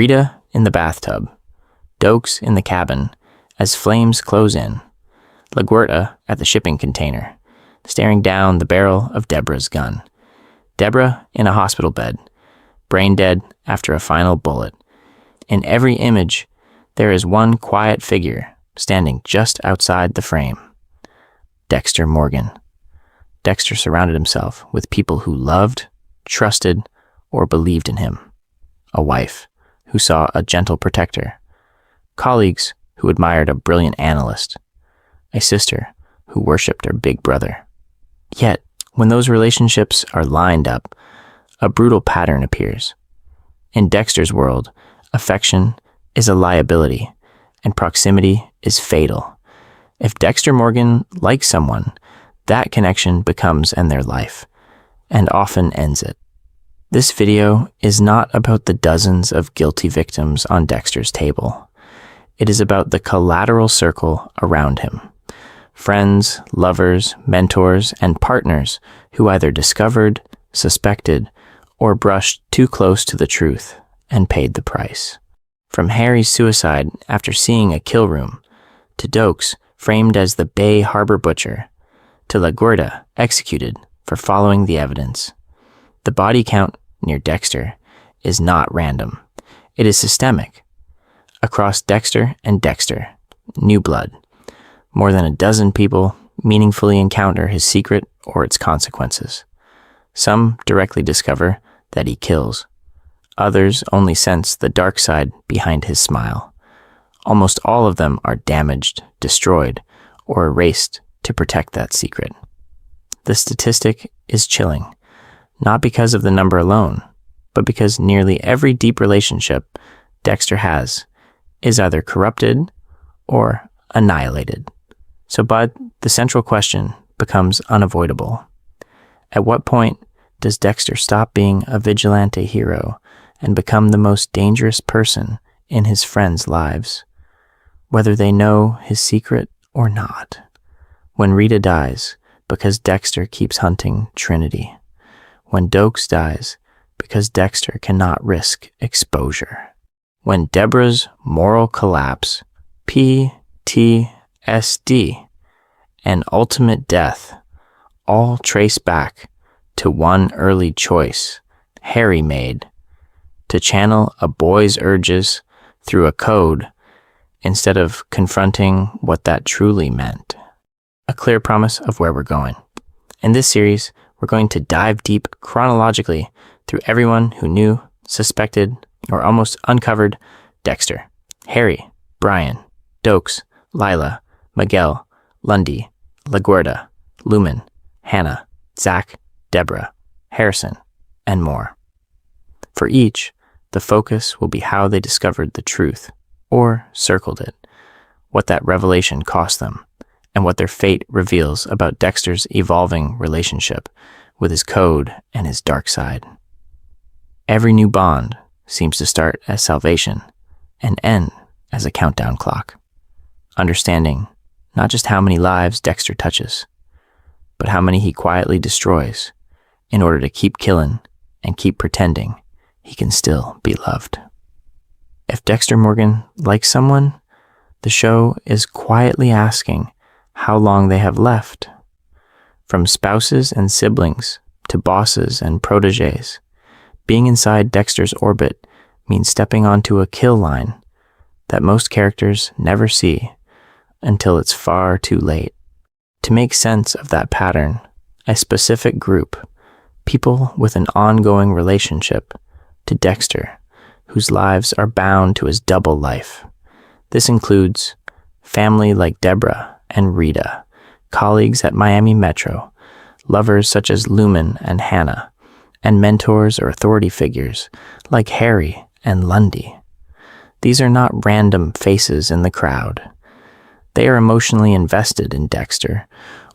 Rita in the bathtub, Dokes in the cabin as flames close in, LaGuerta at the shipping container, staring down the barrel of Debra's gun, Debra in a hospital bed, brain dead after a final bullet. In every image, there is one quiet figure standing just outside the frame. Dexter Morgan. Dexter surrounded himself with people who loved, trusted, or believed in him. A wife who saw a gentle protector. Colleagues who admired a brilliant analyst. A sister who worshipped her big brother. Yet, when those relationships are lined up, a brutal pattern appears. In Dexter's world, affection is a liability, and proximity is fatal. If Dexter Morgan likes someone, that connection becomes their life, and often ends it. This video is not about the dozens of guilty victims on Dexter's table. It is about the collateral circle around him. Friends, lovers, mentors, and partners who either discovered, suspected, or brushed too close to the truth and paid the price. From Harry's suicide after seeing a kill room, to Dokes framed as the Bay Harbor butcher, to LaGuerta executed for following the evidence. The body count near Dexter is not random. It is systemic. Across Dexter and Dexter, new blood. More than a dozen people meaningfully encounter his secret or its consequences. Some directly discover that he kills. Others only sense the dark side behind his smile. Almost all of them are damaged, destroyed, or erased to protect that secret. The statistic is chilling, not because of the number alone, but because nearly every deep relationship Dexter has is either corrupted or annihilated. So, but the central question becomes unavoidable. At what point does Dexter stop being a vigilante hero and become the most dangerous person in his friends' lives, whether they know his secret or not? When Rita dies because Dexter keeps hunting Trinity. When Dokes dies because Dexter cannot risk exposure. When Debra's moral collapse, PTSD, and ultimate death all trace back to one early choice Harry made to channel a boy's urges through a code instead of confronting what that truly meant. A clear promise of where we're going. In this series, we're going to dive deep chronologically through everyone who knew, suspected, or almost uncovered Dexter. Harry, Brian, Dokes, Lila, Miguel, Lundy, LaGuerta, Lumen, Hannah, Zach, Debra, Harrison, and more. For each, the focus will be how they discovered the truth, or circled it, what that revelation cost them, and what their fate reveals about Dexter's evolving relationship with his code and his dark side. Every new bond seems to start as salvation and end as a countdown clock. Understanding not just how many lives Dexter touches, but how many he quietly destroys in order to keep killing and keep pretending he can still be loved. If Dexter Morgan likes someone, the show is quietly asking how long they have left. From spouses and siblings to bosses and proteges, being inside Dexter's orbit means stepping onto a kill line that most characters never see until it's far too late. To make sense of that pattern, a specific group, people with an ongoing relationship to Dexter, whose lives are bound to his double life. This includes family like Debra and Rita, colleagues at Miami Metro, lovers such as Lumen and Hannah, and mentors or authority figures like Harry and Lundy. These are not random faces in the crowd. They are emotionally invested in Dexter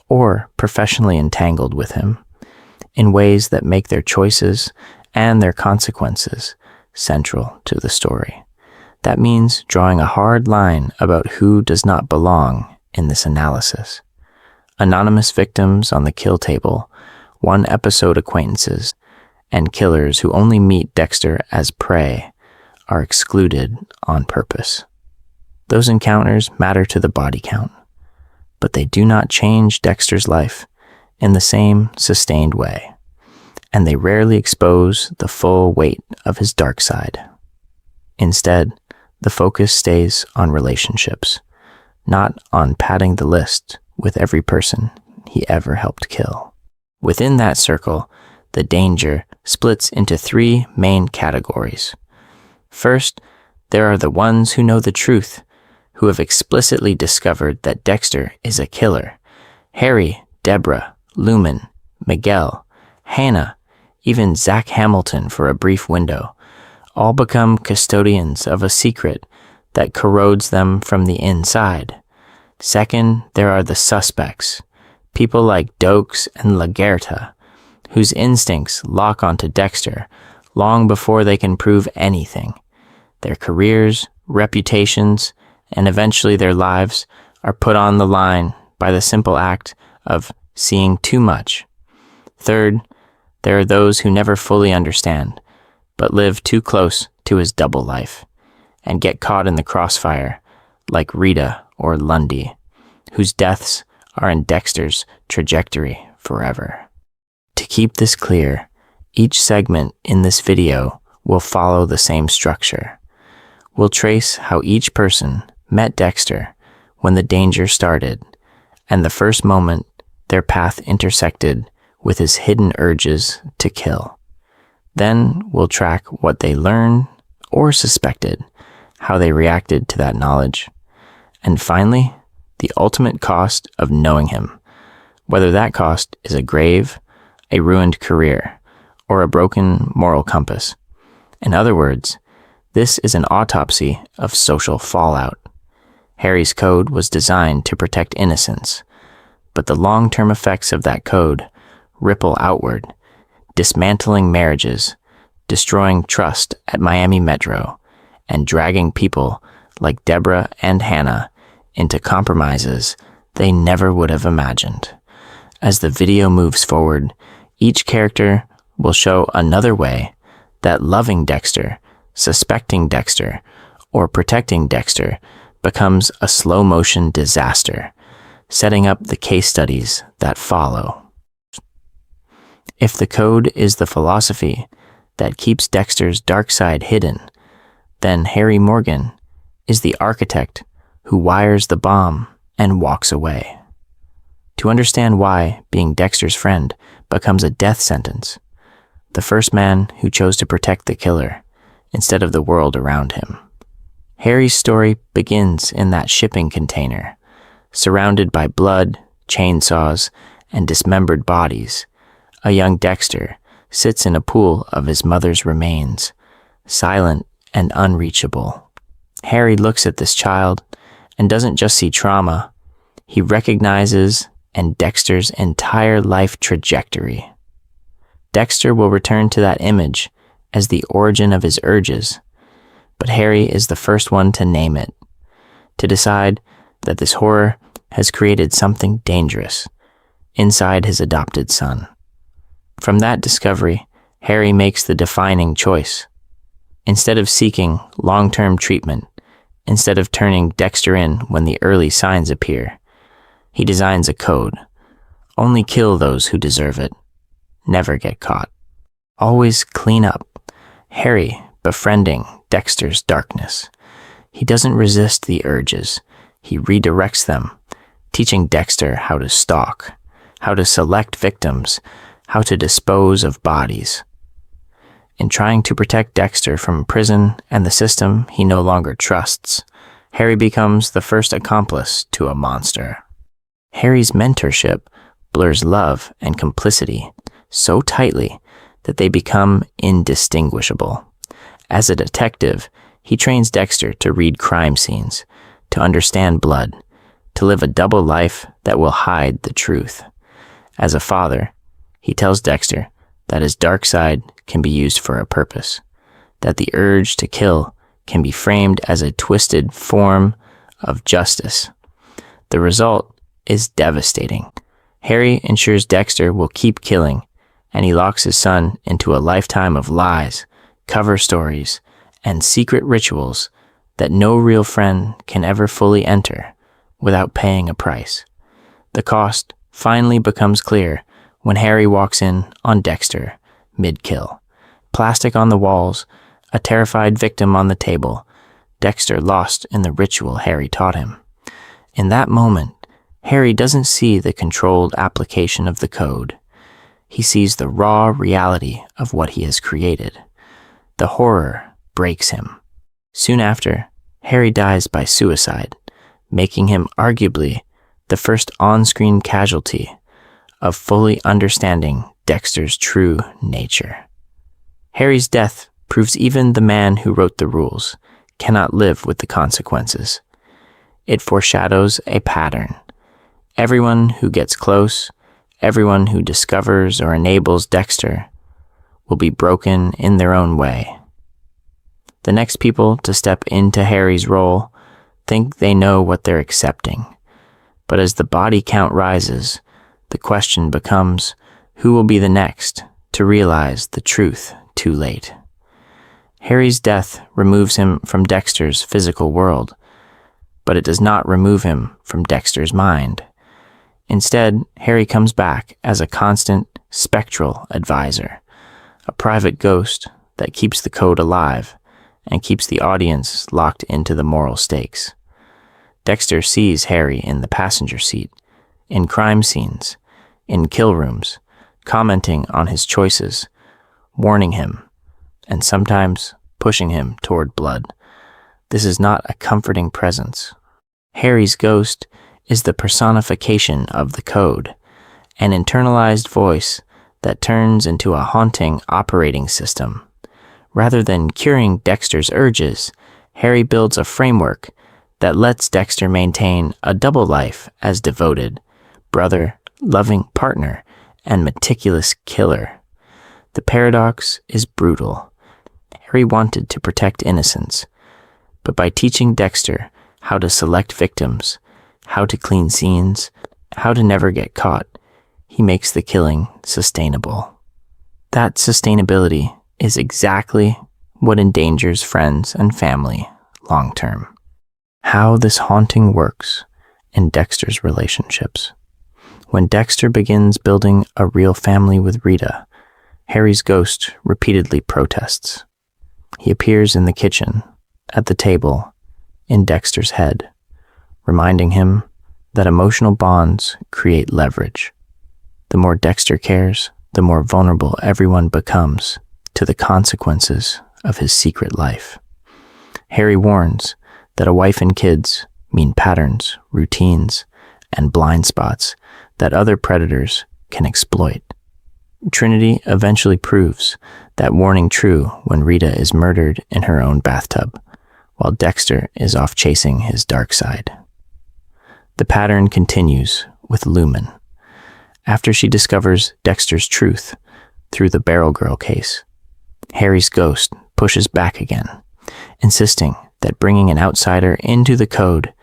or professionally entangled with him in ways that make their choices and their consequences central to the story. That means drawing a hard line about who does not belong in this analysis. Anonymous victims on the kill table, one-episode acquaintances, and killers who only meet Dexter as prey are excluded on purpose. Those encounters matter to the body count, but they do not change Dexter's life in the same sustained way, and they rarely expose the full weight of his dark side. Instead, the focus stays on relationships, not on padding the list with every person he ever helped kill. Within that circle, the danger splits into three main categories. First, there are the ones who know the truth, who have explicitly discovered that Dexter is a killer. Harry, Debra, Lumen, Miguel, Hannah, even Zach Hamilton for a brief window, all become custodians of a secret that corrodes them from the inside. Second, there are the suspects, people like Dokes and Lagerta, whose instincts lock onto Dexter long before they can prove anything. Their careers, reputations, and eventually their lives are put on the line by the simple act of seeing too much. Third, there are those who never fully understand, but live too close to his double life, and get caught in the crossfire, like Rita or Lundy, whose deaths are in Dexter's trajectory forever. To keep this clear, each segment in this video will follow the same structure. We'll trace how each person met Dexter when the danger started, and the first moment their path intersected with his hidden urges to kill. Then we'll track what they learned or suspected, how they reacted to that knowledge, and finally, the ultimate cost of knowing him, whether that cost is a grave, a ruined career, or a broken moral compass. In other words, this is an autopsy of social fallout. Harry's code was designed to protect innocence, but the long-term effects of that code ripple outward, dismantling marriages, destroying trust at Miami Metro, and dragging people like Debra and Hannah into compromises they never would have imagined. As the video moves forward, each character will show another way that loving Dexter, suspecting Dexter, or protecting Dexter becomes a slow-motion disaster, setting up the case studies that follow. If the code is the philosophy that keeps Dexter's dark side hidden, then Harry Morgan is the architect who wires the bomb and walks away. To understand why being Dexter's friend becomes a death sentence, the first man who chose to protect the killer instead of the world around him. Harry's story begins in that shipping container, surrounded by blood, chainsaws, and dismembered bodies. A young Dexter sits in a pool of his mother's remains, silent and unreachable. Harry looks at this child and doesn't just see trauma, he recognizes Dexter's entire life trajectory. Dexter will return to that image as the origin of his urges, but Harry is the first one to name it, to decide that this horror has created something dangerous inside his adopted son. From that discovery, Harry makes the defining choice. Instead of seeking long-term treatment, instead of turning Dexter in when the early signs appear, he designs a code. Only kill those who deserve it. Never get caught. Always clean up. Harry befriending Dexter's darkness. He doesn't resist the urges. He redirects them, teaching Dexter how to stalk, how to select victims, how to dispose of bodies. In trying to protect Dexter from prison and the system he no longer trusts, Harry becomes the first accomplice to a monster. Harry's mentorship blurs love and complicity so tightly that they become indistinguishable. As a detective, he trains Dexter to read crime scenes, to understand blood, to live a double life that will hide the truth. As a father, he tells Dexter that his dark side can be used for a purpose, that the urge to kill can be framed as a twisted form of justice. The result is devastating. Harry ensures Dexter will keep killing, and he locks his son into a lifetime of lies, cover stories, and secret rituals that no real friend can ever fully enter without paying a price. The cost finally becomes clear when Harry walks in on Dexter mid-kill. Plastic on the walls, a terrified victim on the table, Dexter lost in the ritual Harry taught him. In that moment, Harry doesn't see the controlled application of the code. He sees the raw reality of what he has created. The horror breaks him. Soon after, Harry dies by suicide, making him arguably the first on-screen casualty of fully understanding Dexter's true nature. Harry's death proves even the man who wrote the rules cannot live with the consequences. It foreshadows a pattern. Everyone who gets close, everyone who discovers or enables Dexter, will be broken in their own way. The next people to step into Harry's role think they know what they're accepting. But as the body count rises, the question becomes, who will be the next to realize the truth too late? Harry's death removes him from Dexter's physical world, but it does not remove him from Dexter's mind. Instead, Harry comes back as a constant, spectral advisor, a private ghost that keeps the code alive and keeps the audience locked into the moral stakes. Dexter sees Harry in the passenger seat, in crime scenes, in kill rooms, commenting on his choices, warning him, and sometimes pushing him toward blood. This is not a comforting presence. Harry's ghost is the personification of the code, an internalized voice that turns into a haunting operating system. Rather than curing Dexter's urges, Harry builds a framework that lets Dexter maintain a double life as devoted brother, loving partner, and meticulous killer. The paradox is brutal. Harry wanted to protect innocence, but by teaching Dexter how to select victims, how to clean scenes, how to never get caught, he makes the killing sustainable. That sustainability is exactly what endangers friends and family long term. How this haunting works in Dexter's relationships. When Dexter begins building a real family with Rita, Harry's ghost repeatedly protests. He appears in the kitchen, at the table, in Dexter's head, reminding him that emotional bonds create leverage. The more Dexter cares, the more vulnerable everyone becomes to the consequences of his secret life. Harry warns that a wife and kids mean patterns, routines, and blind spots that other predators can exploit. Trinity eventually proves that warning true when Rita is murdered in her own bathtub, while Dexter is off chasing his dark side. The pattern continues with Lumen. After she discovers Dexter's truth through the Barrel Girl case, Harry's ghost pushes back again, insisting that bringing an outsider into the code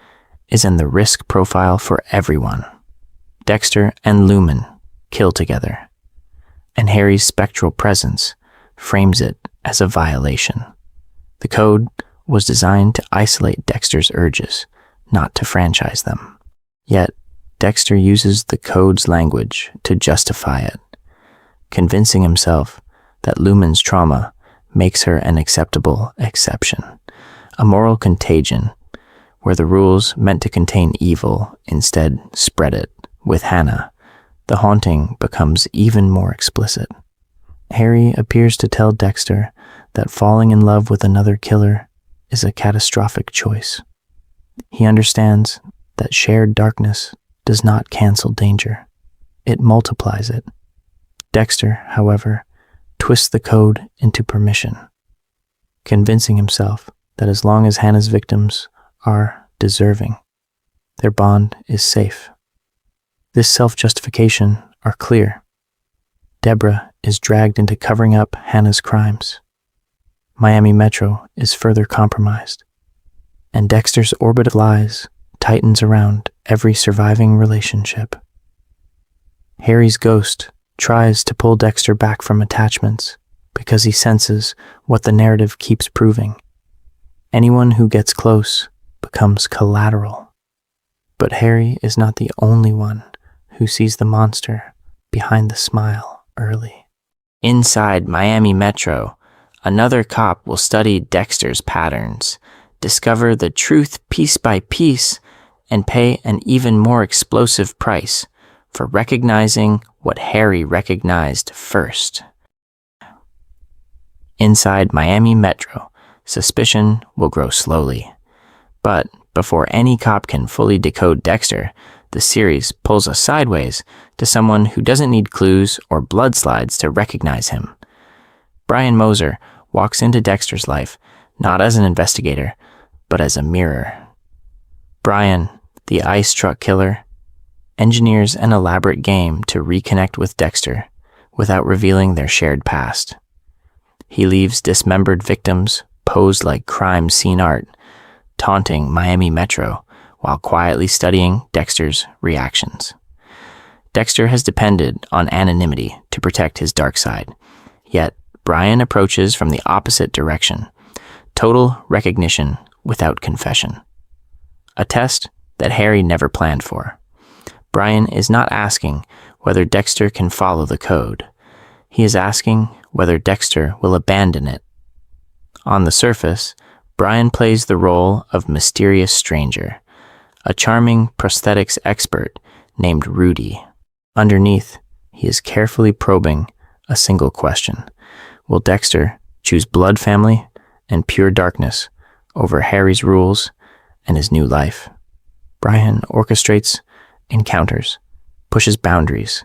is in the risk profile for everyone. Dexter and Lumen kill together, and Harry's spectral presence frames it as a violation. The code was designed to isolate Dexter's urges, not to franchise them. Yet, Dexter uses the code's language to justify it, convincing himself that Lumen's trauma makes her an acceptable exception, a moral contagion where the rules meant to contain evil instead spread it. With Hannah, the haunting becomes even more explicit. Harry appears to tell Dexter that falling in love with another killer is a catastrophic choice. He understands that shared darkness does not cancel danger. It multiplies it. Dexter, however, twists the code into permission, convincing himself that as long as Hannah's victims are deserving, their bond is safe. This self-justification are clear. Debra is dragged into covering up Hannah's crimes. Miami Metro is further compromised, and Dexter's orbit of lies tightens around every surviving relationship. Harry's ghost tries to pull Dexter back from attachments because he senses what the narrative keeps proving. Anyone who gets close becomes collateral. But Harry is not the only one who sees the monster behind the smile early. Inside Miami Metro, another cop will study Dexter's patterns, discover the truth piece by piece, and pay an even more explosive price for recognizing what Harry recognized first. Inside Miami Metro, suspicion will grow slowly. But before any cop can fully decode Dexter, the series pulls us sideways to someone who doesn't need clues or blood slides to recognize him. Brian Moser walks into Dexter's life not as an investigator, but as a mirror. Brian, the ice truck killer, engineers an elaborate game to reconnect with Dexter without revealing their shared past. He leaves dismembered victims posed like crime scene art, taunting Miami Metro while quietly studying Dexter's reactions. Dexter has depended on anonymity to protect his dark side, yet Brian approaches from the opposite direction, total recognition without confession. A test that Harry never planned for. Brian is not asking whether Dexter can follow the code. He is asking whether Dexter will abandon it. On the surface, Brian plays the role of mysterious stranger, a charming prosthetics expert named Rudy. Underneath, he is carefully probing a single question. Will Dexter choose blood family and pure darkness over Harry's rules and his new life? Brian orchestrates encounters, pushes boundaries,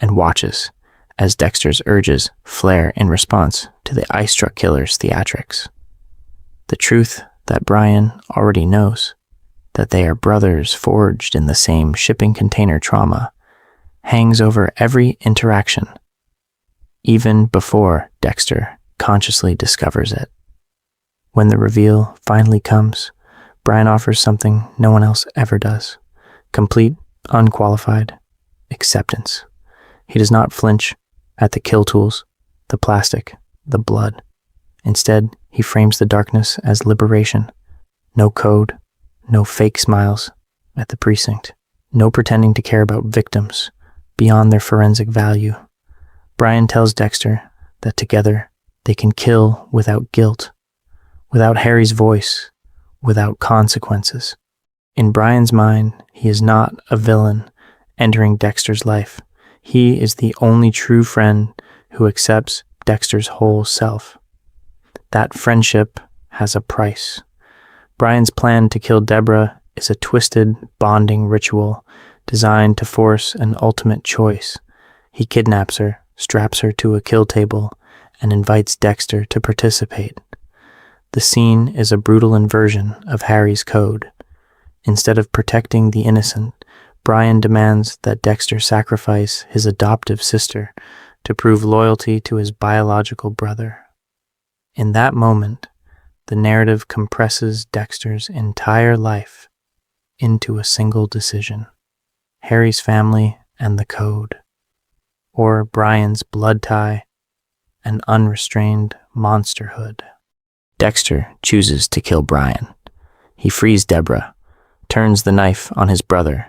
and watches as Dexter's urges flare in response to the ice truck killer's theatrics. The truth that Brian already knows, that they are brothers forged in the same shipping container trauma, hangs over every interaction, even before Dexter consciously discovers it. When the reveal finally comes, Brian offers something no one else ever does: complete, unqualified acceptance. He does not flinch at the kill tools, the plastic, the blood. Instead, he frames the darkness as liberation. No code, no fake smiles at the precinct, no pretending to care about victims beyond their forensic value. Brian tells Dexter that together they can kill without guilt, without Harry's voice, without consequences. In Brian's mind, he is not a villain entering Dexter's life. He is the only true friend who accepts Dexter's whole self. That friendship has a price. Brian's plan to kill Debra is a twisted, bonding ritual designed to force an ultimate choice. He kidnaps her, straps her to a kill table, and invites Dexter to participate. The scene is a brutal inversion of Harry's code. Instead of protecting the innocent, Brian demands that Dexter sacrifice his adoptive sister to prove loyalty to his biological brother. In that moment, the narrative compresses Dexter's entire life into a single decision: Harry's family and the code, or Brian's blood tie and unrestrained monsterhood. Dexter chooses to kill Brian. He frees Debra, turns the knife on his brother,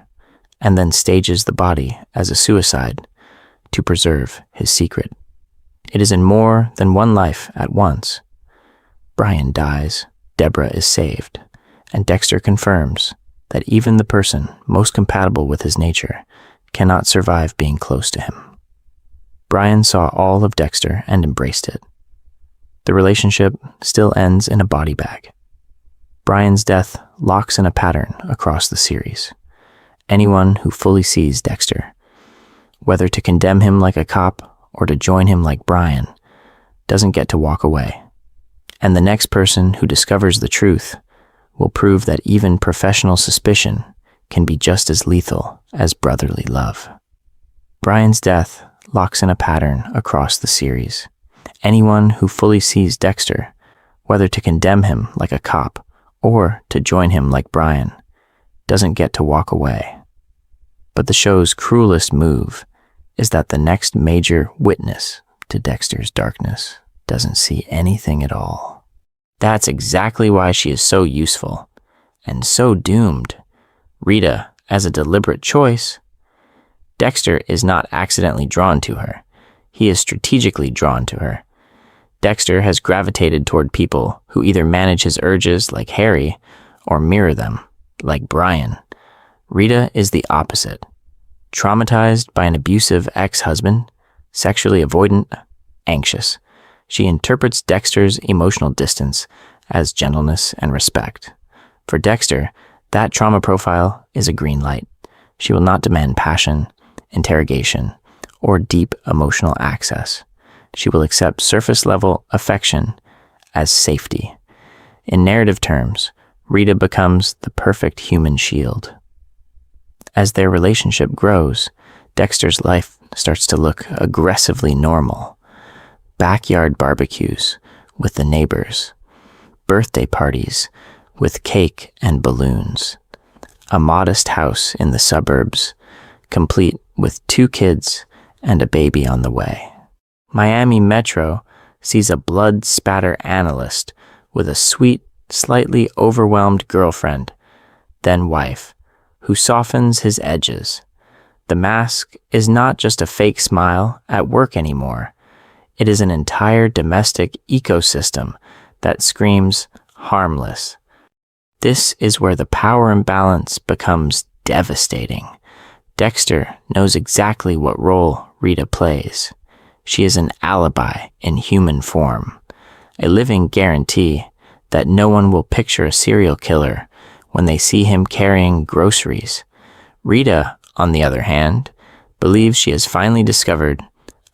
and then stages the body as a suicide to preserve his secret. It is in more than one life at once. Brian dies, Debra is saved, and Dexter confirms that even the person most compatible with his nature cannot survive being close to him. Brian saw all of Dexter and embraced it. The relationship still ends in a body bag. Brian's death locks in a pattern across the series. Anyone who fully sees Dexter, whether to condemn him like a cop or to join him like Brian, doesn't get to walk away. And the next person who discovers the truth will prove that even professional suspicion can be just as lethal as brotherly love. Brian's death locks in a pattern across the series. Anyone who fully sees Dexter, whether to condemn him like a cop or to join him like Brian, doesn't get to walk away. But the show's cruelest move is that the next major witness to Dexter's darkness doesn't see anything at all. That's exactly why she is so useful and so doomed. Rita, as a deliberate choice. Dexter is not accidentally drawn to her. He is strategically drawn to her. Dexter has gravitated toward people who either manage his urges like Harry or mirror them like Brian. Rita is the opposite. Traumatized by an abusive ex-husband, sexually avoidant, anxious. She interprets Dexter's emotional distance as gentleness and respect. For Dexter, that trauma profile is a green light. She will not demand passion, interrogation, or deep emotional access. She will accept surface-level affection as safety. In narrative terms, Rita becomes the perfect human shield. As their relationship grows, Dexter's life starts to look aggressively normal. Backyard barbecues with the neighbors, birthday parties with cake and balloons, a modest house in the suburbs, complete with 2 kids and a baby on the way. Miami Metro sees a blood spatter analyst with a sweet, slightly overwhelmed girlfriend, then wife, who softens his edges. The mask is not just a fake smile at work anymore. It is an entire domestic ecosystem that screams harmless. This is where the power imbalance becomes devastating. Dexter knows exactly what role Rita plays. She is an alibi in human form, a living guarantee that no one will picture a serial killer when they see him carrying groceries. Rita, on the other hand, believes she has finally discovered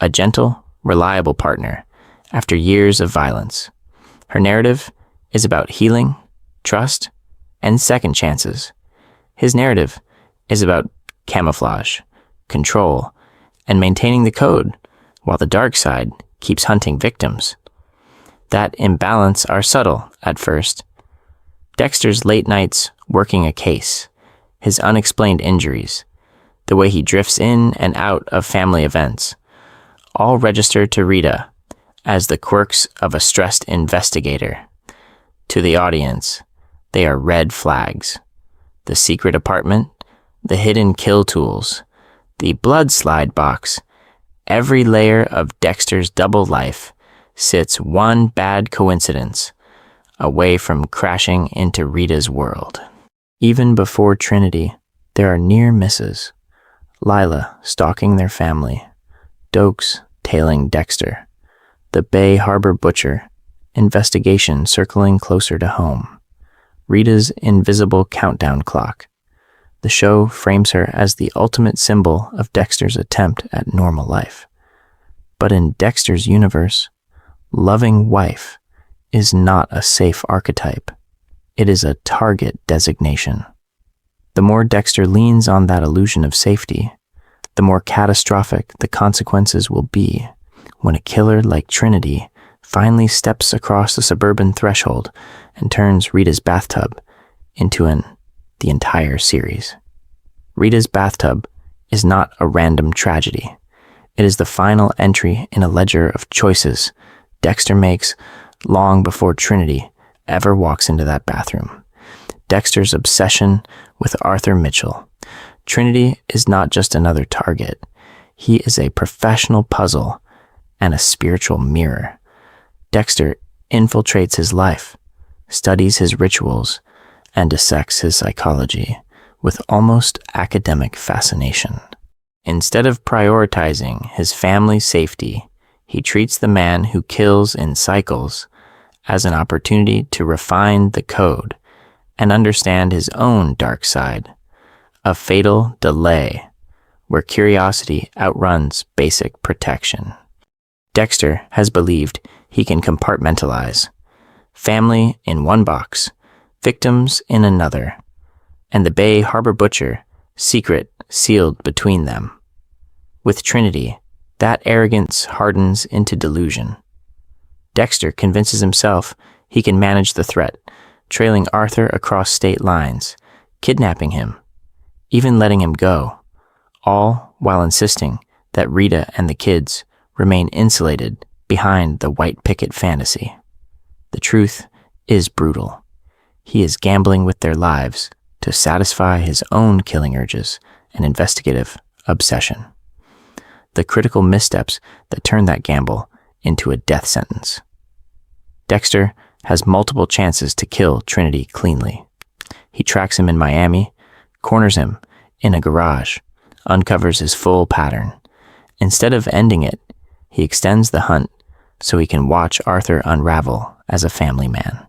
a gentle, reliable partner after years of violence. Her narrative is about healing, trust, and second chances. His narrative is about camouflage, control, and maintaining the code, while the dark side keeps hunting victims. That imbalance are subtle at first. Dexter's late nights working a case, his unexplained injuries, the way he drifts in and out of family events, all register to Rita as the quirks of a stressed investigator. To the audience, they are red flags. The secret apartment, the hidden kill tools, the blood slide box, every layer of Dexter's double life sits one bad coincidence away from crashing into Rita's world. Even before Trinity, there are near misses. Lila stalking their family, Dokes tailing Dexter, the Bay Harbor butcher, investigation circling closer to home, Rita's invisible countdown clock. The show frames her as the ultimate symbol of Dexter's attempt at normal life. But in Dexter's universe, loving wife is not a safe archetype. It is a target designation. The more Dexter leans on that illusion of safety, the more catastrophic the consequences will be when a killer like Trinity finally steps across the suburban threshold and turns Rita's bathtub into the entire series. Rita's bathtub is not a random tragedy. It is the final entry in a ledger of choices Dexter makes long before Trinity ever walks into that bathroom. Dexter's obsession with Arthur Mitchell. Trinity is not just another target. He is a professional puzzle and a spiritual mirror. Dexter infiltrates his life, studies his rituals, and dissects his psychology with almost academic fascination. Instead of prioritizing his family's safety, he treats the man who kills in cycles as an opportunity to refine the code and understand his own dark side, a fatal delay where curiosity outruns basic protection. Dexter has believed he can compartmentalize family in one box, victims in another, and the Bay Harbor butcher secret sealed between them. With Trinity, that arrogance hardens into delusion. Dexter convinces himself he can manage the threat, trailing Arthur across state lines, kidnapping him, even letting him go, all while insisting that Rita and the kids remain insulated behind the white picket fantasy. The truth is brutal. He is gambling with their lives to satisfy his own killing urges and investigative obsession. The critical missteps that turn that gamble into a death sentence. Dexter has multiple chances to kill Trinity cleanly. He tracks him in Miami, corners him in a garage, uncovers his full pattern. Instead of ending it, he extends the hunt so he can watch Arthur unravel as a family man,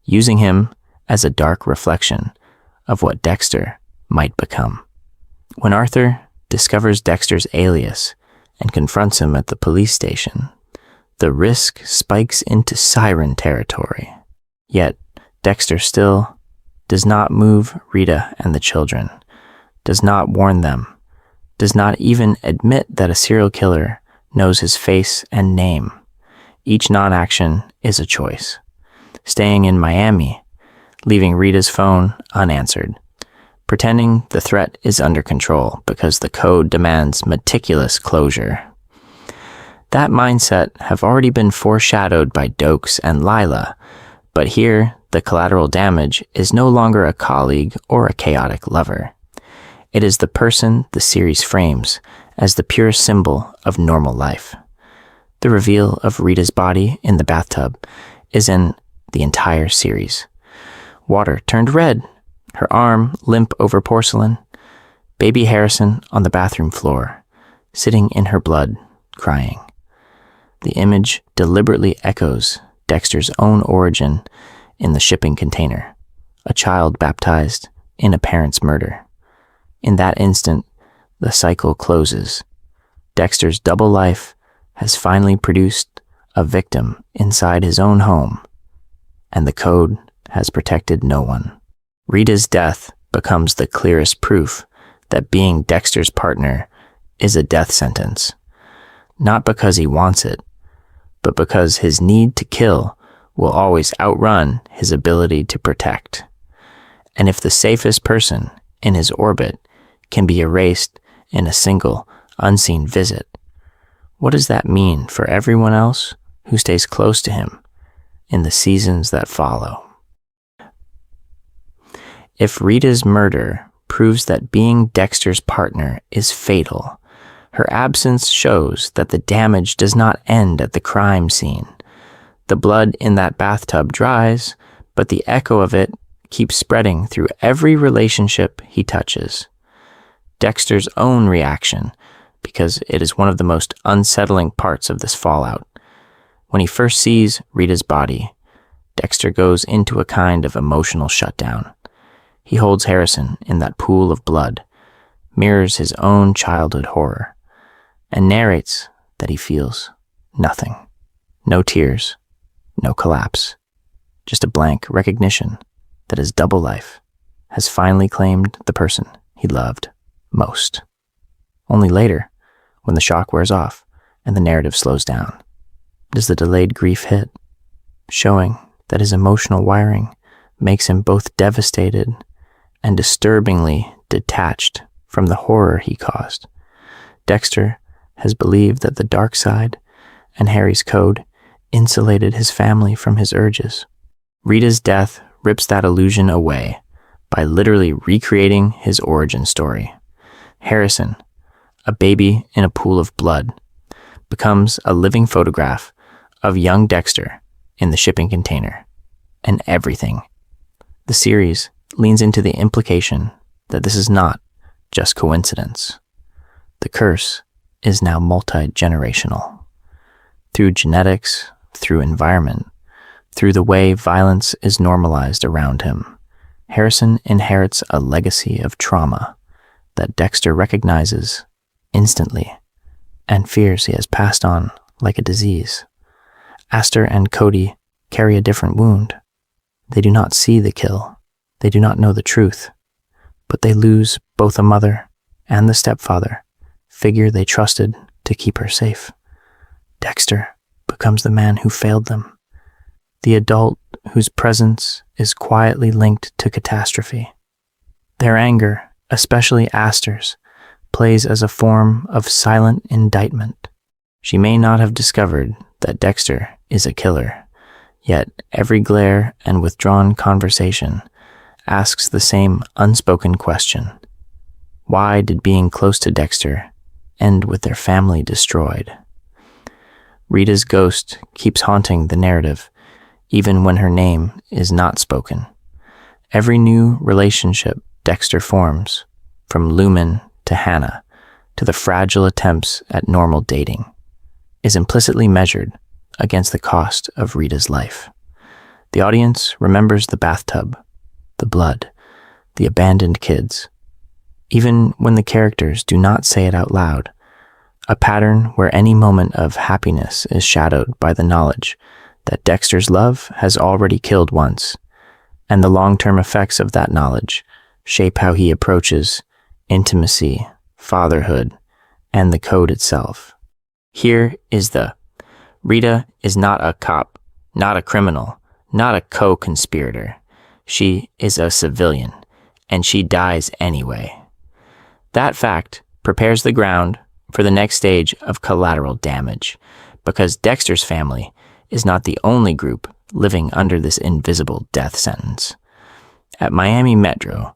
using him as a dark reflection of what Dexter might become. When Arthur discovers Dexter's alias and confronts him at the police station, the risk spikes into siren territory. Yet, Dexter still does not move Rita and the children, does not warn them, does not even admit that a serial killer knows his face and name. Each non-action is a choice. Staying in Miami, leaving Rita's phone unanswered, pretending the threat is under control because the code demands meticulous closure. That mindset have already been foreshadowed by Dokes and Lila, but here the collateral damage is no longer a colleague or a chaotic lover. It is the person the series frames as the pure symbol of normal life. The reveal of Rita's body in the bathtub is in the entire series. Water turned red, her arm limp over porcelain, baby Harrison on the bathroom floor, sitting in her blood, crying. The image deliberately echoes Dexter's own origin in the shipping container, a child baptized in a parent's murder. In that instant, the cycle closes. Dexter's double life has finally produced a victim inside his own home, and the code has protected no one. Rita's death becomes the clearest proof that being Dexter's partner is a death sentence, not because he wants it, but because his need to kill will always outrun his ability to protect. And if the safest person in his orbit can be erased in a single, unseen visit, what does that mean for everyone else who stays close to him in the seasons that follow? If Rita's murder proves that being Dexter's partner is fatal, her absence shows that the damage does not end at the crime scene. The blood in that bathtub dries, but the echo of it keeps spreading through every relationship he touches. Dexter's own reaction, because it is one of the most unsettling parts of this fallout. When he first sees Rita's body, Dexter goes into a kind of emotional shutdown. He holds Harrison in that pool of blood, mirrors his own childhood horror, and narrates that he feels nothing. No tears, no collapse, just a blank recognition that his double life has finally claimed the person he loved most. Only later, when the shock wears off and the narrative slows down, does the delayed grief hit, showing that his emotional wiring makes him both devastated and disturbingly detached from the horror he caused. Dexter has believed that the dark side and Harry's code insulated his family from his urges. Rita's death rips that illusion away by literally recreating his origin story. Harrison, a baby in a pool of blood, becomes a living photograph of young Dexter in the shipping container, and everything. The series leans into the implication that this is not just coincidence. The curse is now multi-generational. Through genetics, through environment, through the way violence is normalized around him, Harrison inherits a legacy of trauma that Dexter recognizes instantly and fears he has passed on like a disease. Aster and Cody carry a different wound. They do not see the kill. They do not know the truth, but they lose both a mother and the stepfather, figure they trusted to keep her safe. Dexter becomes the man who failed them, the adult whose presence is quietly linked to catastrophe. Their anger, especially Aster's, plays as a form of silent indictment. She may not have discovered that Dexter is a killer, Yet every glare and withdrawn conversation asks the same unspoken question. Why did being close to Dexter end with their family destroyed? Rita's ghost keeps haunting the narrative, even when her name is not spoken. Every new relationship Dexter forms, from Lumen to Hannah, to the fragile attempts at normal dating, is implicitly measured against the cost of Rita's life. The audience remembers the bathtub, the blood, the abandoned kids, even when the characters do not say it out loud, a pattern where any moment of happiness is shadowed by the knowledge that Dexter's love has already killed once, and the long-term effects of that knowledge shape how he approaches intimacy, fatherhood, and the code itself. Here is the Rita is not a cop, not a criminal, not a co-conspirator. She is a civilian, and she dies anyway. That fact prepares the ground for the next stage of collateral damage, because Dexter's family is not the only group living under this invisible death sentence. At Miami Metro,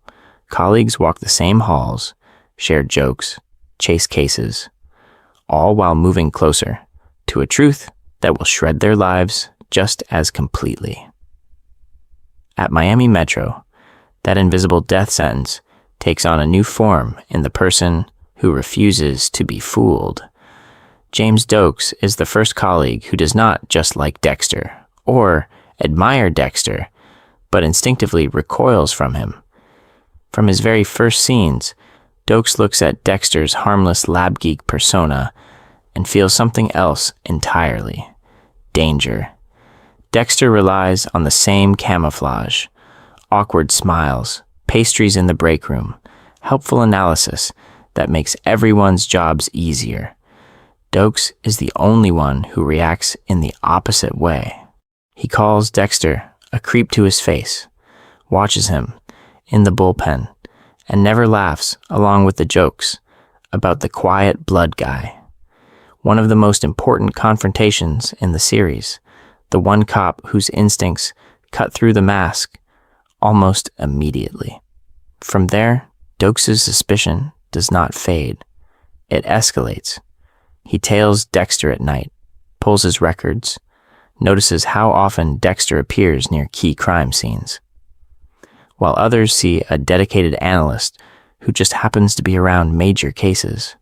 colleagues walk the same halls, share jokes, chase cases, all while moving closer to a truth that will shred their lives just as completely. At Miami Metro, that invisible death sentence takes on a new form in the person who refuses to be fooled. James Dokes is the first colleague who does not just like Dexter or admire Dexter, but instinctively recoils from him. From his very first scenes, Dokes looks at Dexter's harmless lab geek persona and feels something else entirely: danger. Dexter relies on the same camouflage: awkward smiles, pastries in the break room, helpful analysis that makes everyone's jobs easier. Dokes is the only one who reacts in the opposite way. He calls Dexter a creep to his face, watches him in the bullpen, and never laughs along with the jokes about the quiet blood guy. One of the most important confrontations in the series, the one cop whose instincts cut through the mask almost immediately. From there, Dokes' suspicion does not fade. It escalates. He tails Dexter at night, pulls his records, notices how often Dexter appears near key crime scenes, while others see a dedicated analyst who just happens to be around major cases.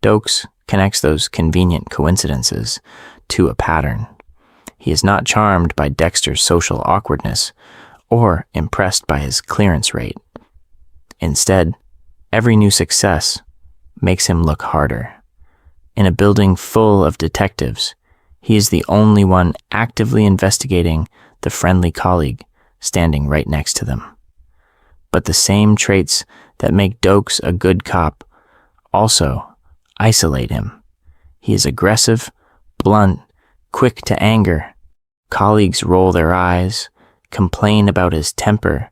Dokes connects those convenient coincidences to a pattern. He is not charmed by Dexter's social awkwardness or impressed by his clearance rate. Instead, every new success makes him look harder. In a building full of detectives, he is the only one actively investigating the friendly colleague standing right next to them. But the same traits that make Dokes a good cop also isolate him. He is aggressive, blunt, quick to anger. Colleagues roll their eyes, complain about his temper,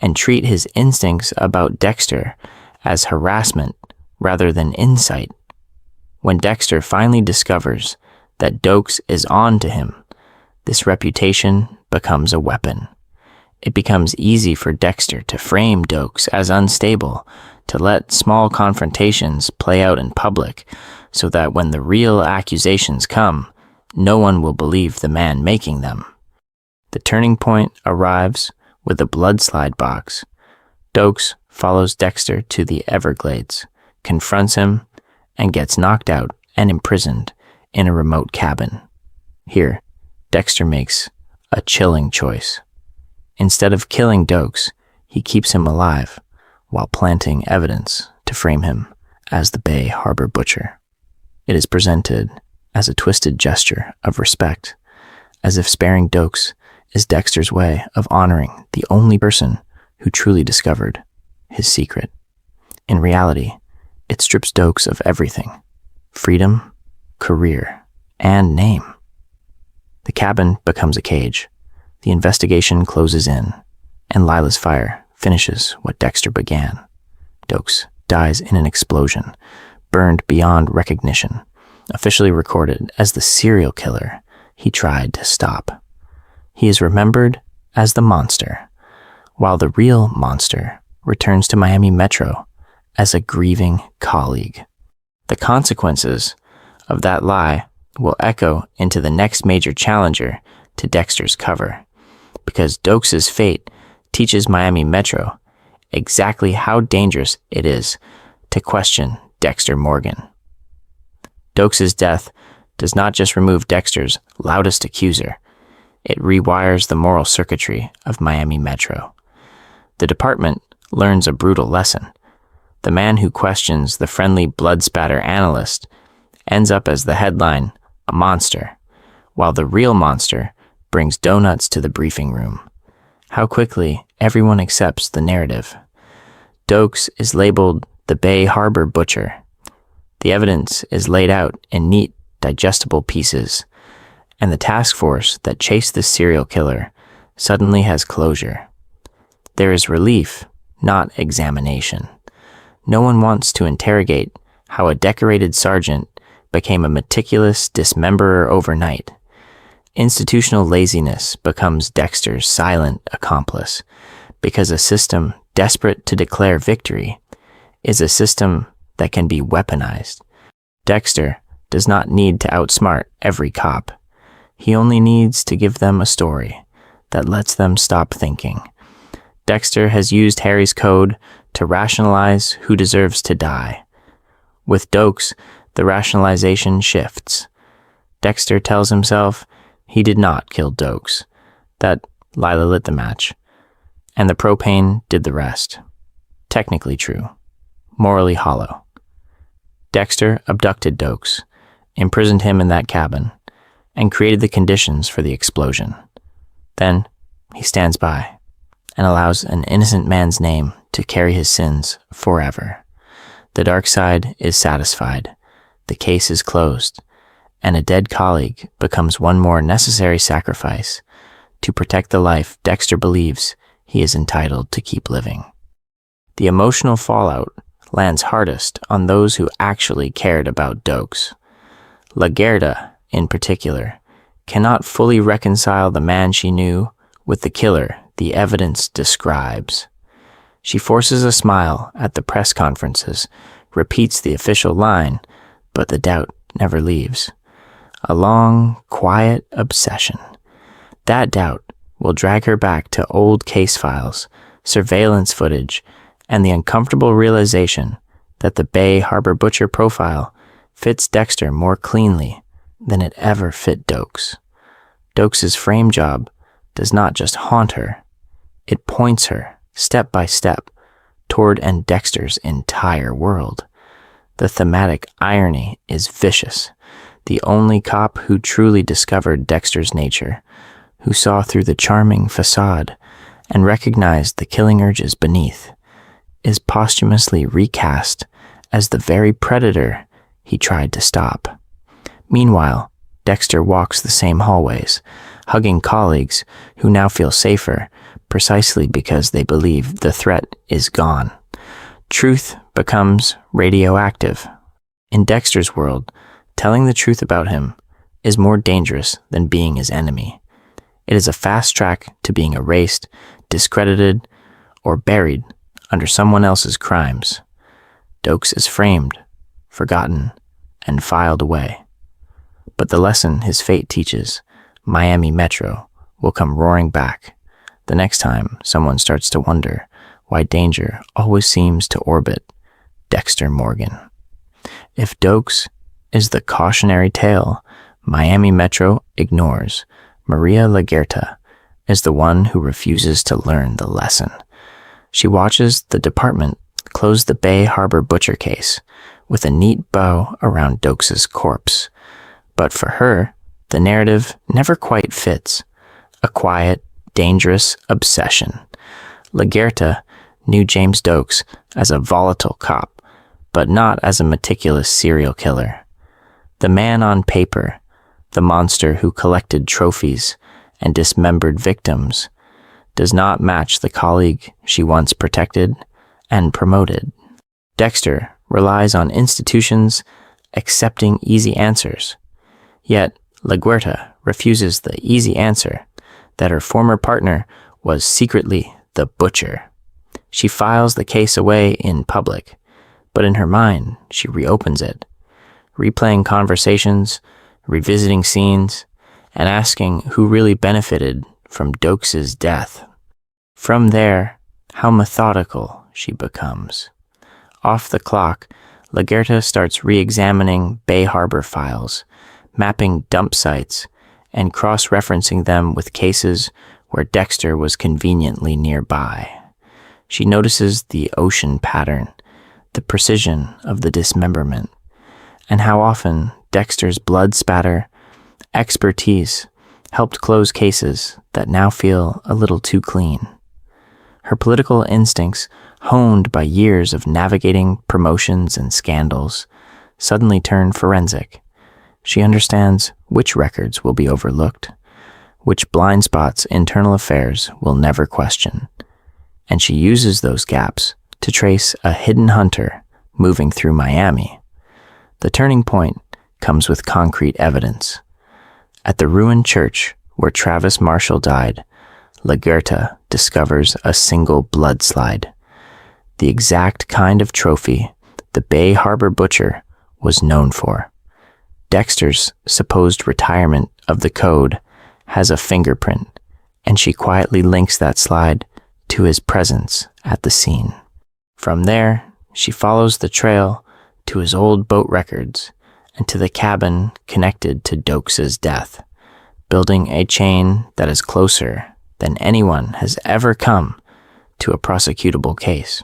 and treat his instincts about Dexter as harassment rather than insight. When Dexter finally discovers that Dokes is on to him, this reputation becomes a weapon. It becomes easy for Dexter to frame Dokes as unstable, to let small confrontations play out in public, so that when the real accusations come, no one will believe the man making them. The turning point arrives with a bloodslide box. Dokes follows Dexter to the Everglades, confronts him, and gets knocked out and imprisoned in a remote cabin. Here, Dexter makes a chilling choice. Instead of killing Dokes, he keeps him alive while planting evidence to frame him as the Bay Harbor Butcher. It is presented as a twisted gesture of respect, as if sparing Dokes is Dexter's way of honoring the only person who truly discovered his secret. In reality, it strips Dokes of everything: freedom, career, and name. The cabin becomes a cage. The investigation closes in, and Lila's fire finishes what Dexter began. Dokes dies in an explosion, burned beyond recognition, officially recorded as the serial killer he tried to stop. he is remembered as the monster, while the real monster returns to Miami Metro as a grieving colleague. The consequences of that lie will echo into the next major challenger to Dexter's cover, because Dokes' fate teaches Miami Metro exactly how dangerous it is to question Dexter Morgan. Dokes' death does not just remove Dexter's loudest accuser, it rewires the moral circuitry of Miami Metro. The department learns a brutal lesson. The man who questions the friendly blood spatter analyst ends up as the headline, a monster, while the real monster brings donuts to the briefing room. How quickly everyone accepts the narrative. Dokes is labeled the Bay Harbor Butcher. The evidence is laid out in neat, digestible pieces, and the task force that chased this serial killer suddenly has closure. There is relief, not examination. No one wants to interrogate how a decorated sergeant became a meticulous dismemberer overnight. Institutional laziness becomes Dexter's silent accomplice, because a system desperate to declare victory is a system that can be weaponized. Dexter does not need to outsmart every cop. He only needs to give them a story that lets them stop thinking. Dexter has used Harry's code to rationalize who deserves to die. With Dokes, the rationalization shifts. Dexter tells himself he did not kill Dokes, that Lila lit the match, and the propane did the rest. Technically true, morally hollow. Dexter abducted Dokes, imprisoned him in that cabin, and created the conditions for the explosion. Then he stands by and allows an innocent man's name to carry his sins forever. The dark side is satisfied, the case is closed, and a dead colleague becomes one more necessary sacrifice to protect the life Dexter believes he is entitled to keep living. The emotional fallout lands hardest on those who actually cared about Dokes. Lagerda, in particular, cannot fully reconcile the man she knew with the killer the evidence describes. She forces a smile at the press conferences, repeats the official line, but the doubt never leaves. A long, quiet obsession. That doubt will drag her back to old case files, surveillance footage, and the uncomfortable realization that the Bay Harbor Butcher profile fits Dexter more cleanly than it ever fit Dokes. Dokes' frame job does not just haunt her, it points her, step by step, toward and Dexter's entire world. The thematic irony is vicious. The only cop who truly discovered Dexter's nature, who saw through the charming facade and recognized the killing urges beneath, is posthumously recast as the very predator he tried to stop. Meanwhile, Dexter walks the same hallways, hugging colleagues who now feel safer precisely because they believe the threat is gone. Truth becomes radioactive. In Dexter's world, telling the truth about him is more dangerous than being his enemy. It is a fast track to being erased, discredited, or buried under someone else's crimes. Dokes is framed, forgotten, and filed away. But the lesson his fate teaches, Miami Metro, will come roaring back the next time someone starts to wonder why danger always seems to orbit Dexter Morgan. If Dokes is the cautionary tale Miami Metro ignores, Maria Lagerta is the one who refuses to learn the lesson. She watches the department close the Bay Harbor Butcher case with a neat bow around Dokes' corpse. But for her, the narrative never quite fits. A quiet, dangerous obsession. Lagerta knew James Dokes as a volatile cop, but not as a meticulous serial killer. The man on paper, the monster who collected trophies and dismembered victims, does not match the colleague she once protected and promoted. Dexter relies on institutions accepting easy answers. Yet, Lagerta refuses the easy answer that her former partner was secretly the butcher. She files the case away in public, but in her mind, she reopens it, replaying conversations, revisiting scenes, and asking who really benefited from Dokes' death. From there, how methodical she becomes. Off the clock, Lagerta starts re-examining Bay Harbor files, mapping dump sites, and cross-referencing them with cases where Dexter was conveniently nearby. She notices the ocean pattern, the precision of the dismemberment, and how often Dexter's blood spatter, expertise, helped close cases that now feel a little too clean. Her political instincts, honed by years of navigating promotions and scandals, suddenly turn forensic. She understands which records will be overlooked, which blind spots internal affairs will never question, and she uses those gaps to trace a hidden hunter moving through Miami. The turning point comes with concrete evidence. At the ruined church where Travis Marshall died, Lagerta discovers a single blood slide, the exact kind of trophy the Bay Harbor butcher was known for. Dexter's supposed retirement of the code has a fingerprint, and she quietly links that slide to his presence at the scene. From there, she follows the trail to his old boat records and to the cabin connected to Dokes' death, building a chain that is closer than anyone has ever come to a prosecutable case.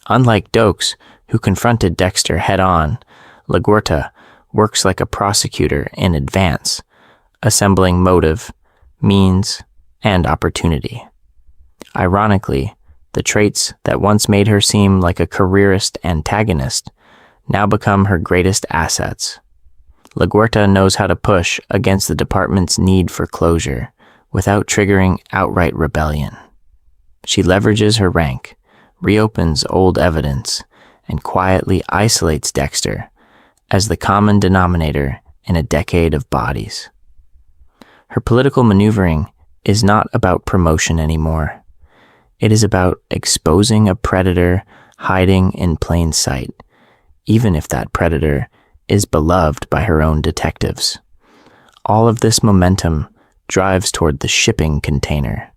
Unlike Dokes, who confronted Dexter head-on, Lagerta works like a prosecutor in advance, assembling motive, means, and opportunity. Ironically, the traits that once made her seem like a careerist antagonist now become her greatest assets. Lagerta knows how to push against the department's need for closure without triggering outright rebellion. She leverages her rank, reopens old evidence, and quietly isolates Dexter as the common denominator in a decade of bodies. Her political maneuvering is not about promotion anymore. It is about exposing a predator hiding in plain sight, even if that predator is beloved by her own detectives. All of this momentum drives toward the shipping container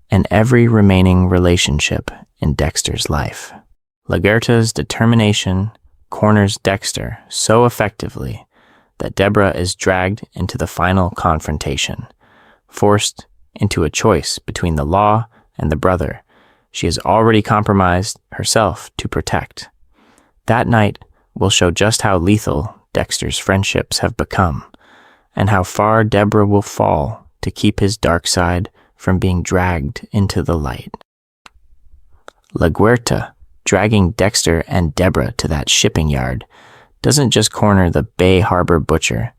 and every remaining relationship in Dexter's life. Lagerta's determination corners Dexter so effectively that Debra is dragged into the final confrontation, forced into a choice between the law and the brother she has already compromised herself to protect. That night will show just how lethal Dexter's friendships have become, and how far Debra will fall to keep his dark side from being dragged into the light. Lagerta dragging Dexter and Debra to that shipping yard doesn't just corner the Bay Harbor butcher.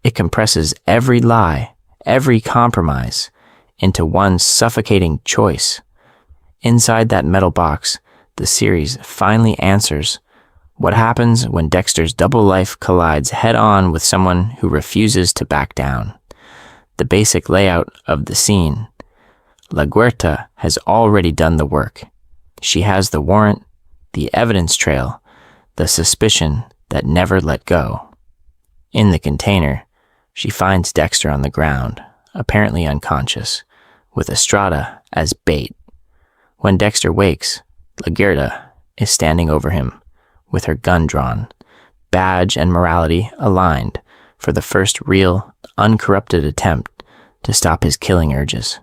It compresses every lie, every compromise, into one suffocating choice. Inside that metal box, the series finally answers what happens when Dexter's double life collides head-on with someone who refuses to back down. The basic layout of the scene. Lagerta has already done the work. She has the warrant, the evidence trail, the suspicion that never let go. In the container, she finds Dexter on the ground, apparently unconscious, with Estrada as bait. When Dexter wakes, Lagerta is standing over him, with her gun drawn, badge and morality aligned for the first real, uncorrupted attempt to stop his killing urges.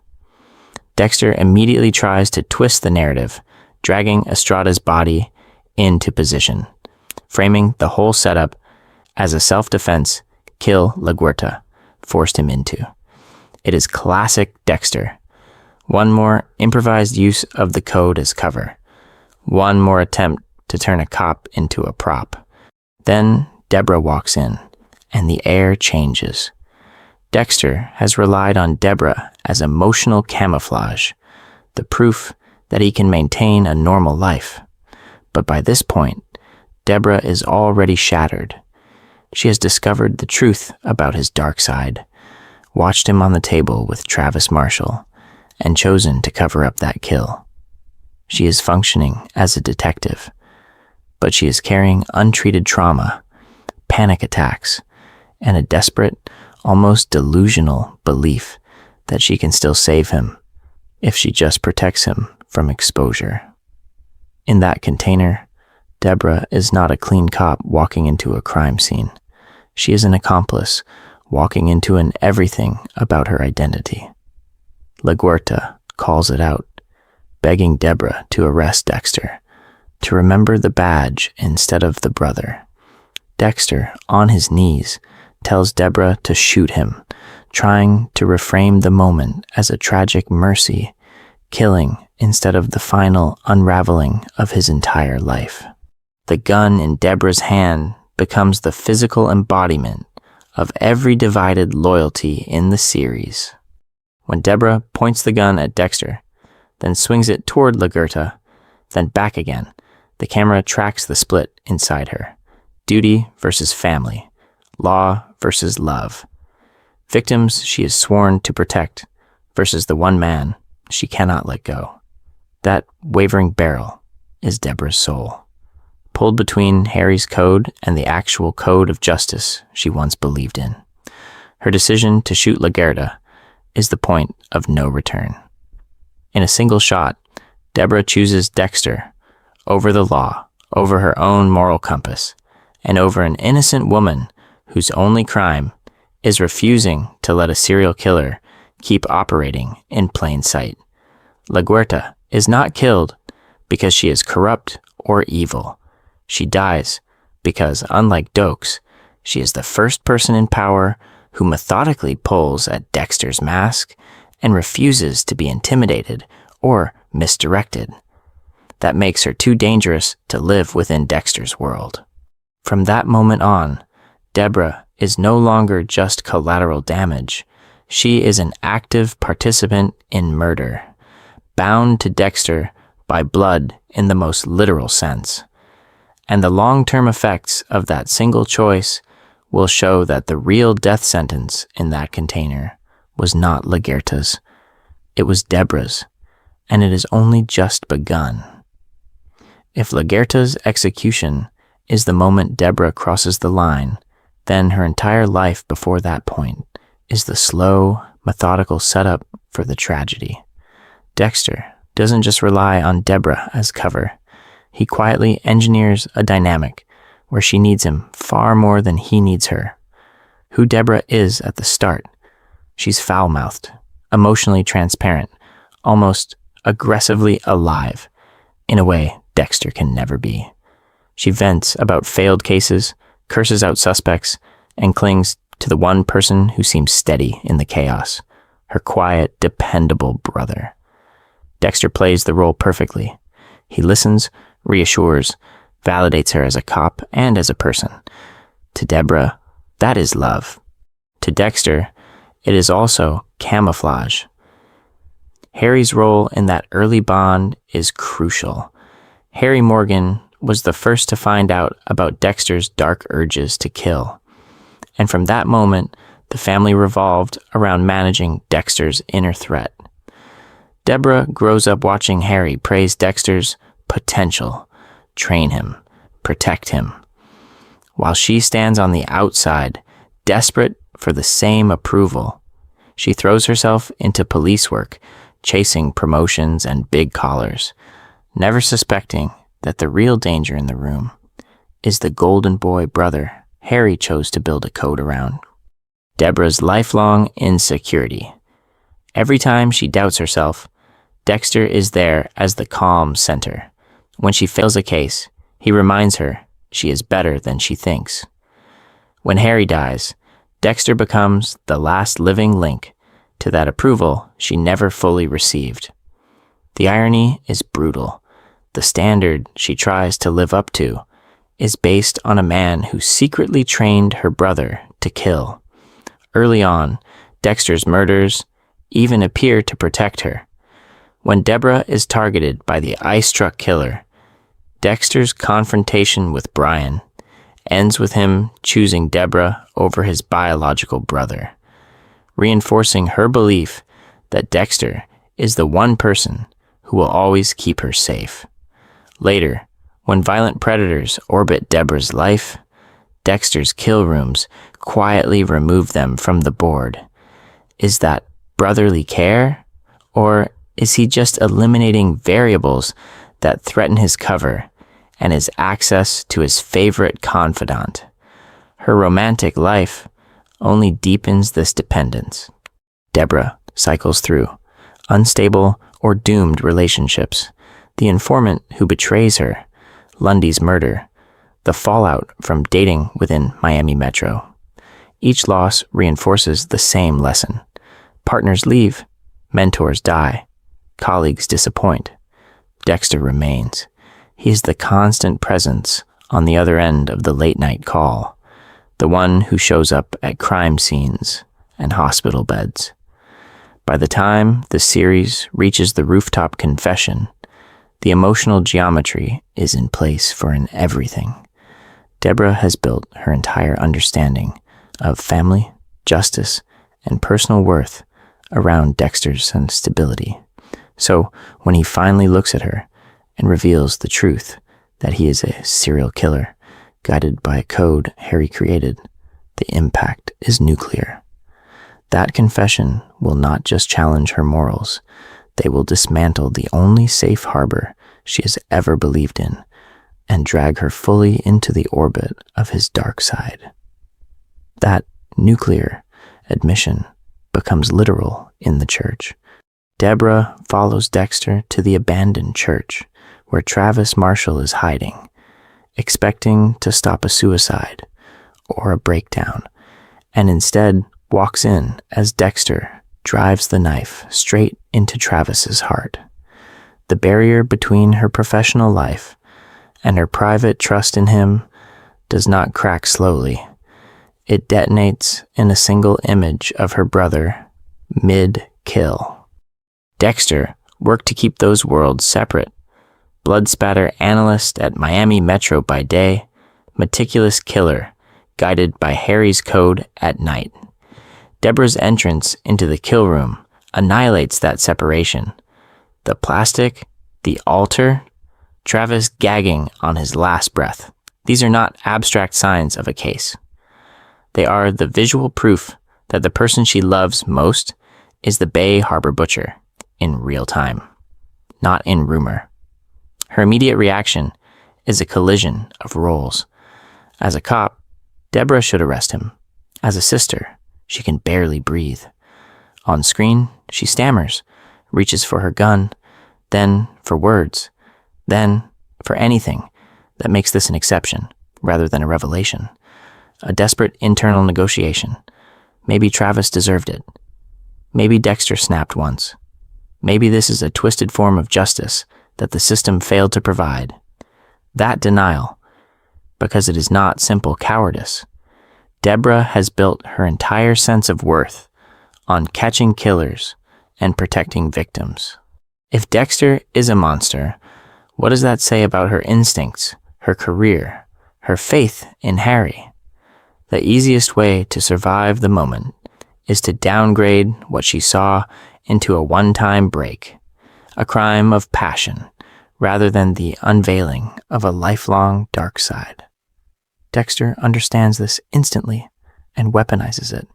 Dexter immediately tries to twist the narrative, dragging Estrada's body into position, framing the whole setup as a self-defense kill Lagerta forced him into. It is classic Dexter. One more improvised use of the code as cover. One more attempt to turn a cop into a prop. Then Debra walks in, and the air changes. Dexter has relied on Debra as emotional camouflage, the proof that he can maintain a normal life. But by this point, Debra is already shattered. She has discovered the truth about his dark side. watched him on the table with Travis Marshall, and chosen to cover up that kill. She is functioning as a detective, but she is carrying untreated trauma, panic attacks, and a desperate, almost delusional belief that she can still save him if she just protects him from exposure. In that container, Debra is not a clean cop walking into a crime scene. She is an accomplice walking into an everything about her identity. LaGuerta calls it out, begging Debra to arrest Dexter, to remember the badge instead of the brother. Dexter, on his knees, tells Debra to shoot him, trying to reframe the moment as a tragic mercy, killing instead of the final unraveling of his entire life. The gun in Debra's hand becomes the physical embodiment of every divided loyalty in the series. When Debra points the gun at Dexter, then swings it toward LaGuerta, then back again, the camera tracks the split inside her. Duty versus family, law versus love. Victims she is sworn to protect versus the one man she cannot let go. That wavering barrel is Debra's soul, pulled between Harry's code and the actual code of justice she once believed in. Her decision to shoot LaGuerta is the point of no return. In a single shot, Debra chooses Dexter over the law, over her own moral compass, and over an innocent woman whose only crime is refusing to let a serial killer keep operating in plain sight. LaGuerta is not killed because she is corrupt or evil. She dies because, unlike Dokes, she is the first person in power who methodically pulls at Dexter's mask and refuses to be intimidated or misdirected. That makes her too dangerous to live within Dexter's world. From that moment on, Debra is no longer just collateral damage. She is an active participant in murder, bound to Dexter by blood in the most literal sense. And the long-term effects of that single choice will show that the real death sentence in that container was not LaGuerta's. It was Debra's, and it has only just begun. If LaGuerta's execution is the moment Debra crosses the line, then her entire life before that point is the slow, methodical setup for the tragedy. Dexter doesn't just rely on Debra as cover. He quietly engineers a dynamic where she needs him far more than he needs her. Who Debra is at the start, she's foul-mouthed, emotionally transparent, almost aggressively alive, in a way Dexter can never be. She vents about failed cases, curses out suspects, and clings to the one person who seems steady in the chaos, her quiet, dependable brother. Dexter plays the role perfectly. He listens, reassures, validates her as a cop and as a person. To Debra, that is love. To Dexter, it is also camouflage. Harry's role in that early bond is crucial. Harry Morgan was the first to find out about Dexter's dark urges to kill. And from that moment, the family revolved around managing Dexter's inner threat. Debra grows up watching Harry praise Dexter's potential, train him, protect him, while she stands on the outside, desperate for the same approval. She throws herself into police work, chasing promotions and big collars, never suspecting that the real danger in the room is the golden boy brother Harry chose to build a code around. Debra's lifelong insecurity. Every time she doubts herself, Dexter is there as the calm center. When she fails a case, he reminds her she is better than she thinks. When Harry dies, Dexter becomes the last living link to that approval she never fully received. The irony is brutal. The standard she tries to live up to is based on a man who secretly trained her brother to kill. Early on, Dexter's murders even appear to protect her. When Debra is targeted by the ice-struck killer, Dexter's confrontation with Brian ends with him choosing Debra over his biological brother. reinforcing her belief that Dexter is the one person who will always keep her safe. Later, when violent predators orbit Debra's life, Dexter's kill rooms quietly remove them from the board. Is that brotherly care? Or is he just eliminating variables that threaten his cover and his access to his favorite confidant? Her romantic life only deepens this dependence. Debra cycles through unstable or doomed relationships, the informant who betrays her, Lundy's murder, the fallout from dating within Miami Metro. Each loss reinforces the same lesson. Partners leave, mentors die, colleagues disappoint. Dexter remains. He is the constant presence on the other end of the late-night call, the one who shows up at crime scenes and hospital beds. By the time the series reaches the rooftop confession, the emotional geometry is in place for an everything. Debra has built her entire understanding of family, justice, and personal worth around Dexter's stability. So when he finally looks at her and reveals the truth that he is a serial killer guided by a code Harry created, the impact is nuclear. That confession will not just challenge her morals, they will dismantle the only safe harbor she has ever believed in and drag her fully into the orbit of his dark side. That nuclear admission becomes literal in the church. Debra follows Dexter to the abandoned church where Travis Marshall is hiding, expecting to stop a suicide or a breakdown, and instead walks in as Dexter drives the knife straight into Travis's heart. The barrier between her professional life and her private trust in him does not crack slowly. It detonates in a single image of her brother, mid-kill. Dexter worked to keep those worlds separate. Blood spatter analyst at Miami Metro by day, meticulous killer guided by Harry's code at night. Debra's entrance into the kill room annihilates that separation. The plastic, the altar, Travis gagging on his last breath. These are not abstract signs of a case. They are the visual proof that the person she loves most is the Bay Harbor butcher in real time, not in rumor. Her immediate reaction is a collision of roles. As a cop, Debra should arrest him. As a sister, she can barely breathe. On screen, she stammers, reaches for her gun, then for words, then for anything that makes this an exception rather than a revelation. A desperate internal negotiation. Maybe Travis deserved it. Maybe Dexter snapped once. Maybe this is a twisted form of justice that the system failed to provide. That denial, because it is not simple cowardice. Debra has built her entire sense of worth on catching killers and protecting victims. If Dexter is a monster, what does that say about her instincts, her career, her faith in Harry? The easiest way to survive the moment is to downgrade what she saw into a one-time break, a crime of passion, rather than the unveiling of a lifelong dark side. Dexter understands this instantly and weaponizes it.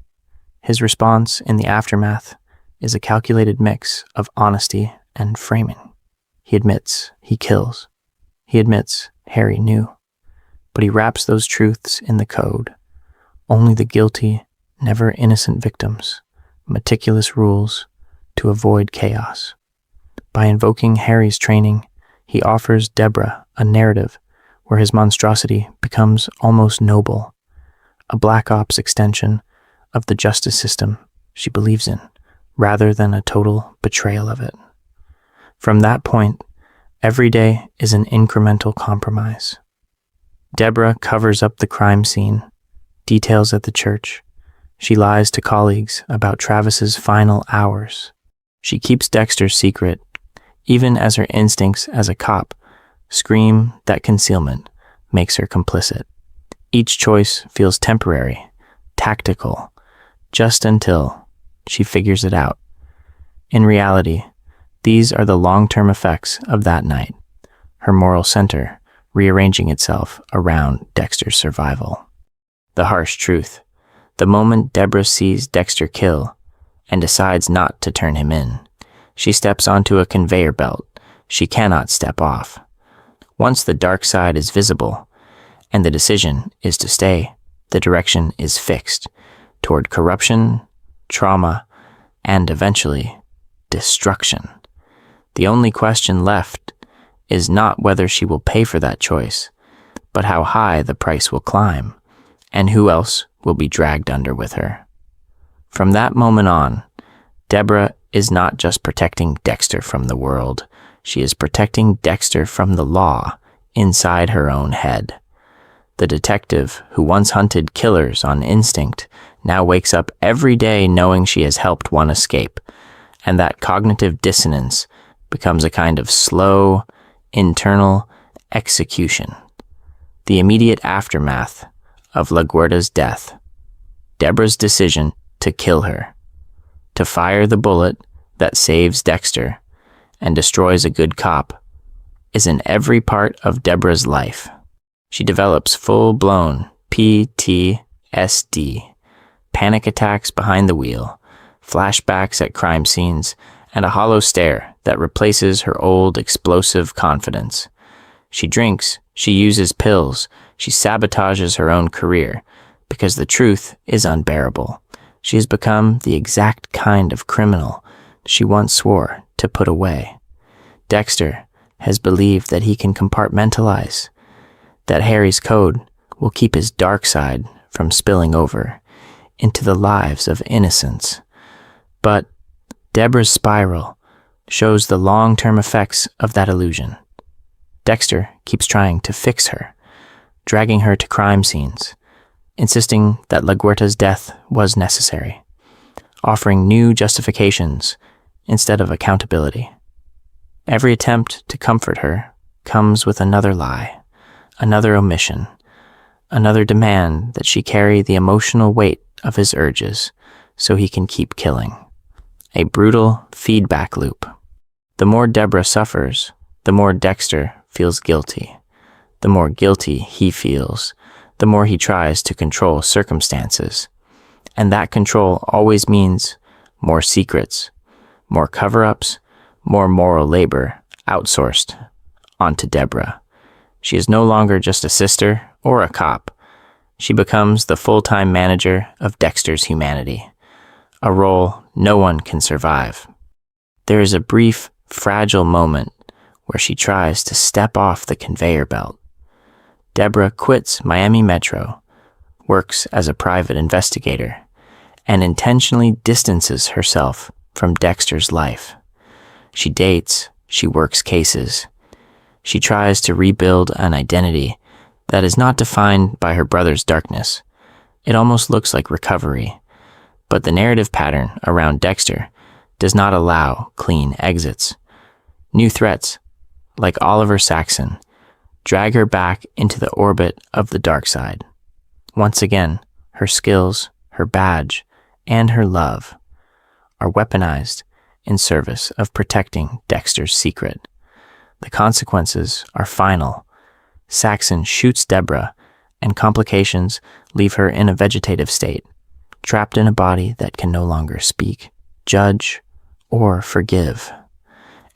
His response in the aftermath is a calculated mix of honesty and framing. He admits he kills. He admits Harry knew. But he wraps those truths in the code. Only the guilty, never innocent victims. Meticulous rules to avoid chaos. By invoking Harry's training, he offers Debra a narrative where his monstrosity becomes almost noble, a Black Ops extension of the justice system she believes in, rather than a total betrayal of it. From that point, every day is an incremental compromise. Debra covers up the crime scene, details at the church. She lies to colleagues about Travis's final hours. She keeps Dexter's secret, even as her instincts as a cop scream that concealment makes her complicit. Each choice feels temporary, tactical, just until she figures it out. In reality, these are the long-term effects of that night, her moral center rearranging itself around Dexter's survival. The harsh truth: the moment Debra sees Dexter kill and decides not to turn him in, she steps onto a conveyor belt she cannot step off. Once the dark side is visible, and the decision is to stay, the direction is fixed toward corruption, trauma, and eventually, destruction. The only question left is not whether she will pay for that choice, but how high the price will climb, and who else will be dragged under with her. From that moment on, Debra is not just protecting Dexter from the world, she is protecting Dexter from the law inside her own head. The detective who once hunted killers on instinct now wakes up every day knowing she has helped one escape, and that cognitive dissonance becomes a kind of slow, internal execution. The immediate aftermath of LaGuerta's death, Debra's decision to kill her, to fire the bullet that saves Dexter and destroys a good cop, is in every part of Debra's life. She develops full-blown PTSD, panic attacks behind the wheel, flashbacks at crime scenes, and a hollow stare that replaces her old explosive confidence. She drinks, she uses pills, she sabotages her own career, because the truth is unbearable. She has become the exact kind of criminal she once swore to put away. Dexter has believed that he can compartmentalize, that Harry's code will keep his dark side from spilling over into the lives of innocents. But Debra's spiral shows the long-term effects of that illusion. Dexter keeps trying to fix her, dragging her to crime scenes, insisting that LaGuerta's death was necessary, offering new justifications instead of accountability. Every attempt to comfort her comes with another lie, another omission, another demand that she carry the emotional weight of his urges so he can keep killing. A brutal feedback loop. The more Debra suffers, the more Dexter feels guilty. The more guilty he feels, the more he tries to control circumstances. And that control always means more secrets, more cover-ups, more moral labor outsourced onto Debra. She is no longer just a sister or a cop. She becomes the full-time manager of Dexter's humanity, a role no one can survive. There is a brief, fragile moment where she tries to step off the conveyor belt. Debra quits Miami Metro, works as a private investigator, and intentionally distances herself from Dexter's life. She dates, she works cases. She tries to rebuild an identity that is not defined by her brother's darkness. It almost looks like recovery, but the narrative pattern around Dexter does not allow clean exits. New threats, like Oliver Saxon, drag her back into the orbit of the dark side. Once again, her skills, her badge, and her love are weaponized in service of protecting Dexter's secret. The consequences are final. Saxon shoots Debra, and complications leave her in a vegetative state, trapped in a body that can no longer speak, judge, or forgive.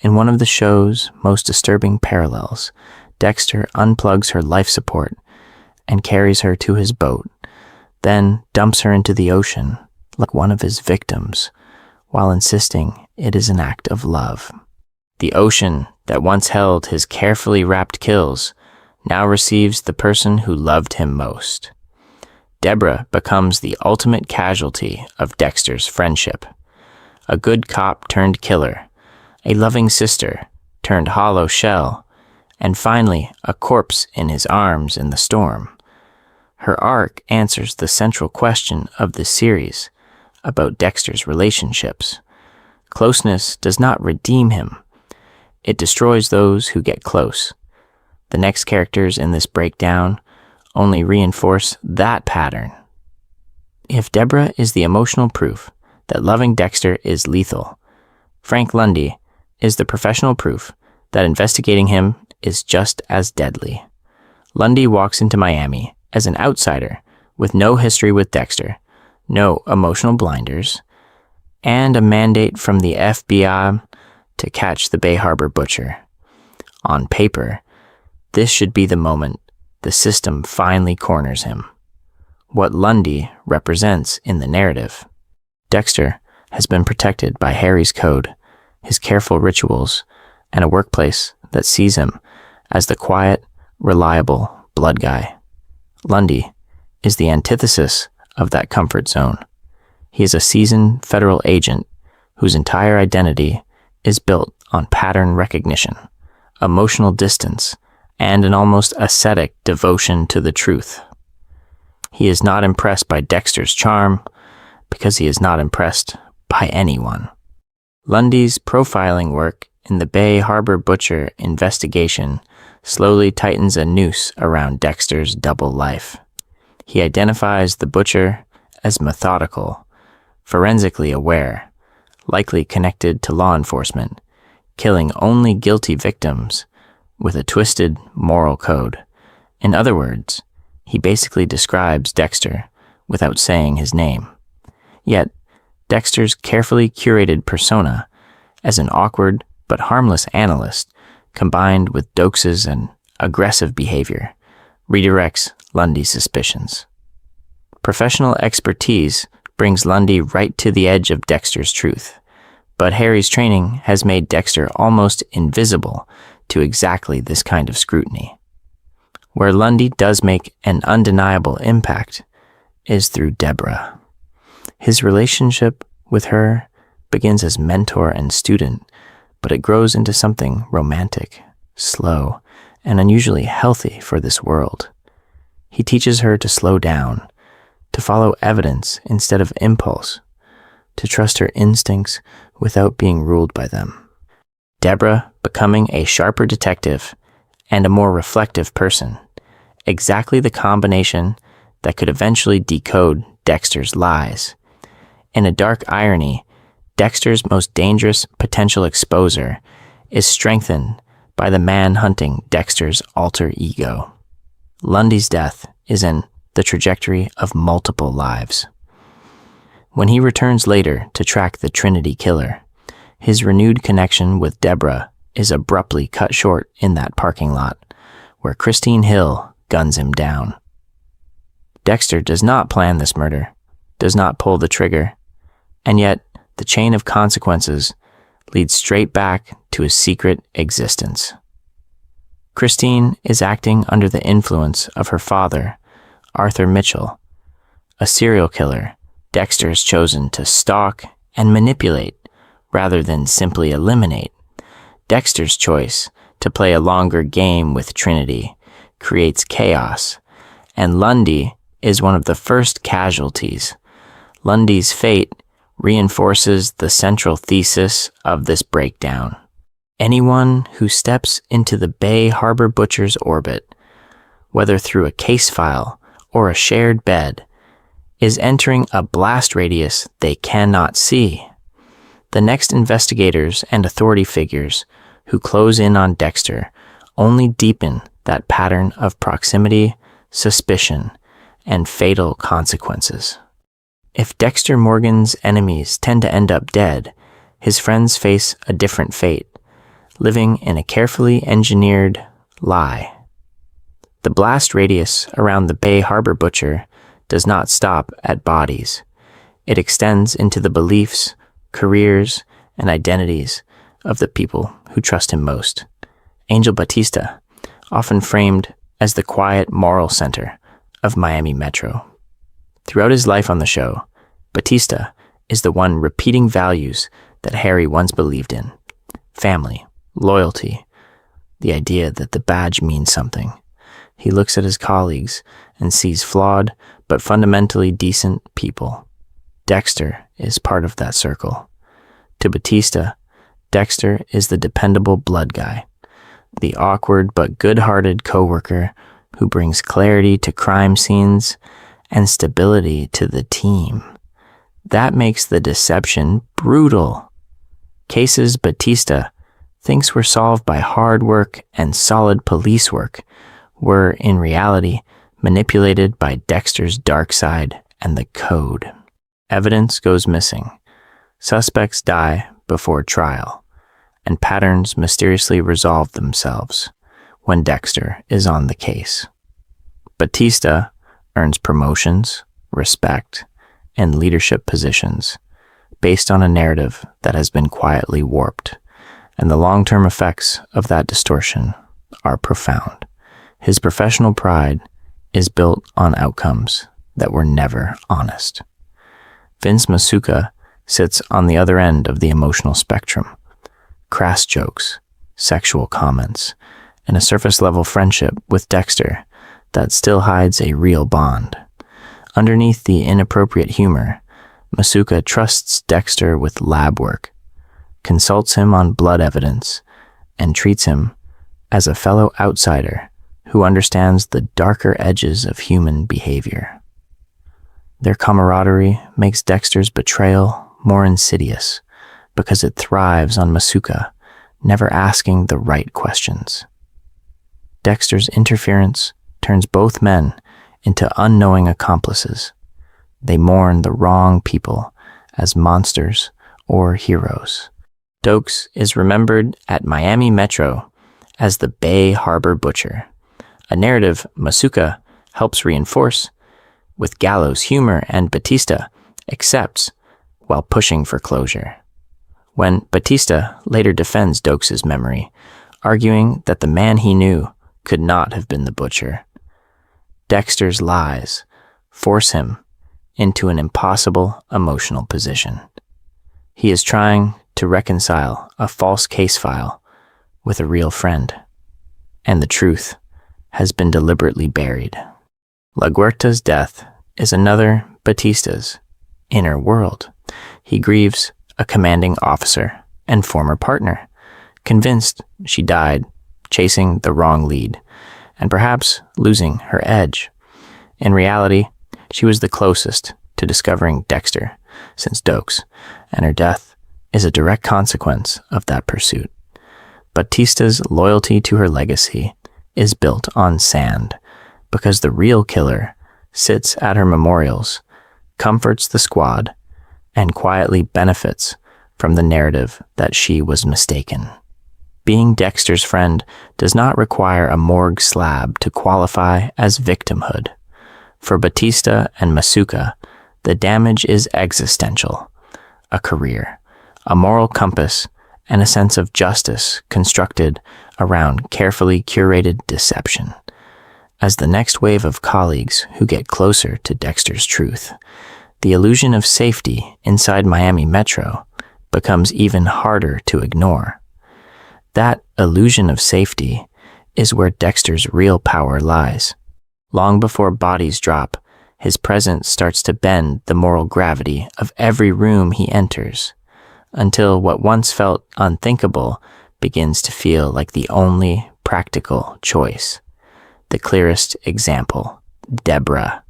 In one of the show's most disturbing parallels, Dexter unplugs her life support and carries her to his boat, then dumps her into the ocean like one of his victims, while insisting it is an act of love. The ocean that once held his carefully wrapped kills now receives the person who loved him most. Debra becomes the ultimate casualty of Dexter's friendship. A good cop turned killer, a loving sister turned hollow shell, and finally a corpse in his arms in the storm. Her arc answers the central question of this series about Dexter's relationships. Closeness does not redeem him. It destroys those who get close. The next characters in this breakdown only reinforce that pattern. If Debra is the emotional proof that loving Dexter is lethal. Frank Lundy is the professional proof that investigating him is just as deadly. Lundy walks into Miami as an outsider with no history with Dexter, no emotional blinders, and a mandate from the FBI to catch the Bay Harbor butcher. On paper, this should be the moment the system finally corners him. What Lundy represents in the narrative. Dexter has been protected by Harry's code, his careful rituals, and a workplace that sees him as the quiet, reliable blood guy. Lundy is the antithesis of that comfort zone. He is a seasoned federal agent whose entire identity is built on pattern recognition, emotional distance, and an almost ascetic devotion to the truth. He is not impressed by Dexter's charm because he is not impressed by anyone. Lundy's profiling work in the Bay Harbor butcher investigation slowly tightens a noose around Dexter's double life. He identifies the butcher as methodical, forensically aware, likely connected to law enforcement, killing only guilty victims with a twisted moral code. In other words, he basically describes Dexter without saying his name. Yet, Dexter's carefully curated persona as an awkward but harmless analyst, combined with Dokes's and aggressive behavior, redirects Lundy's suspicions. Professional expertise brings Lundy right to the edge of Dexter's truth, but Harry's training has made Dexter almost invisible to exactly this kind of scrutiny. Where Lundy does make an undeniable impact is through Debra. His relationship with her begins as mentor and student, but it grows into something romantic, slow, and unusually healthy for this world. He teaches her to slow down, to follow evidence instead of impulse, to trust her instincts without being ruled by them. Debra becoming a sharper detective and a more reflective person, exactly the combination that could eventually decode Dexter's lies. In a dark irony, Dexter's most dangerous potential exposer is strengthened by the man hunting Dexter's alter ego. Lundy's death is in the trajectory of multiple lives. When he returns later to track the Trinity killer, his renewed connection with Debra is abruptly cut short in that parking lot, where Christine Hill guns him down. Dexter does not plan this murder, does not pull the trigger, and yet the chain of consequences leads straight back to his secret existence. Christine is acting under the influence of her father, Arthur Mitchell, a serial killer Dexter has chosen to stalk and manipulate rather than simply eliminate. Dexter's choice to play a longer game with Trinity creates chaos, and Lundy is one of the first casualties. Lundy's fate reinforces the central thesis of this breakdown. Anyone who steps into the Bay Harbor butcher's orbit, whether through a case file or a shared bed, is entering a blast radius they cannot see. The next investigators and authority figures who close in on Dexter only deepen that pattern of proximity, suspicion, and fatal consequences. If Dexter Morgan's enemies tend to end up dead, his friends face a different fate, living in a carefully engineered lie. The blast radius around the Bay Harbor butcher does not stop at bodies. It extends into the beliefs, careers, and identities of the people who trust him most. Angel Batista, often framed as the quiet moral center of Miami Metro. Throughout his life on the show, Batista is the one repeating values that Harry once believed in: family, loyalty, the idea that the badge means something. He looks at his colleagues and sees flawed but fundamentally decent people. Dexter is part of that circle. To Batista, Dexter is the dependable blood guy, the awkward but good-hearted coworker who brings clarity to crime scenes and stability to the team. That makes the deception brutal. Cases Batista thinks were solved by hard work and solid police work were, in reality, manipulated by Dexter's dark side and the code. Evidence goes missing. Suspects die before trial, and patterns mysteriously resolve themselves when Dexter is on the case. Batista earns promotions, respect, and leadership positions based on a narrative that has been quietly warped, and the long-term effects of that distortion are profound. His professional pride is built on outcomes that were never honest. Vince Masuka sits on the other end of the emotional spectrum. Crass jokes, sexual comments, and a surface-level friendship with Dexter that still hides a real bond. Underneath the inappropriate humor, Masuka trusts Dexter with lab work, consults him on blood evidence, and treats him as a fellow outsider who understands the darker edges of human behavior. Their camaraderie makes Dexter's betrayal more insidious because it thrives on Masuka never asking the right questions. Dexter's interference turns both men into unknowing accomplices. They mourn the wrong people as monsters or heroes. Dokes is remembered at Miami Metro as the Bay Harbor Butcher, a narrative Masuka helps reinforce with gallows humor and Batista accepts while pushing for closure. When Batista later defends Dokes' memory, arguing that the man he knew could not have been the butcher, Dexter's lies force him into an impossible emotional position. He is trying to reconcile a false case file with a real friend, and the truth has been deliberately buried. LaGuerta's death is another Batista's inner world. He grieves a commanding officer and former partner, convinced she died chasing the wrong lead, and perhaps losing her edge. In reality, she was the closest to discovering Dexter since Dokes, and her death is a direct consequence of that pursuit. Batista's loyalty to her legacy is built on sand, because the real killer sits at her memorials, comforts the squad, and quietly benefits from the narrative that she was mistaken. Being Dexter's friend does not require a morgue slab to qualify as victimhood. For Batista and Masuka, the damage is existential, a career, a moral compass, and a sense of justice constructed around carefully curated deception. As the next wave of colleagues who get closer to Dexter's truth, the illusion of safety inside Miami Metro becomes even harder to ignore. That illusion of safety is where Dexter's real power lies. Long before bodies drop, his presence starts to bend the moral gravity of every room he enters, until what once felt unthinkable begins to feel like the only practical choice. The clearest example, Debra.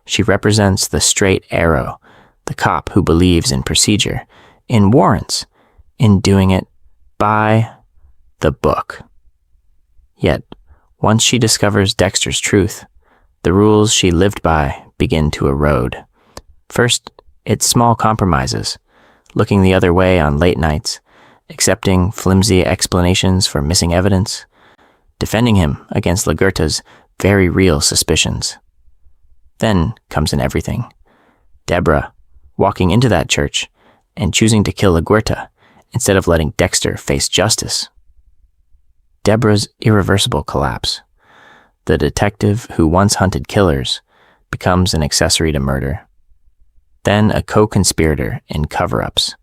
She represents the straight arrow, the cop who believes in procedure, in warrants, in doing it by the book. Yet, once she discovers Dexter's truth, the rules she lived by begin to erode. First, it's small compromises, looking the other way on late nights, accepting flimsy explanations for missing evidence, defending him against LaGuerta's very real suspicions. Then comes in everything. Debra walking into that church and choosing to kill LaGuerta instead of letting Dexter face justice. Debra's irreversible collapse. The detective who once hunted killers becomes an accessory to murder. Then a co-conspirator in cover-ups.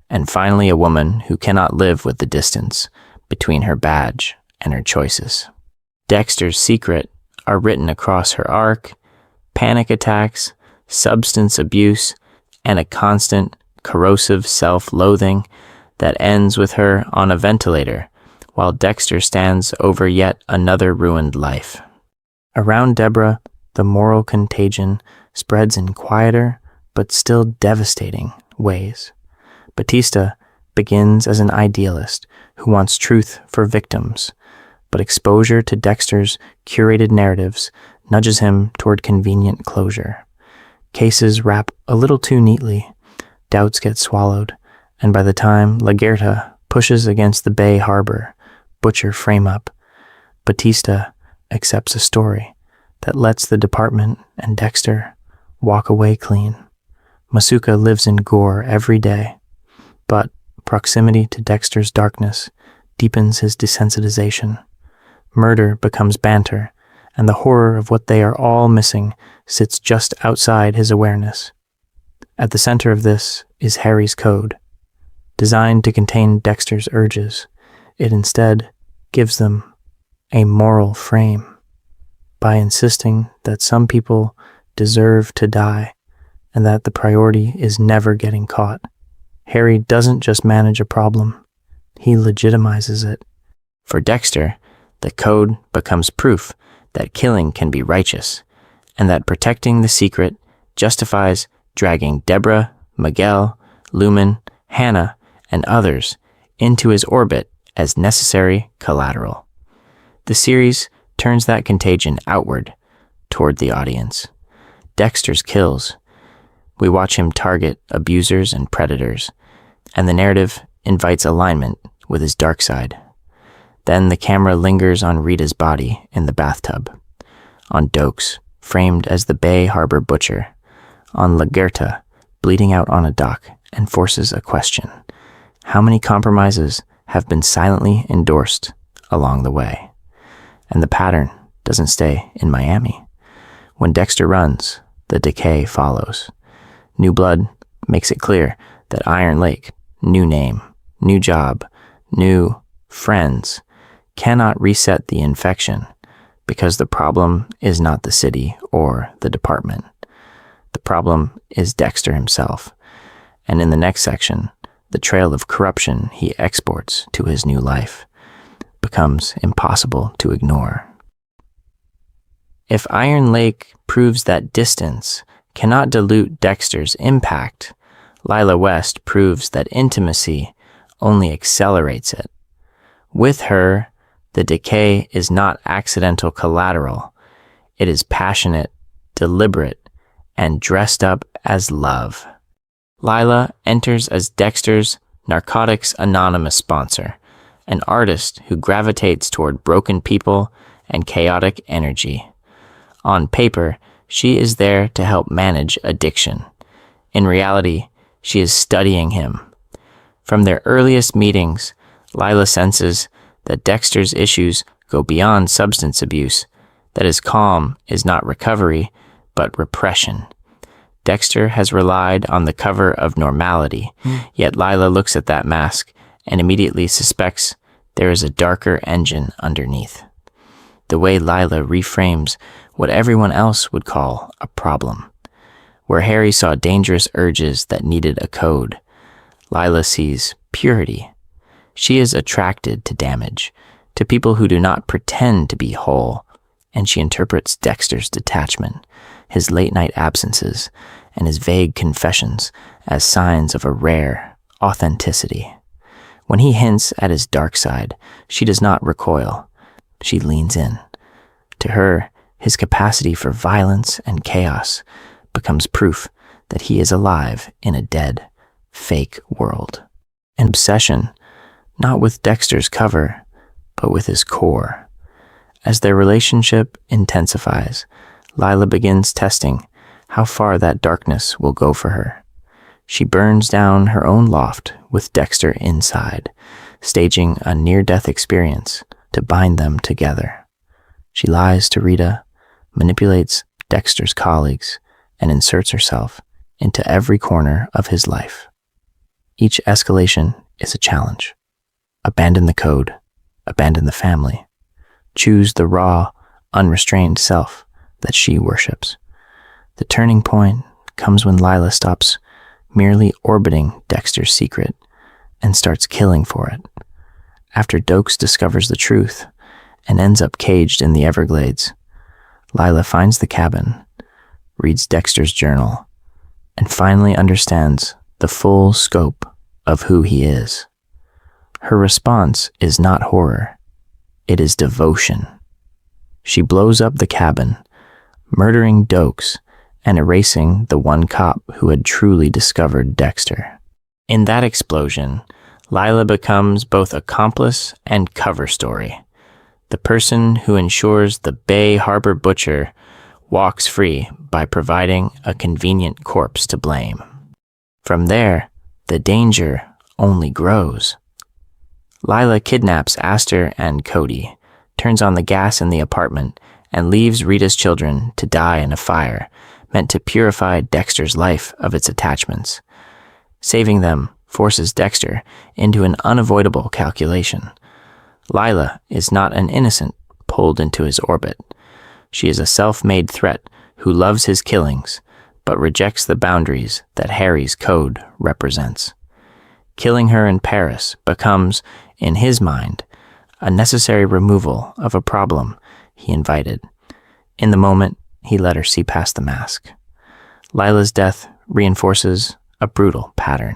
And finally a woman who cannot live with the distance between her badge and her choices. Dexter's secret are written across her arc, panic attacks, substance abuse, and a constant, corrosive self-loathing that ends with her on a ventilator while Dexter stands over yet another ruined life. Around Debra, the moral contagion spreads in quieter, but still devastating, ways. Batista begins as an idealist who wants truth for victims, but exposure to Dexter's curated narratives nudges him toward convenient closure. Cases wrap a little too neatly, doubts get swallowed, and by the time Lagerta pushes against the Bay Harbor butcher frame-up, Batista accepts a story that lets the department and Dexter walk away clean. Masuka lives in gore every day, but proximity to Dexter's darkness deepens his desensitization. Murder becomes banter, and the horror of what they are all missing sits just outside his awareness. At the center of this is Harry's code. Designed to contain Dexter's urges, it instead gives them a moral frame. By insisting that some people deserve to die and that the priority is never getting caught, Harry doesn't just manage a problem, he legitimizes it. For Dexter, the code becomes proof that killing can be righteous, and that protecting the secret justifies dragging Debra, Miguel, Lumen, Hannah, and others into his orbit as necessary collateral. The series turns that contagion outward toward the audience. Dexter's kills. We watch him target abusers and predators, and the narrative invites alignment with his dark side. Then the camera lingers on Rita's body in the bathtub, on Dokes, framed as the Bay Harbor butcher, on Lagerta, bleeding out on a dock, and forces a question. How many compromises have been silently endorsed along the way? And the pattern doesn't stay in Miami. When Dexter runs, the decay follows. New blood makes it clear that Iron Lake, new name, new job, new friends, cannot reset the infection because the problem is not the city or the department. The problem is Dexter himself. And in the next section, the trail of corruption he exports to his new life becomes impossible to ignore. If Iron Lake proves that distance cannot dilute Dexter's impact, Lila West proves that intimacy only accelerates it. With her, the decay is not accidental collateral. It is passionate, deliberate, and dressed up as love. Lila enters as Dexter's Narcotics Anonymous sponsor, an artist who gravitates toward broken people and chaotic energy. On paper, she is there to help manage addiction. In reality, she is studying him. From their earliest meetings, Lila senses that Dexter's issues go beyond substance abuse, that his calm is not recovery, but repression. Dexter has relied on the cover of normality, yet Lila looks at that mask and immediately suspects there is a darker engine underneath. The way Lila reframes what everyone else would call a problem. Where Harry saw dangerous urges that needed a code, Lila sees purity. She is attracted to damage, to people who do not pretend to be whole, and she interprets Dexter's detachment, his late-night absences, and his vague confessions as signs of a rare authenticity. When he hints at his dark side, she does not recoil. She leans in. To her, his capacity for violence and chaos becomes proof that he is alive in a dead, fake world. An obsession, not with Dexter's cover, but with his core. As their relationship intensifies, Lila begins testing how far that darkness will go for her. She burns down her own loft with Dexter inside, staging a near-death experience to bind them together. She lies to Rita, manipulates Dexter's colleagues, and inserts herself into every corner of his life. Each escalation is a challenge. Abandon the code, abandon the family. Choose the raw, unrestrained self that she worships. The turning point comes when Lila stops merely orbiting Dexter's secret and starts killing for it. After Dokes discovers the truth and ends up caged in the Everglades, Lila finds the cabin, reads Dexter's journal, and finally understands the full scope of who he is. Her response is not horror, it is devotion. She blows up the cabin, murdering Dokes and erasing the one cop who had truly discovered Dexter. In that explosion, Lila becomes both accomplice and cover story. The person who ensures the Bay Harbor butcher walks free by providing a convenient corpse to blame. From there, the danger only grows. Lila kidnaps Aster and Cody, turns on the gas in the apartment, and leaves Rita's children to die in a fire meant to purify Dexter's life of its attachments. Saving them forces Dexter into an unavoidable calculation. Lila is not an innocent pulled into his orbit. She is a self-made threat who loves his killings, but rejects the boundaries that Harry's code represents. Killing her in Paris becomes, in his mind, a necessary removal of a problem he invited. In the moment, he let her see past the mask. Lila's death reinforces a brutal pattern.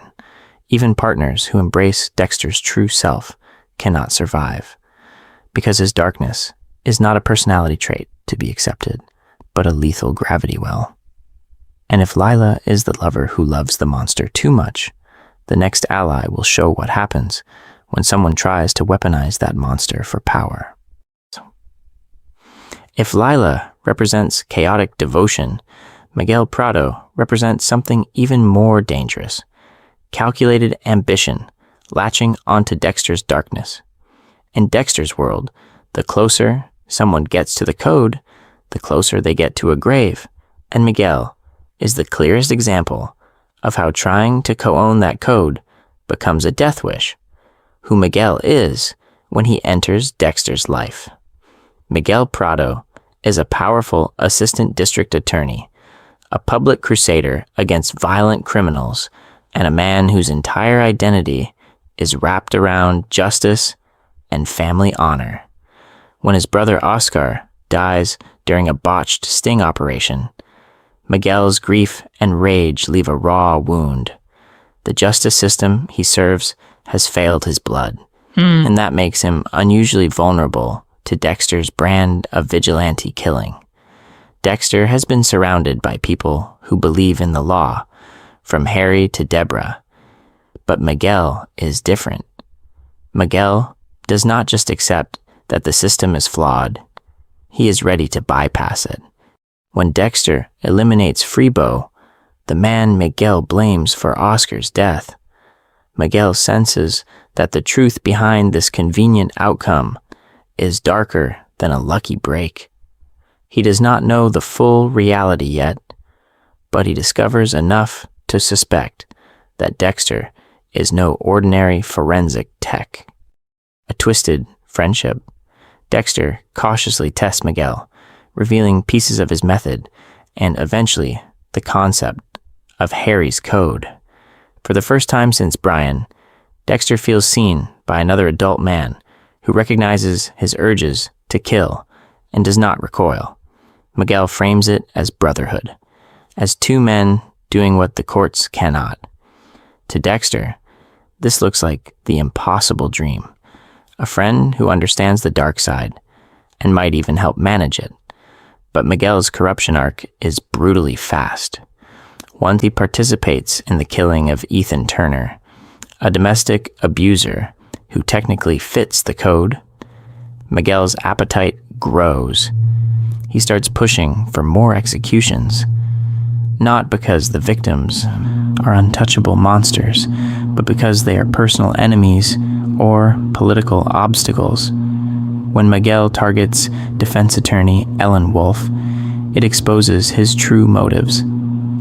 Even partners who embrace Dexter's true self cannot survive, because his darkness is not a personality trait to be accepted, but a lethal gravity well. And if Lila is the lover who loves the monster too much, the next ally will show what happens when someone tries to weaponize that monster for power. If Lila represents chaotic devotion, Miguel Prado represents something even more dangerous: calculated ambition, latching onto Dexter's darkness. In Dexter's world, the closer someone gets to the code, the closer they get to a grave, and Miguel is the clearest example of how trying to co-own that code becomes a death wish. Who Miguel is when he enters Dexter's life. Miguel Prado is a powerful assistant district attorney, a public crusader against violent criminals, and a man whose entire identity is wrapped around justice and family honor. When his brother Oscar dies during a botched sting operation, Miguel's grief and rage leave a raw wound. The justice system he serves has failed his blood, and that makes him unusually vulnerable to Dexter's brand of vigilante killing. Dexter has been surrounded by people who believe in the law, from Harry to Debra, but Miguel is different. Miguel does not just accept that the system is flawed, he is ready to bypass it. When Dexter eliminates Freebo, the man Miguel blames for Oscar's death, Miguel senses that the truth behind this convenient outcome is darker than a lucky break. He does not know the full reality yet, but he discovers enough to suspect that Dexter is no ordinary forensic tech. A twisted friendship. Dexter cautiously tests Miguel, revealing pieces of his method and eventually the concept of Harry's code. For the first time since Brian, Dexter feels seen by another adult man who recognizes his urges to kill and does not recoil. Miguel frames it as brotherhood, as two men doing what the courts cannot. To Dexter, this looks like the impossible dream, a friend who understands the dark side and might even help manage it. But Miguel's corruption arc is brutally fast. Once he participates in the killing of Ethan Turner, a domestic abuser who technically fits the code, Miguel's appetite grows. He starts pushing for more executions, not because the victims are untouchable monsters, but because they are personal enemies or political obstacles. When Miguel targets defense attorney Ellen Wolf, it exposes his true motives.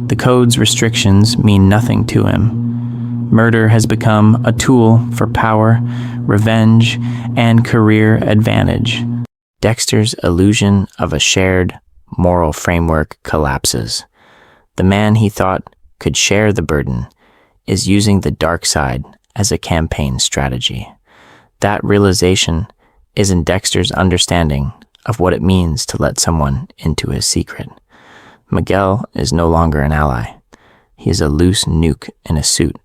The code's restrictions mean nothing to him. Murder has become a tool for power, revenge, and career advantage. Dexter's illusion of a shared moral framework collapses. The man he thought could share the burden is using the dark side as a campaign strategy. That realization is in Dexter's understanding of what it means to let someone into his secret. Miguel is no longer an ally. he is a loose nuke in a suit,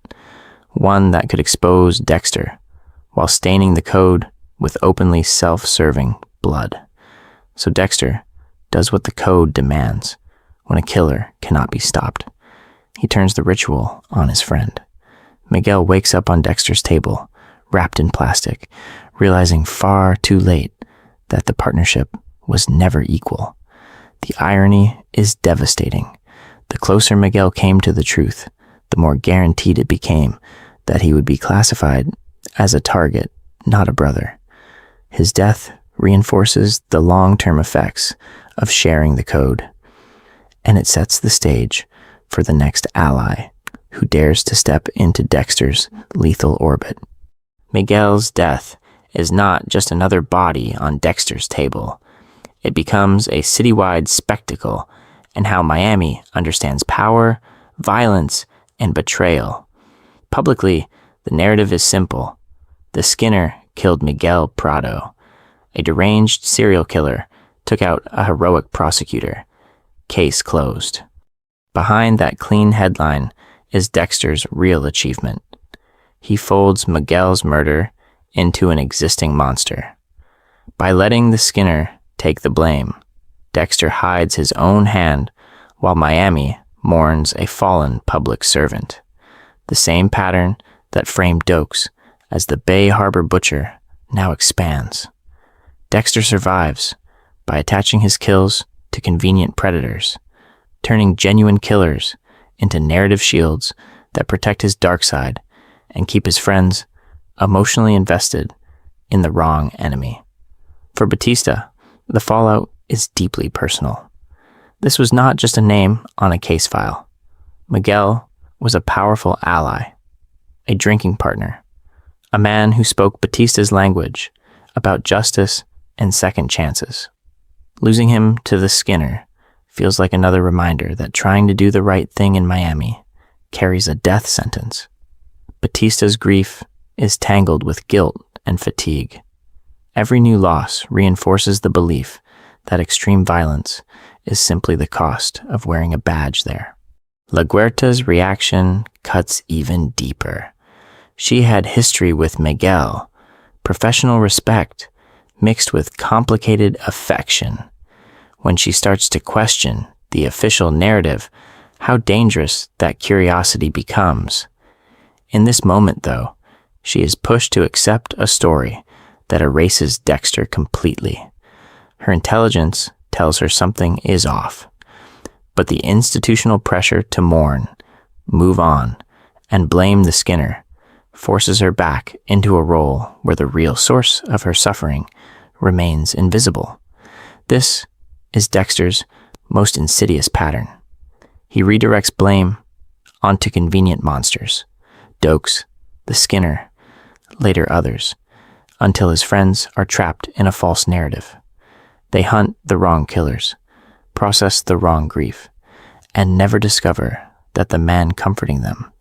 one that could expose Dexter, while staining the code with openly self-serving blood. So Dexter does what the code demands when a killer cannot be stopped. He turns the ritual on his friend. Miguel wakes up on Dexter's table, wrapped in plastic, realizing far too late that the partnership was never equal. The irony is devastating. The closer Miguel came to the truth, the more guaranteed it became that he would be classified as a target, not a brother. His death reinforces the long-term effects of sharing the code, and it sets the stage for the next ally who dares to step into Dexter's lethal orbit. Miguel's death is not just another body on Dexter's table. It becomes a citywide spectacle in how Miami understands power, violence, and betrayal. Publicly, the narrative is simple. The Skinner killed Miguel Prado. A deranged serial killer took out a heroic prosecutor. Case closed. Behind that clean headline is Dexter's real achievement. He folds Miguel's murder into an existing monster. By letting the Skinner take the blame, Dexter hides his own hand while Miami mourns a fallen public servant. The same pattern that framed Dokes as the Bay Harbor butcher now expands. Dexter survives by attaching his kills to convenient predators, turning genuine killers into narrative shields that protect his dark side and keep his friends emotionally invested in the wrong enemy. For Batista, the fallout is deeply personal. This was not just a name on a case file. Miguel was a powerful ally, a drinking partner, a man who spoke Batista's language about justice and second chances. Losing him to the Skinner feels like another reminder that trying to do the right thing in Miami carries a death sentence. Batista's grief is tangled with guilt and fatigue. Every new loss reinforces the belief that extreme violence is simply the cost of wearing a badge there. La Guerta's reaction cuts even deeper. She had history with Miguel, professional respect mixed with complicated affection. When she starts to question the official narrative, how dangerous that curiosity becomes. In this moment, though, she is pushed to accept a story that erases Dexter completely. Her intelligence tells her something is off, but the institutional pressure to mourn, move on, and blame the Skinner forces her back into a role where the real source of her suffering remains invisible. This is Dexter's most insidious pattern. He redirects blame onto convenient monsters, Dokes, the Skinner, later others, until his friends are trapped in a false narrative. They hunt the wrong killers, process the wrong grief, and never discover that the man comforting them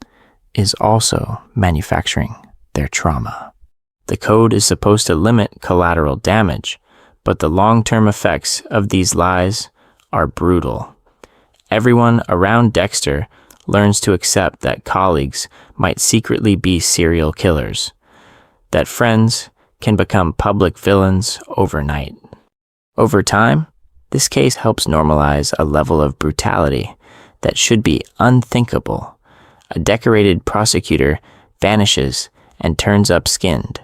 is also manufacturing their trauma. The code is supposed to limit collateral damage, but the long-term effects of these lies are brutal. Everyone around Dexter learns to accept that colleagues might secretly be serial killers, that friends can become public villains overnight. Over time, this case helps normalize a level of brutality that should be unthinkable. A decorated prosecutor vanishes and turns up skinned,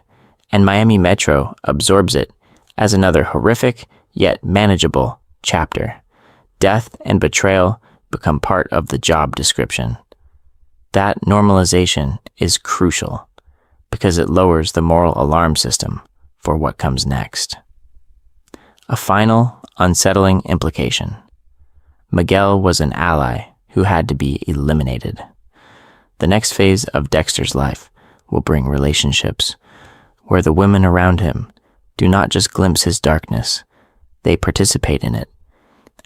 and Miami Metro absorbs it as another horrific yet manageable chapter. Death and betrayal become part of the job description. That normalization is crucial because it lowers the moral alarm system for what comes next. A final, unsettling implication. Miguel was an ally who had to be eliminated. The next phase of Dexter's life will bring relationships where the women around him do not just glimpse his darkness, they participate in it.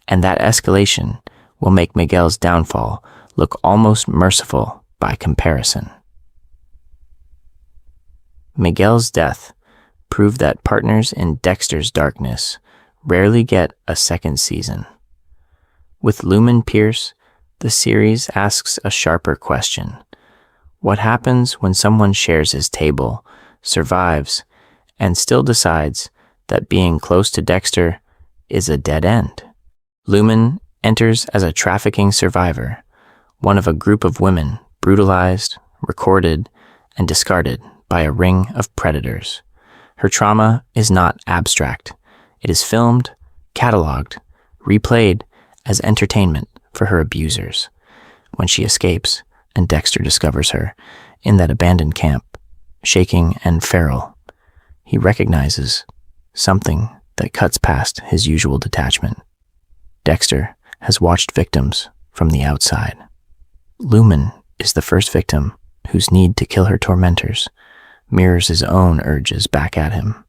And that escalation will make Miguel's downfall look almost merciful by comparison. Miguel's death proved that partners in Dexter's darkness rarely get a second season. With Lumen Pierce, the series asks a sharper question. What happens when someone shares his table, survives, and still decides that being close to Dexter is a dead end? Lumen enters as a trafficking survivor, one of a group of women brutalized, recorded, and discarded by a ring of predators. Her trauma is not abstract. It is filmed, cataloged, replayed as entertainment for her abusers. When she escapes and Dexter discovers her in that abandoned camp, shaking and feral, he recognizes something that cuts past his usual detachment. Dexter has watched victims from the outside. Lumen is the first victim whose need to kill her tormentors mirrors his own urges back at him,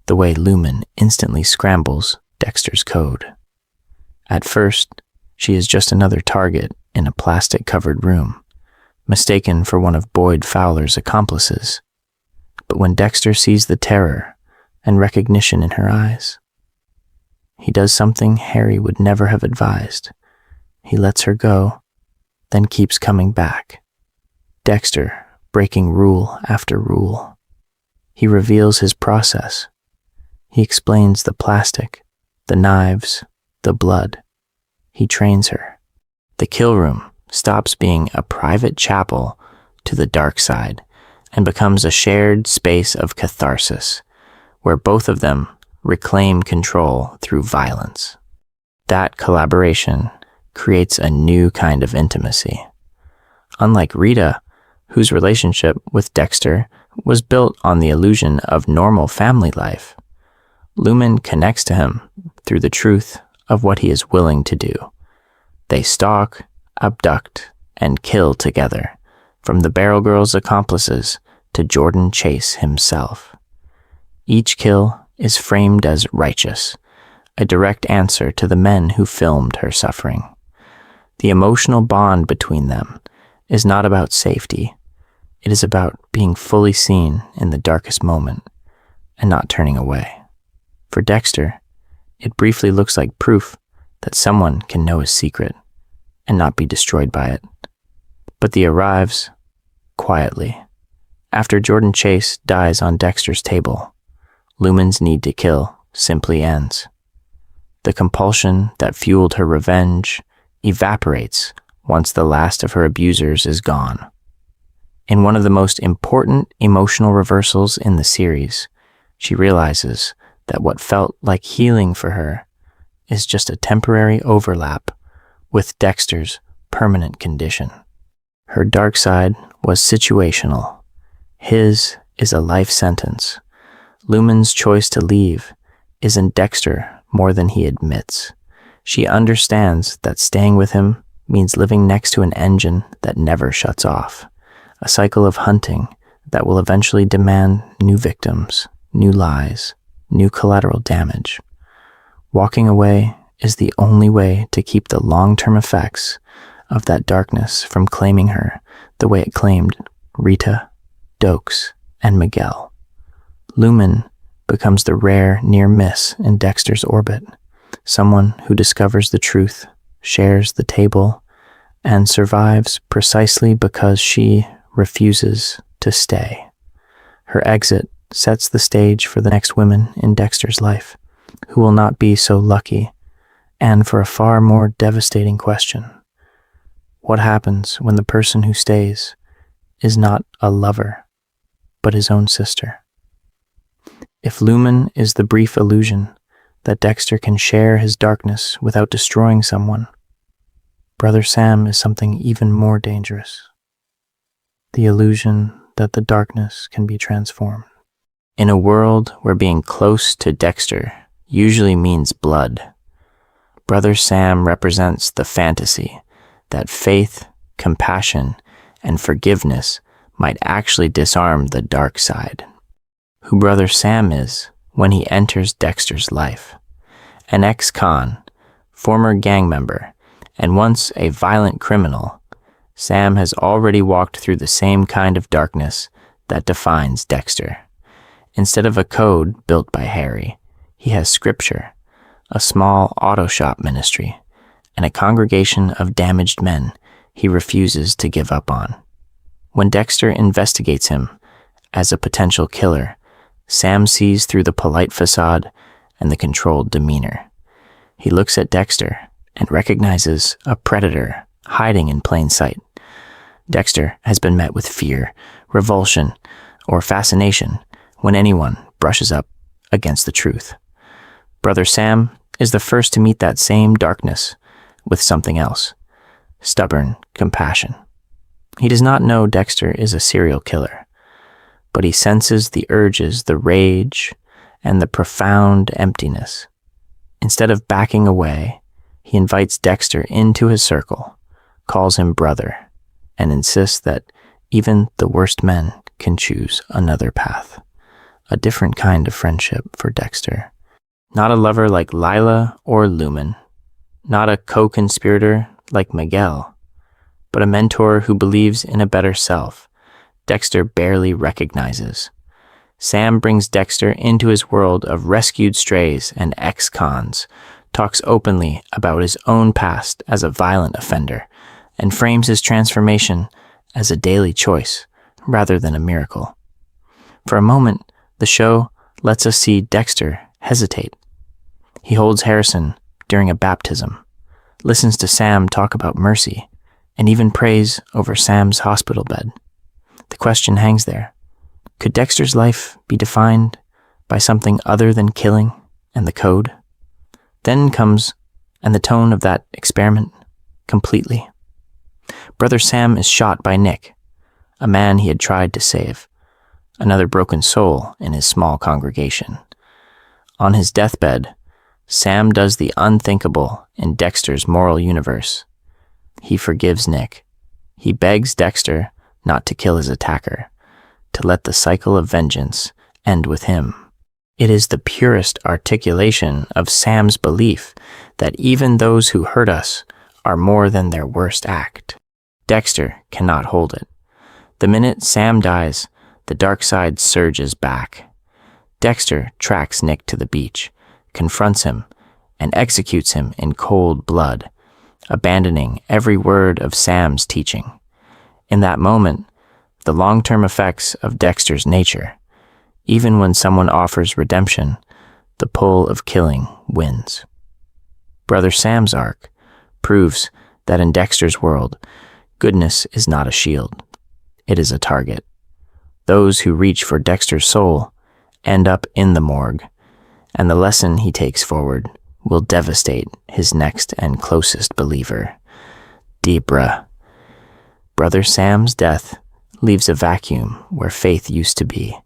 the way Lumen instantly scrambles Dexter's code. At first, she is just another target in a plastic-covered room, mistaken for one of Boyd Fowler's accomplices. But when Dexter sees the terror and recognition in her eyes, he does something Harry would never have advised. He lets her go, then keeps coming back. Dexter breaking rule after rule. He reveals his process. He explains the plastic, the knives, the blood. He trains her. The kill room stops being a private chapel to the dark side and becomes a shared space of catharsis, where both of them reclaim control through violence. That collaboration creates a new kind of intimacy. Unlike Rita, whose relationship with Dexter was built on the illusion of normal family life, Lumen connects to him through the truth of what he is willing to do. They stalk, abduct, and kill together, from the Barrel Girl's accomplices to Jordan Chase himself. Each kill is framed as righteous, a direct answer to the men who filmed her suffering. The emotional bond between them is not about safety. It is about being fully seen in the darkest moment and not turning away. For Dexter, it briefly looks like proof that someone can know his secret and not be destroyed by it. But the arrives quietly. After Jordan Chase dies on Dexter's table, Lumen's need to kill simply ends. The compulsion that fueled her revenge evaporates once the last of her abusers is gone. In one of the most important emotional reversals in the series, she realizes that what felt like healing for her is just a temporary overlap with Dexter's permanent condition. Her dark side was situational. His is a life sentence. Lumen's choice to leave is in Dexter more than he admits. She understands that staying with him means living next to an engine that never shuts off, a cycle of hunting that will eventually demand new victims, new lies, new collateral damage. Walking away is the only way to keep the long-term effects of that darkness from claiming her the way it claimed Rita, Dokes, and Miguel. Lumen becomes the rare near miss in Dexter's orbit, someone who discovers the truth, shares the table, and survives precisely because she refuses to stay. Her exit sets the stage for the next women in Dexter's life, who will not be so lucky, and for a far more devastating question. What happens when the person who stays is not a lover, but his own sister? If Lumen is the brief illusion that Dexter can share his darkness without destroying someone, Brother Sam is something even more dangerous. The illusion that the darkness can be transformed. In a world where being close to Dexter usually means blood, Brother Sam represents the fantasy that faith, compassion, and forgiveness might actually disarm the dark side. Who Brother Sam is when he enters Dexter's life. An ex-con, former gang member, and once a violent criminal, Sam has already walked through the same kind of darkness that defines Dexter. Instead of a code built by Harry, he has scripture, a small auto shop ministry, and a congregation of damaged men he refuses to give up on. When Dexter investigates him as a potential killer, Sam sees through the polite facade and the controlled demeanor. He looks at Dexter and recognizes a predator hiding in plain sight. Dexter has been met with fear, revulsion, or fascination when anyone brushes up against the truth. Brother Sam is the first to meet that same darkness with something else: stubborn compassion. He does not know Dexter is a serial killer, but he senses the urges, the rage, and the profound emptiness. Instead of backing away, he invites Dexter into his circle, calls him brother, and insists that even the worst men can choose another path. A different kind of friendship for Dexter. Not a lover like Lila or Lumen. Not a co-conspirator like Miguel, but a mentor who believes in a better self Dexter barely recognizes. Sam brings Dexter into his world of rescued strays and ex-cons, talks openly about his own past as a violent offender, and frames his transformation as a daily choice rather than a miracle. For a moment, the show lets us see Dexter hesitate. He holds Harrison during a baptism, listens to Sam talk about mercy, and even prays over Sam's hospital bed. The question hangs there. Could Dexter's life be defined by something other than killing and the code? Then comes, and the tone of that experiment, completely. Brother Sam is shot by Nick, a man he had tried to save, another broken soul in his small congregation. On his deathbed, Sam does the unthinkable in Dexter's moral universe. He forgives Nick. He begs Dexter not to kill his attacker, to let the cycle of vengeance end with him. It is the purest articulation of Sam's belief that even those who hurt us are more than their worst act. Dexter cannot hold it. The minute Sam dies, the dark side surges back. Dexter tracks Nick to the beach, confronts him, and executes him in cold blood, abandoning every word of Sam's teaching. In that moment, the long-term effects of Dexter's nature, even when someone offers redemption, the pull of killing wins. Brother Sam's arc proves that in Dexter's world, goodness is not a shield. It is a target. Those who reach for Dexter's soul end up in the morgue, and the lesson he takes forward will devastate his next and closest believer, Debra. Brother Sam's death leaves a vacuum where faith used to be,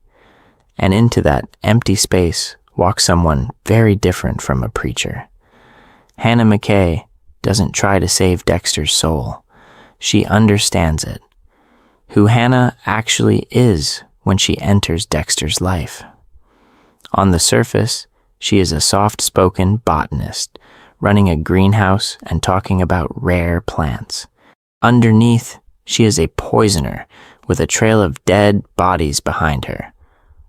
and into that empty space walks someone very different from a preacher. Hannah McKay doesn't try to save Dexter's soul. She understands it, who Hannah actually is when she enters Dexter's life. On the surface, she is a soft-spoken botanist, running a greenhouse and talking about rare plants. Underneath, she is a poisoner with a trail of dead bodies behind her,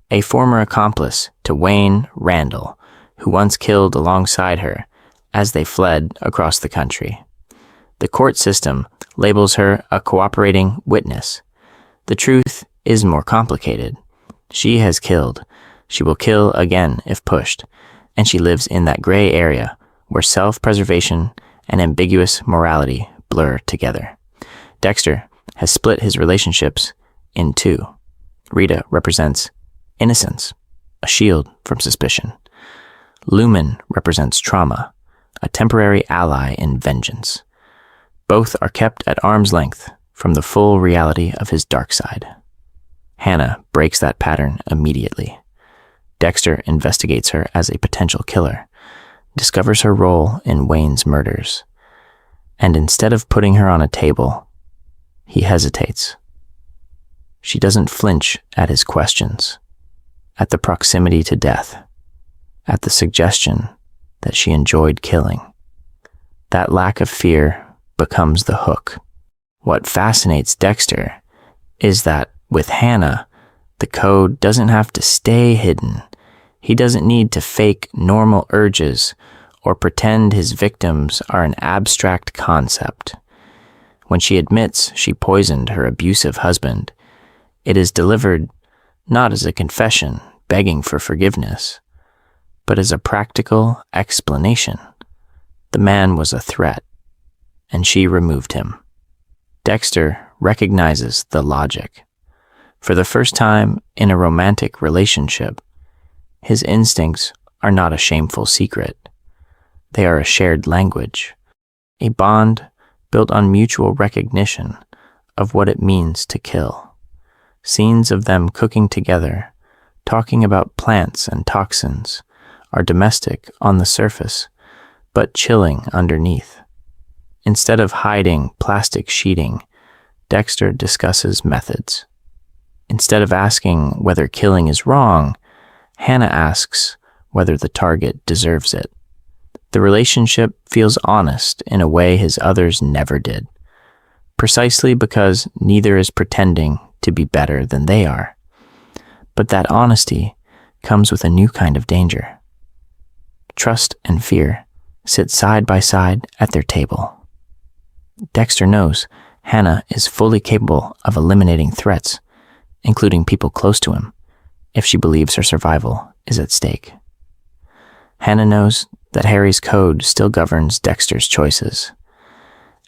a former accomplice to Wayne Randall, who once killed alongside her as they fled across the country. The court system labels her a cooperating witness. The truth is more complicated. She has killed. She will kill again if pushed, and she lives in that gray area where self-preservation and ambiguous morality blur together. Dexter has split his relationships in two. Rita represents innocence, a shield from suspicion. Lumen represents trauma, a temporary ally in vengeance. Both are kept at arm's length from the full reality of his dark side. Hannah breaks that pattern immediately. Dexter investigates her as a potential killer, discovers her role in Wayne's murders, and instead of putting her on a table, he hesitates. She doesn't flinch at his questions, at the proximity to death, at the suggestion that she enjoyed killing. That lack of fear becomes the hook. What fascinates Dexter is that with Hannah, the code doesn't have to stay hidden. He doesn't need to fake normal urges or pretend his victims are an abstract concept. When she admits she poisoned her abusive husband, it is delivered not as a confession begging for forgiveness, but as a practical explanation. The man was a threat, and she removed him. Dexter recognizes the logic. For the first time in a romantic relationship, his instincts are not a shameful secret. They are a shared language, a bond built on mutual recognition of what it means to kill. Scenes of them cooking together, talking about plants and toxins, are domestic on the surface, but chilling underneath. Instead of hiding plastic sheeting, Dexter discusses methods. Instead of asking whether killing is wrong, Hannah asks whether the target deserves it. The relationship feels honest in a way his others never did, precisely because neither is pretending to be better than they are. But that honesty comes with a new kind of danger. Trust and fear sit side by side at their table. Dexter knows Hannah is fully capable of eliminating threats, including people close to him, if she believes her survival is at stake. Hannah knows that Harry's code still governs Dexter's choices,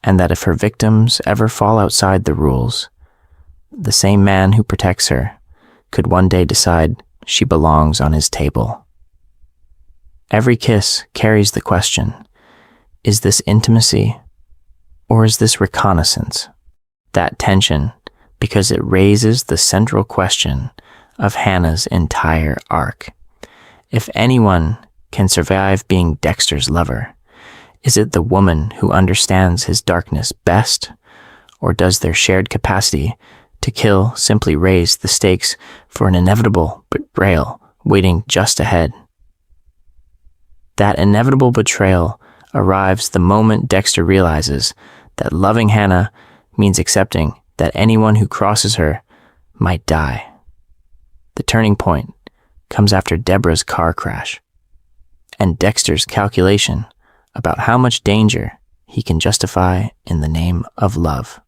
and that if her victims ever fall outside the rules, the same man who protects her could one day decide she belongs on his table. Every kiss carries the question, is this intimacy or is this reconnaissance? That tension, because it raises the central question of Hannah's entire arc. If anyone can survive being Dexter's lover, is it the woman who understands his darkness best, or does their shared capacity to kill simply raise the stakes for an inevitable betrayal waiting just ahead? That inevitable betrayal arrives the moment Dexter realizes that loving Hannah means accepting that anyone who crosses her might die. The turning point comes after Debra's car crash, and Dexter's calculation about how much danger he can justify in the name of love.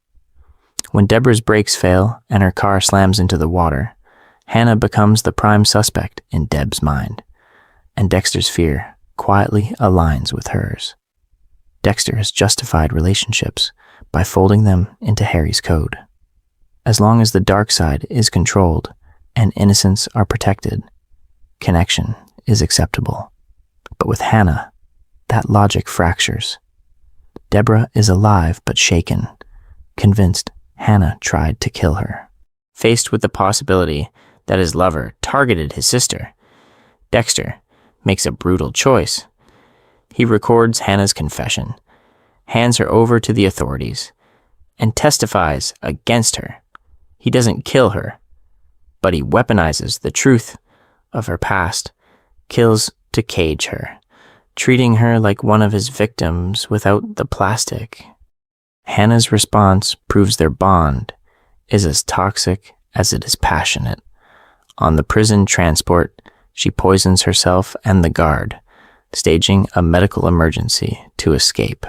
When Debra's brakes fail and her car slams into the water, Hannah becomes the prime suspect in Deb's mind, and Dexter's fear quietly aligns with hers. Dexter has justified relationships by folding them into Harry's code. As long as the dark side is controlled and innocents are protected, connection is acceptable. But with Hannah, that logic fractures. Debra is alive but shaken, convinced Hannah tried to kill her. Faced with the possibility that his lover targeted his sister, Dexter makes a brutal choice. He records Hannah's confession, hands her over to the authorities, and testifies against her. He doesn't kill her, but he weaponizes the truth of her past, kills to cage her, treating her like one of his victims without the plastic. Hannah's response proves their bond is as toxic as it is passionate. On the prison transport, she poisons herself and the guard, staging a medical emergency to escape.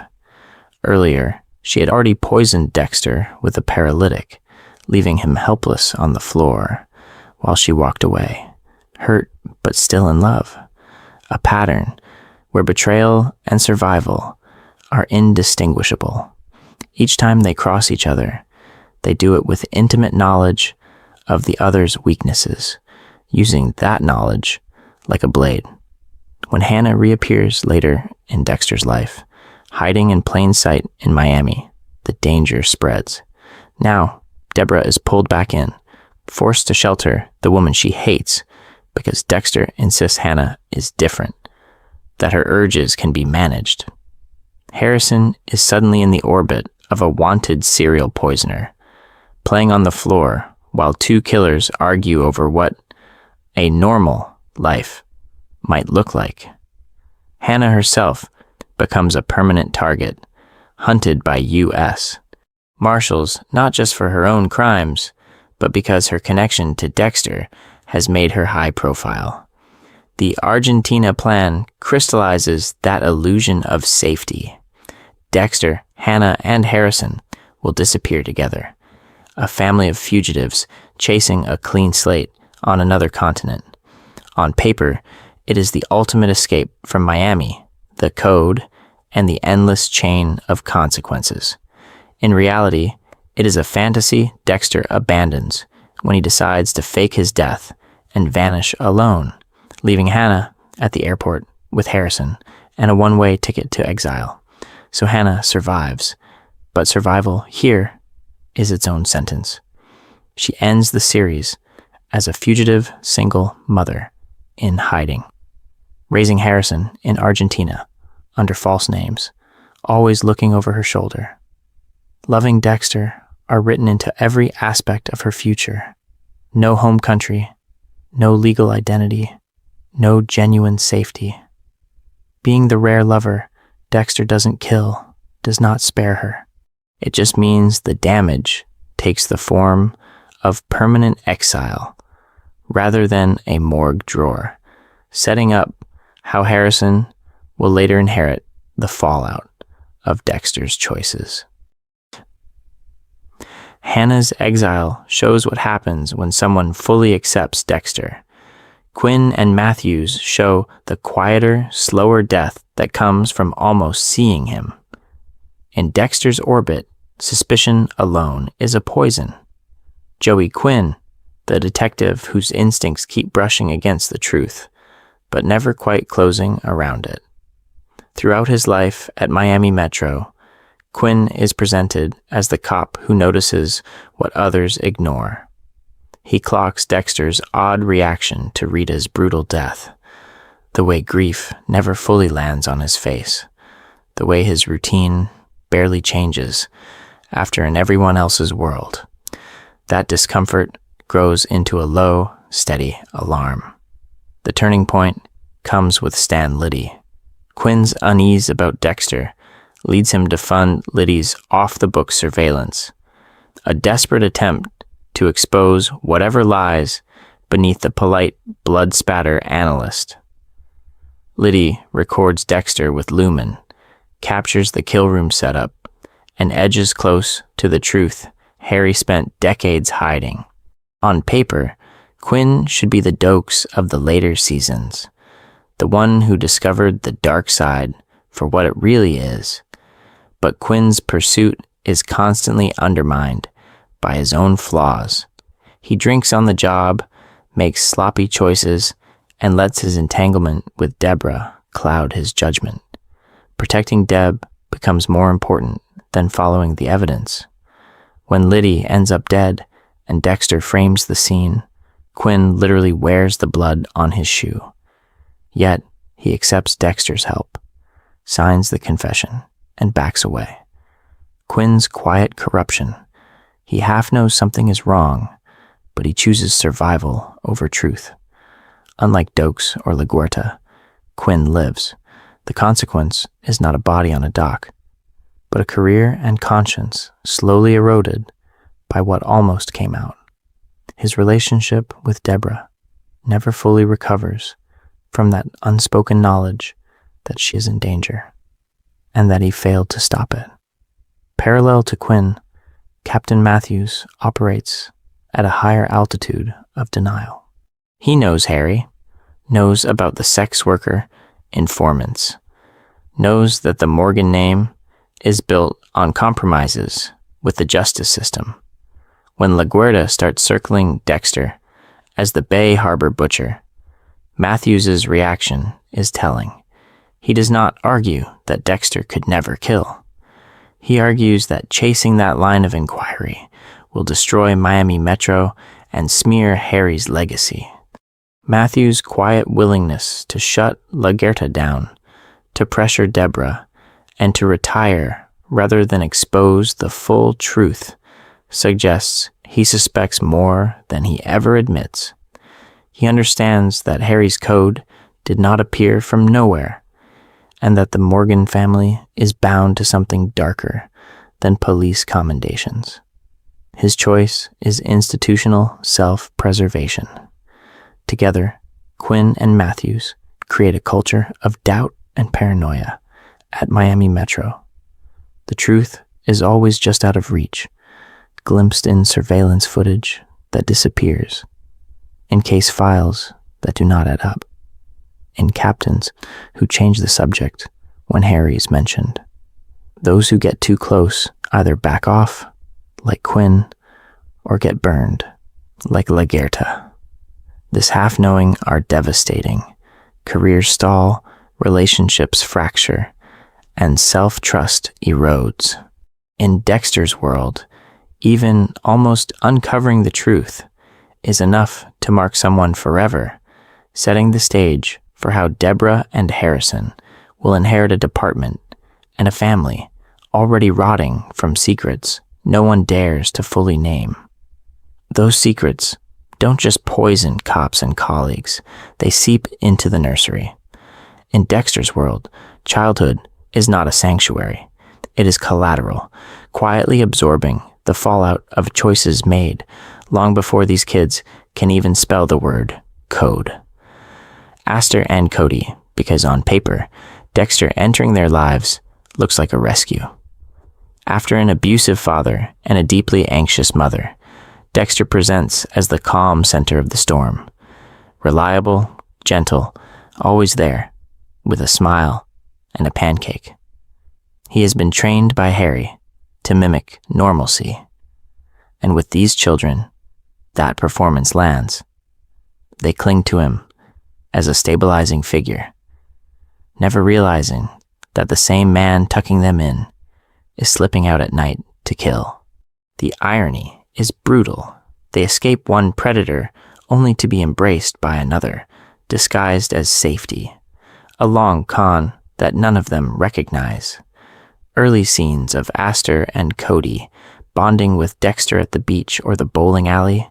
Earlier, she had already poisoned Dexter with a paralytic, leaving him helpless on the floor while she walked away, hurt but still in love. A pattern where betrayal and survival are indistinguishable. Each time they cross each other, they do it with intimate knowledge of the other's weaknesses, using that knowledge like a blade. When Hannah reappears later in Dexter's life, hiding in plain sight in Miami, the danger spreads. Now, Debra is pulled back in, forced to shelter the woman she hates because Dexter insists Hannah is different, that her urges can be managed. Harrison is suddenly in the orbit of a wanted serial poisoner, playing on the floor while two killers argue over what a normal life might look like. Hannah herself becomes a permanent target, hunted by U.S. Marshals, not just for her own crimes, but because her connection to Dexter has made her high profile. The Argentina plan crystallizes that illusion of safety. Dexter, Hannah, and Harrison will disappear together, a family of fugitives chasing a clean slate on another continent. On paper, it is the ultimate escape from Miami, the code, and the endless chain of consequences. In reality, it is a fantasy Dexter abandons when he decides to fake his death and vanish alone, leaving Hannah at the airport with Harrison and a one-way ticket to exile. So Hannah survives, but survival here is its own sentence. She ends the series as a fugitive single mother in hiding, raising Harrison in Argentina under false names, always looking over her shoulder. Loving Dexter are written into every aspect of her future. No home country, no legal identity, no genuine safety. Being the rare lover Dexter doesn't kill does not spare her. It just means the damage takes the form of permanent exile rather than a morgue drawer, setting up how Harrison will later inherit the fallout of Dexter's choices. Hannah's exile shows what happens when someone fully accepts Dexter. Quinn and Matthews show the quieter, slower death that comes from almost seeing him. In Dexter's orbit, suspicion alone is a poison. Joey Quinn, the detective whose instincts keep brushing against the truth, but never quite closing around it. Throughout his life at Miami Metro, Quinn is presented as the cop who notices what others ignore. He clocks Dexter's odd reaction to Rita's brutal death, the way grief never fully lands on his face, the way his routine barely changes after in everyone else's world. That discomfort grows into a low, steady alarm. The turning point comes with Stan Liddy. Quinn's unease about Dexter leads him to fund Liddy's off-the-book surveillance, a desperate attempt to expose whatever lies beneath the polite blood spatter analyst. Liddy records Dexter with Lumen, captures the kill room setup, and edges close to the truth Harry spent decades hiding. On paper, Quinn should be the Dokes of the later seasons, the one who discovered the dark side for what it really is. But Quinn's pursuit is constantly undermined by his own flaws. He drinks on the job, makes sloppy choices, and lets his entanglement with Debra cloud his judgment. Protecting Deb becomes more important than following the evidence. When Liddy ends up dead and Dexter frames the scene, Quinn literally wears the blood on his shoe. Yet, he accepts Dexter's help, signs the confession, and backs away. Quinn's quiet corruption. He half knows something is wrong, but he chooses survival over truth. Unlike Dokes or LaGuerta, Quinn lives. The consequence is not a body on a dock, but a career and conscience slowly eroded by what almost came out. His relationship with Debra never fully recovers from that unspoken knowledge that she is in danger, and that he failed to stop it. Parallel to Quinn, Captain Matthews operates at a higher altitude of denial. He knows Harry, knows about the sex worker informants, knows that the Morgan name is built on compromises with the justice system. When LaGuerta starts circling Dexter as the Bay Harbor butcher, Matthews's reaction is telling. He does not argue that Dexter could never kill. He argues that chasing that line of inquiry will destroy Miami Metro and smear Harry's legacy. Matthew's quiet willingness to shut LaGuerta down, to pressure Debra, and to retire rather than expose the full truth suggests he suspects more than he ever admits. He understands that Harry's code did not appear from nowhere, and that the Morgan family is bound to something darker than police commendations. His choice is institutional self-preservation. Together, Quinn and Matthews create a culture of doubt and paranoia at Miami Metro. The truth is always just out of reach, glimpsed in surveillance footage that disappears, in case files that do not add up, in captains who change the subject when Harry is mentioned. Those who get too close either back off, like Quinn, or get burned, like Lagerta. This half-knowing are devastating. Careers stall, relationships fracture, and self-trust erodes. In Dexter's world, even almost uncovering the truth is enough to mark someone forever, setting the stage for how Debra and Harrison will inherit a department and a family already rotting from secrets no one dares to fully name. Those secrets don't just poison cops and colleagues, they seep into the nursery. In Dexter's world, childhood is not a sanctuary. It is collateral, quietly absorbing the fallout of choices made long before these kids can even spell the word code. Aster and Cody, because on paper, Dexter entering their lives looks like a rescue. After an abusive father and a deeply anxious mother, Dexter presents as the calm center of the storm. Reliable, gentle, always there, with a smile and a pancake. He has been trained by Harry to mimic normalcy. And with these children, that performance lands. They cling to him as a stabilizing figure, never realizing that the same man tucking them in is slipping out at night to kill. The irony is brutal. They escape one predator only to be embraced by another, disguised as safety. A long con that none of them recognize. Early scenes of Aster and Cody bonding with Dexter at the beach or the bowling alley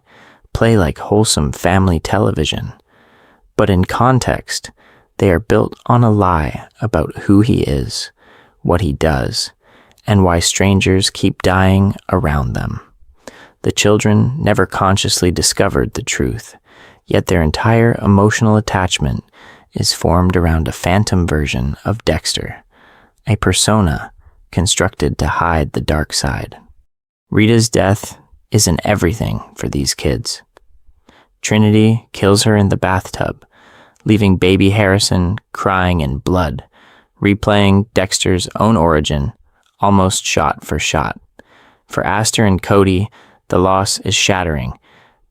play like wholesome family television. But in context, they are built on a lie about who he is, what he does, and why strangers keep dying around them. The children never consciously discovered the truth, yet their entire emotional attachment is formed around a phantom version of Dexter, a persona constructed to hide the dark side. Rita's death isn't everything for these kids. Trinity kills her in the bathtub, leaving baby Harrison crying in blood, replaying Dexter's own origin, almost shot for shot. For Aster and Cody, the loss is shattering,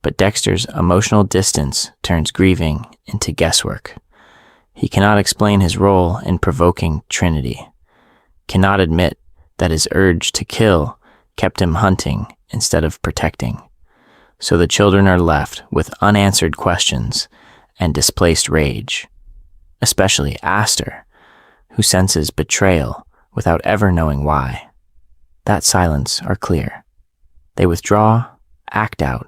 but Dexter's emotional distance turns grieving into guesswork. He cannot explain his role in provoking Trinity, cannot admit that his urge to kill kept him hunting instead of protecting. So the children are left with unanswered questions and displaced rage, especially Aster, who senses betrayal without ever knowing why. That silence are clear. They withdraw, act out,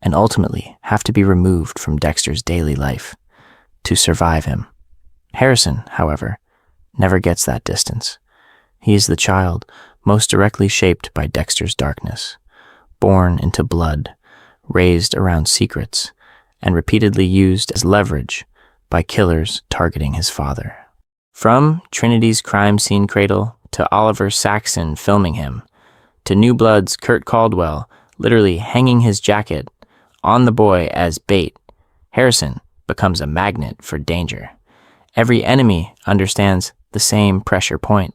and ultimately have to be removed from Dexter's daily life to survive him. Harrison, however, never gets that distance. He is the child most directly shaped by Dexter's darkness, born into blood, raised around secrets, and repeatedly used as leverage by killers targeting his father. From Trinity's crime scene cradle to Oliver Saxon filming him, to New Blood's Kurt Caldwell literally hanging his jacket on the boy as bait, Harrison becomes a magnet for danger. Every enemy understands the same pressure point.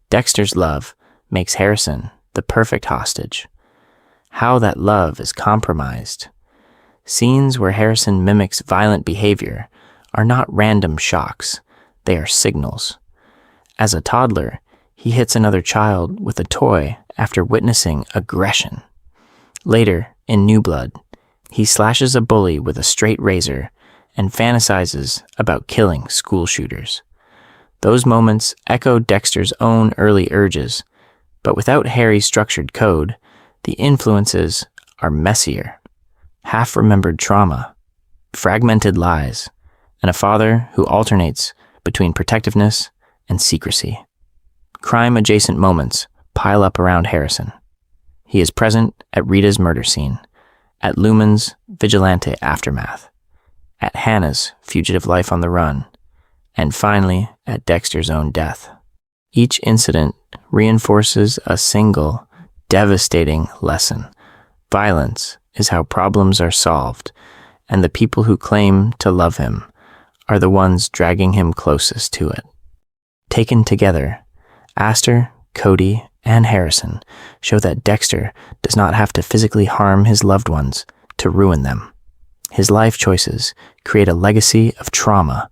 Dexter's love makes Harrison the perfect hostage. How that love is compromised. Scenes where Harrison mimics violent behavior are not random shocks, they are signals. As a toddler, he hits another child with a toy after witnessing aggression. Later, in New Blood, he slashes a bully with a straight razor and fantasizes about killing school shooters. Those moments echo Dexter's own early urges, but without Harry's structured code, the influences are messier. Half-remembered trauma, fragmented lies, and a father who alternates between protectiveness and secrecy. Crime-adjacent moments pile up around Harrison. He is present at Rita's murder scene, at Lumen's vigilante aftermath, at Hannah's fugitive life on the run, and finally at Dexter's own death. Each incident reinforces a single, devastating lesson. Violence is how problems are solved, and the people who claim to love him are the ones dragging him closest to it. Taken together, Astor, Cody, and Harrison show that Dexter does not have to physically harm his loved ones to ruin them. His life choices create a legacy of trauma,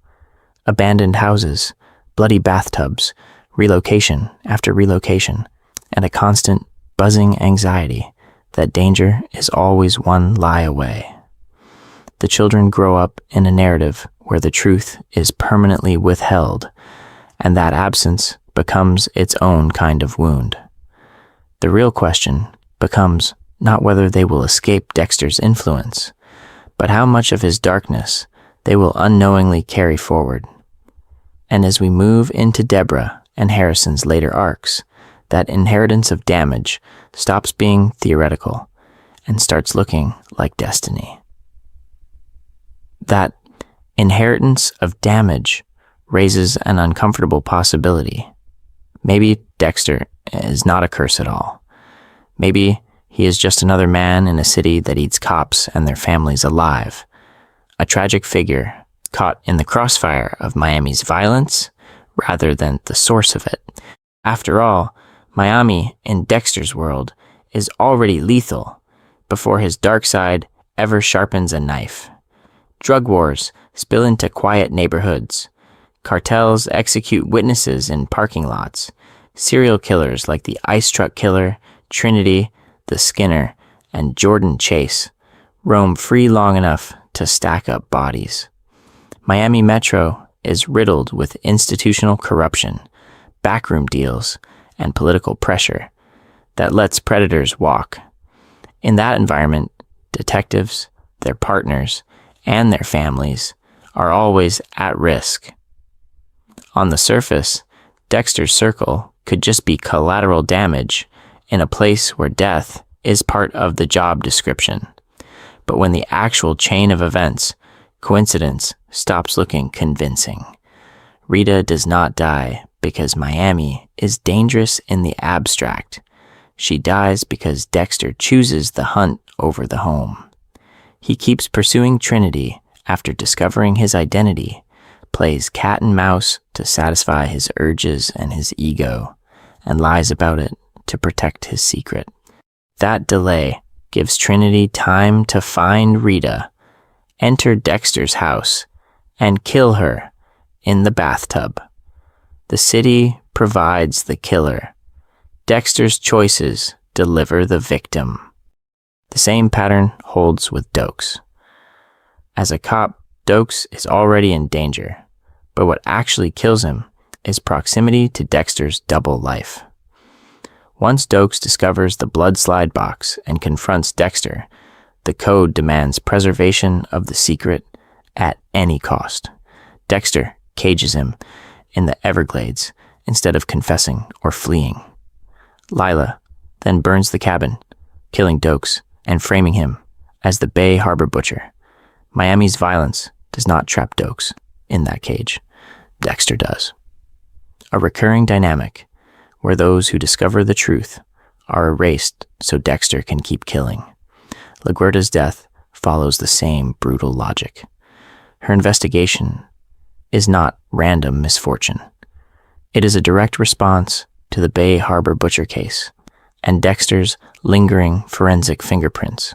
abandoned houses, bloody bathtubs, relocation after relocation, and a constant, buzzing anxiety that danger is always one lie away. The children grow up in a narrative where the truth is permanently withheld, and that absence becomes its own kind of wound. The real question becomes not whether they will escape Dexter's influence, but how much of his darkness they will unknowingly carry forward. And as we move into Debra and Harrison's later arcs, that inheritance of damage stops being theoretical and starts looking like destiny. That inheritance of damage raises an uncomfortable possibility. Maybe Dexter is not a curse at all. Maybe he is just another man in a city that eats cops and their families alive. A tragic figure caught in the crossfire of Miami's violence rather than the source of it. After all, Miami in Dexter's world is already lethal before his dark side ever sharpens a knife. Drug wars spill into quiet neighborhoods. Cartels execute witnesses in parking lots. Serial killers like the Ice Truck Killer, Trinity, the Skinner, and Jordan Chase roam free long enough to stack up bodies. Miami Metro is riddled with institutional corruption, backroom deals, and political pressure that lets predators walk. In that environment, detectives, their partners, and their families are always at risk. On the surface, Dexter's circle could just be collateral damage in a place where death is part of the job description. But when the actual chain of events, coincidence, stops looking convincing, Rita does not die because Miami is dangerous in the abstract. She dies because Dexter chooses the hunt over the home. He keeps pursuing Trinity after discovering his identity, plays cat and mouse to satisfy his urges and his ego, and lies about it to protect his secret. That delay gives Trinity time to find Rita, enter Dexter's house, and kill her in the bathtub. The city provides the killer. Dexter's choices deliver the victim. The same pattern holds with Dokes. As a cop, Dokes is already in danger, but what actually kills him is proximity to Dexter's double life. Once Dokes discovers the blood slide box and confronts Dexter, the code demands preservation of the secret at any cost. Dexter cages him in the Everglades instead of confessing or fleeing. Lila then burns the cabin, killing Dokes and framing him as the Bay Harbor Butcher. Miami's violence does not trap Dokes in that cage. Dexter does. A recurring dynamic where those who discover the truth are erased so Dexter can keep killing. LaGuerta's death follows the same brutal logic. Her investigation is not random misfortune. It is a direct response to the Bay Harbor Butcher case and Dexter's lingering forensic fingerprints.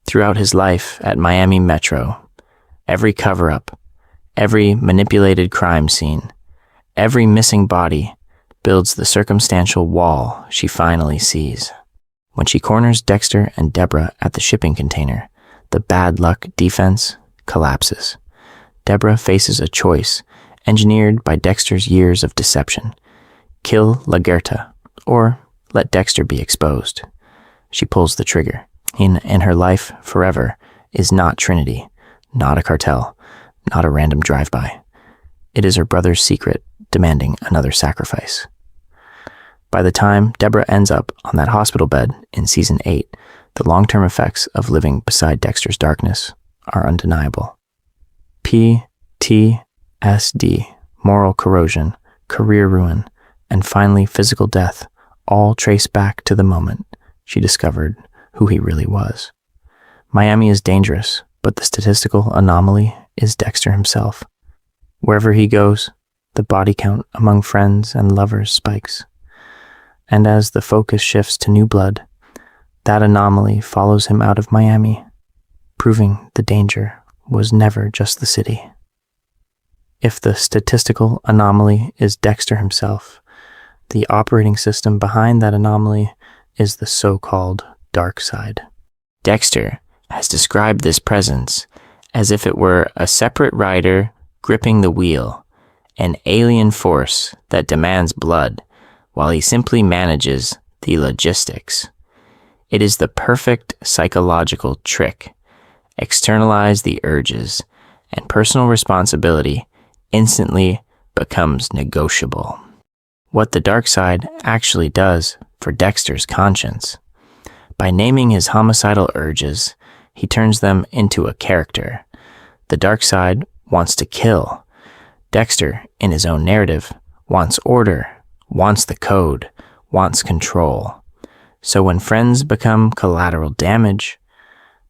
Throughout his life at Miami Metro, every cover-up, every manipulated crime scene, every missing body builds the circumstantial wall she finally sees. When she corners Dexter and Debra at the shipping container, the bad luck defense collapses. Debra faces a choice engineered by Dexter's years of deception. Kill LaGuerta, or let Dexter be exposed. She pulls the trigger. In her life forever is not Trinity, not a cartel, not a random drive-by. It is her brother's secret demanding another sacrifice. By the time Debra ends up on that hospital bed in Season 8, the long-term effects of living beside Dexter's darkness are undeniable. PTSD, moral corrosion, career ruin, and finally physical death all trace back to the moment she discovered who he really was. Miami is dangerous, but the statistical anomaly is Dexter himself. Wherever he goes, the body count among friends and lovers spikes. And as the focus shifts to new blood, that anomaly follows him out of Miami, proving the danger was never just the city. If the statistical anomaly is Dexter himself, the operating system behind that anomaly is the so-called dark side. Dexter has described this presence as if it were a separate rider gripping the wheel, an alien force that demands blood while he simply manages the logistics. It is the perfect psychological trick. Externalize the urges, and personal responsibility instantly becomes negotiable. What the dark side actually does for Dexter's conscience. By naming his homicidal urges, he turns them into a character. The dark side wants to kill. Dexter, in his own narrative, wants order, wants the code, wants control. So when friends become collateral damage,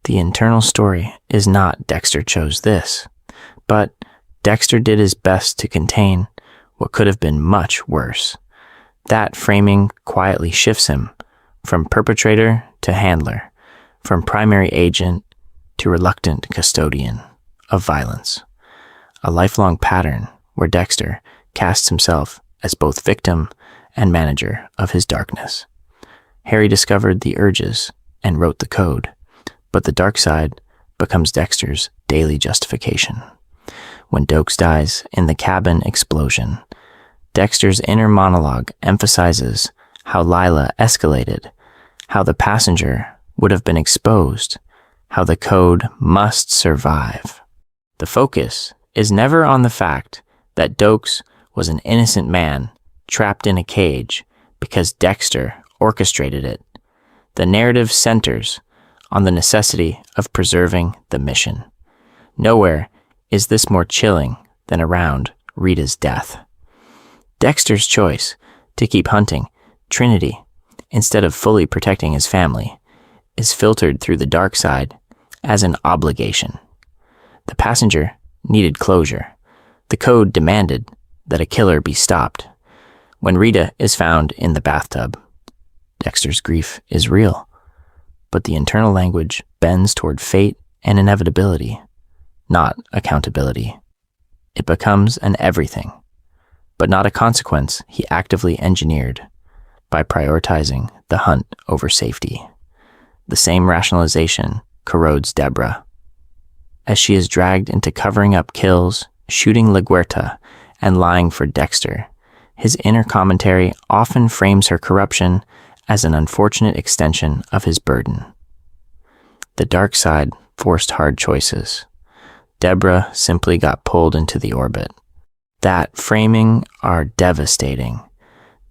the internal story is not Dexter chose this, but Dexter did his best to contain what could have been much worse. That framing quietly shifts him from perpetrator to handler, from primary agent to reluctant custodian of violence. A lifelong pattern where Dexter casts himself as both victim and manager of his darkness. Harry discovered the urges and wrote the code, but the dark side becomes Dexter's daily justification. When Dokes dies in the cabin explosion, Dexter's inner monologue emphasizes how Lila escalated, how the passenger would have been exposed, how the code must survive. The focus is never on the fact that Dokes was an innocent man trapped in a cage because Dexter orchestrated it. The narrative centers on the necessity of preserving the mission. Nowhere is this more chilling than around Rita's death. Dexter's choice to keep hunting Trinity instead of fully protecting his family is filtered through the dark side as an obligation. The passenger needed closure. The code demanded that a killer be stopped. When Rita is found in the bathtub, Dexter's grief is real, but the internal language bends toward fate and inevitability, not accountability. It becomes an everything, but not a consequence he actively engineered by prioritizing the hunt over safety. The same rationalization corrodes Debra, as she is dragged into covering up kills, shooting LaGuerta, and lying for Dexter. His inner commentary often frames her corruption as an unfortunate extension of his burden. The dark side forced hard choices. Debra simply got pulled into the orbit. That framing are devastating.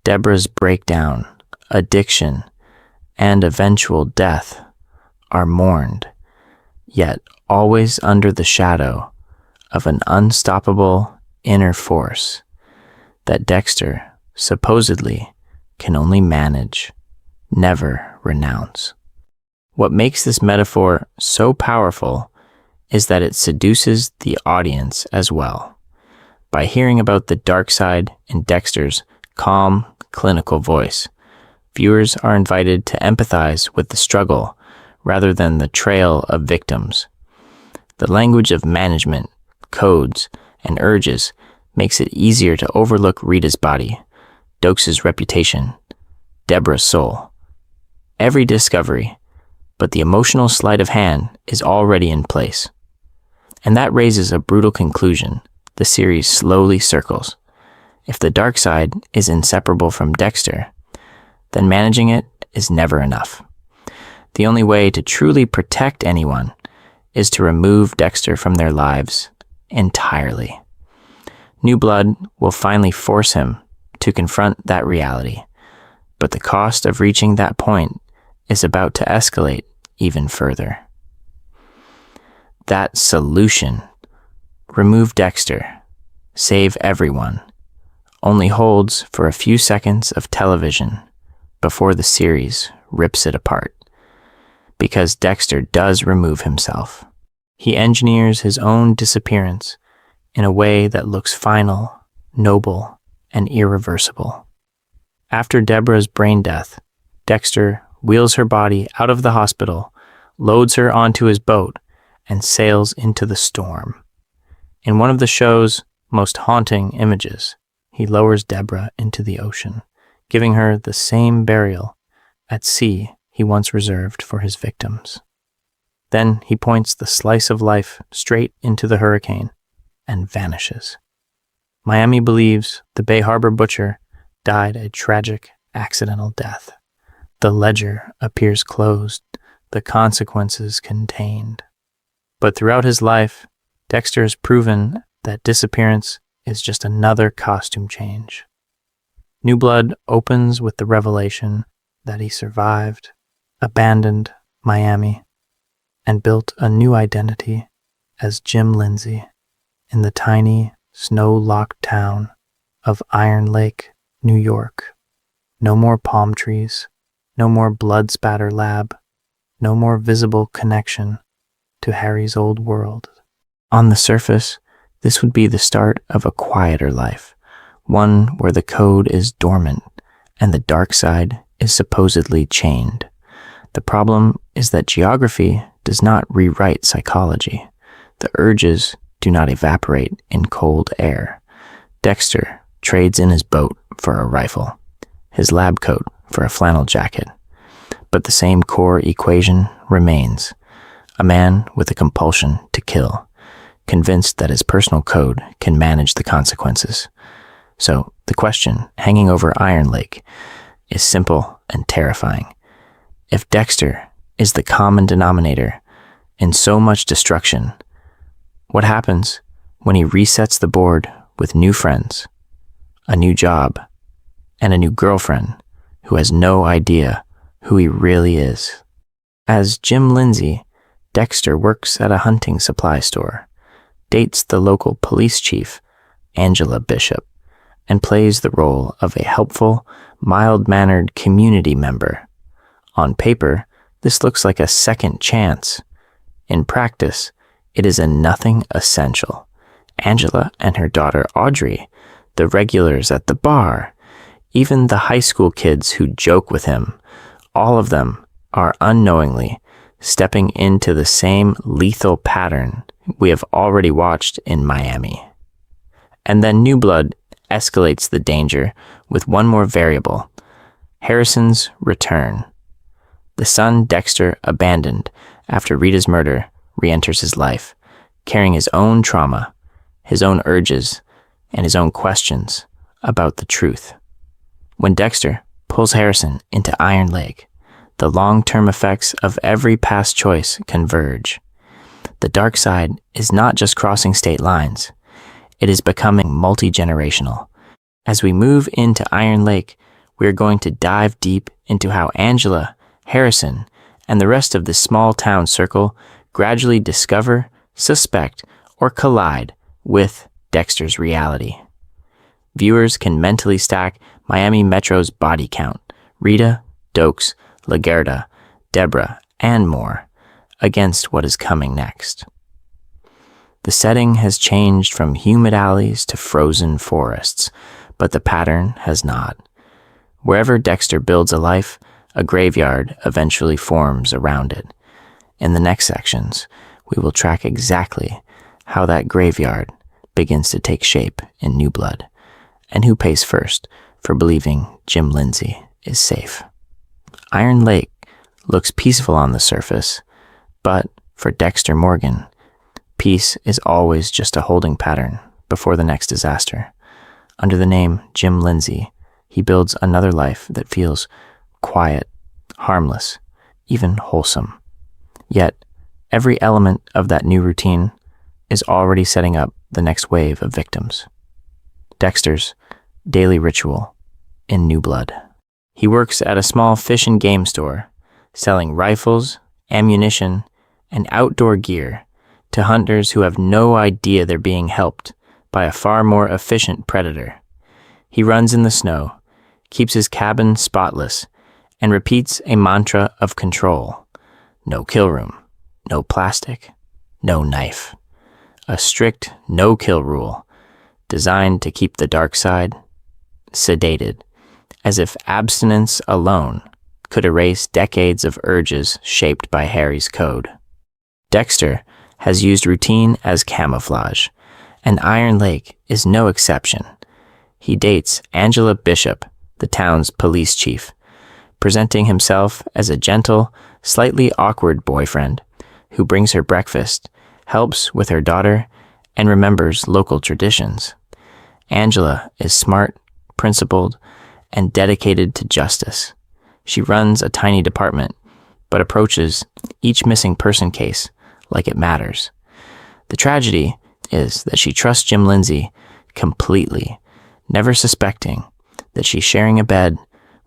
Debra's breakdown, addiction, and eventual death are mourned, yet always under the shadow of an unstoppable inner force that Dexter supposedly can only manage, never renounce. What makes this metaphor so powerful is that it seduces the audience as well. By hearing about the dark side in Dexter's calm, clinical voice, viewers are invited to empathize with the struggle rather than the trail of victims. The language of management, codes, and urges makes it easier to overlook Rita's body, Dokes' reputation, Debra's soul. Every discovery, but the emotional sleight of hand is already in place. And that raises a brutal conclusion the series slowly circles. If the dark side is inseparable from Dexter, then managing it is never enough. The only way to truly protect anyone is to remove Dexter from their lives entirely. New blood will finally force him to confront that reality, but the cost of reaching that point is about to escalate even further. That solution, remove Dexter, save everyone, only holds for a few seconds of television before the series rips it apart. Because Dexter does remove himself. He engineers his own disappearance in a way that looks final, noble, and irreversible. After Debra's brain death, Dexter wheels her body out of the hospital, loads her onto his boat, and sails into the storm. In one of the show's most haunting images, he lowers Debra into the ocean, giving her the same burial at sea he once reserved for his victims. Then he points the slice of life straight into the hurricane and vanishes. Miami believes the Bay Harbor butcher died a tragic, accidental death. The ledger appears closed, the consequences contained. But throughout his life, Dexter has proven that disappearance is just another costume change. New Blood opens with the revelation that he survived, abandoned Miami, and built a new identity as Jim Lindsay in the tiny, snow-locked town of Iron Lake, New York. No more palm trees, no more blood spatter lab, no more visible connection to Harry's old world. On the surface, this would be the start of a quieter life, one where the code is dormant and the dark side is supposedly chained. The problem is that geography does not rewrite psychology. The urges do not evaporate in cold air. Dexter trades in his boat for a rifle, his lab coat for a flannel jacket. But the same core equation remains. A man with a compulsion to kill, convinced that his personal code can manage the consequences. So the question hanging over Iron Lake is simple and terrifying. If Dexter is the common denominator in so much destruction, what happens when he resets the board with new friends, a new job, and a new girlfriend who has no idea who he really is? As Jim Lindsay, Dexter works at a hunting supply store, dates the local police chief, Angela Bishop, and plays the role of a helpful, mild-mannered community member. On paper, this looks like a second chance. In practice, it is a nothing essential. Angela and her daughter Audrey, the regulars at the bar, even the high school kids who joke with him, all of them are unknowingly stepping into the same lethal pattern we have already watched in Miami. And then New Blood escalates the danger with one more variable: Harrison's return. The son Dexter abandoned after Rita's murder re-enters his life, carrying his own trauma, his own urges, and his own questions about the truth. When Dexter pulls Harrison into Iron Lake, the long-term effects of every past choice converge. The dark side is not just crossing state lines, it is becoming multi-generational. As we move into Iron Lake, we are going to dive deep into how Angela, Harrison, and the rest of the small town circle gradually discover, suspect, or collide with Dexter's reality. Viewers can mentally stack Miami Metro's body count, Rita, Dokes, Lagerda, Debra, and more, against what is coming next. The setting has changed from humid alleys to frozen forests, but the pattern has not. Wherever Dexter builds a life, a graveyard eventually forms around it. In the next sections, we will track exactly how that graveyard begins to take shape in New Blood, and who pays first for believing Jim Lindsay is safe. Iron Lake looks peaceful on the surface, but for Dexter Morgan, peace is always just a holding pattern before the next disaster. Under the name Jim Lindsay, he builds another life that feels quiet, harmless, even wholesome. Yet, every element of that new routine is already setting up the next wave of victims. Dexter's daily ritual in New Blood. He works at a small fish and game store, selling rifles, ammunition, and outdoor gear to hunters who have no idea they're being helped by a far more efficient predator. He runs in the snow, keeps his cabin spotless, and repeats a mantra of control. No kill room, no plastic, no knife. A strict no-kill rule designed to keep the dark side sedated, as if abstinence alone could erase decades of urges shaped by Harry's code. Dexter has used routine as camouflage, and Iron Lake is no exception. He dates Angela Bishop, the town's police chief, presenting himself as a gentle, slightly awkward boyfriend who brings her breakfast, helps with her daughter, and remembers local traditions. Angela is smart, principled, and dedicated to justice. She runs a tiny department, but approaches each missing person case like it matters. The tragedy is that she trusts Jim Lindsay completely, never suspecting that she's sharing a bed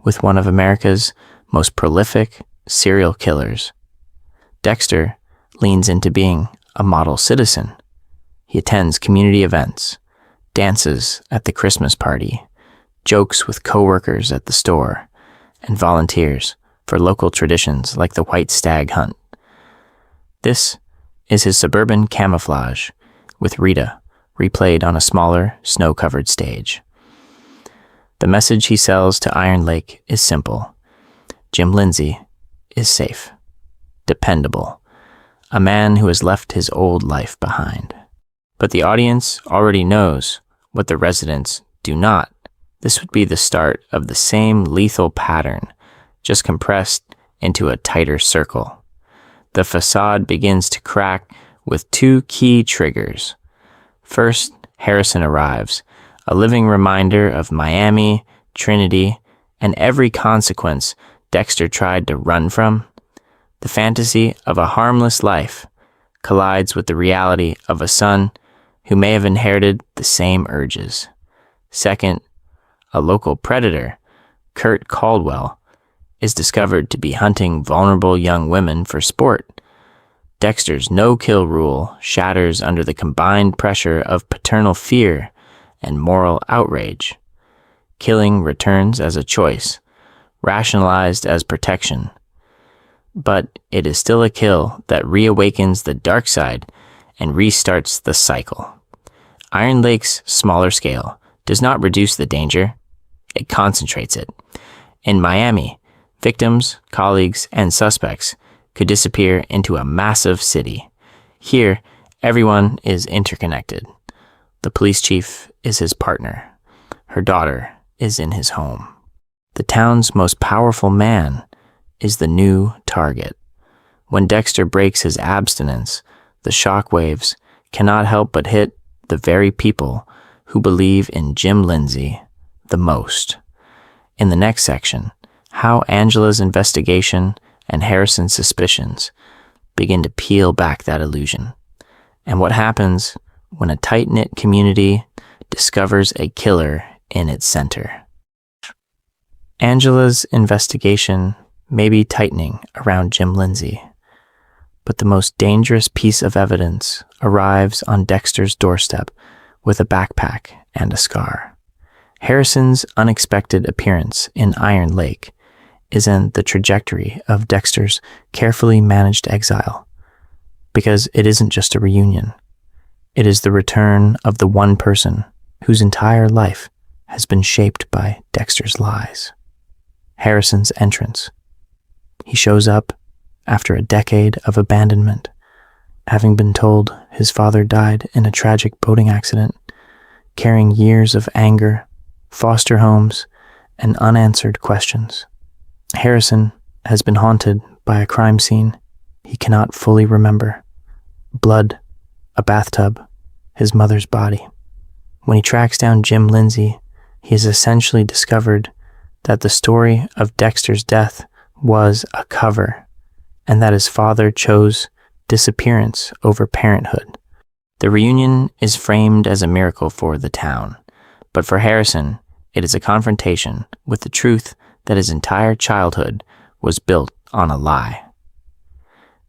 with one of America's most prolific serial killers. Dexter leans into being a model citizen. He attends community events, dances at the Christmas party, jokes with coworkers at the store, and volunteers for local traditions like the White Stag Hunt. This is his suburban camouflage, with Rita replayed on a smaller, snow-covered stage. The message he sells to Iron Lake is simple. Jim Lindsay is safe, dependable, a man who has left his old life behind. But the audience already knows what the residents do not. This would be the start of the same lethal pattern, just compressed into a tighter circle. The facade begins to crack with two key triggers. First, Harrison arrives, a living reminder of Miami, Trinity, and every consequence Dexter tried to run from. The fantasy of a harmless life collides with the reality of a son who may have inherited the same urges. Second, a local predator, Kurt Caldwell, is discovered to be hunting vulnerable young women for sport. Dexter's no-kill rule shatters under the combined pressure of paternal fear and moral outrage. Killing returns as a choice, rationalized as protection. But it is still a kill that reawakens the dark side and restarts the cycle. Iron Lake's smaller scale does not reduce the danger, it concentrates it. In Miami, victims, colleagues, and suspects could disappear into a massive city. Here, everyone is interconnected. The police chief is his partner. Her daughter is in his home. The town's most powerful man is the new target. When Dexter breaks his abstinence, the shockwaves cannot help but hit the very people who believe in Jim Lindsay the most. In the next section, how Angela's investigation and Harrison's suspicions begin to peel back that illusion, and what happens when a tight-knit community discovers a killer in its center. Angela's investigation may be tightening around Jim Lindsay, but the most dangerous piece of evidence arrives on Dexter's doorstep with a backpack and a scar. Harrison's unexpected appearance in Iron Lake is in the trajectory of Dexter's carefully managed exile, because it isn't just a reunion. It is the return of the one person whose entire life has been shaped by Dexter's lies. Harrison's entrance. He shows up after a decade of abandonment, having been told his father died in a tragic boating accident, carrying years of anger, foster homes, and unanswered questions. Harrison has been haunted by a crime scene he cannot fully remember. Blood, a bathtub, his mother's body. When he tracks down Jim Lindsay, he has essentially discovered that the story of Dexter's death was a cover, and that his father chose disappearance over parenthood. The reunion is framed as a miracle for the town, but for Harrison, it is a confrontation with the truth that his entire childhood was built on a lie.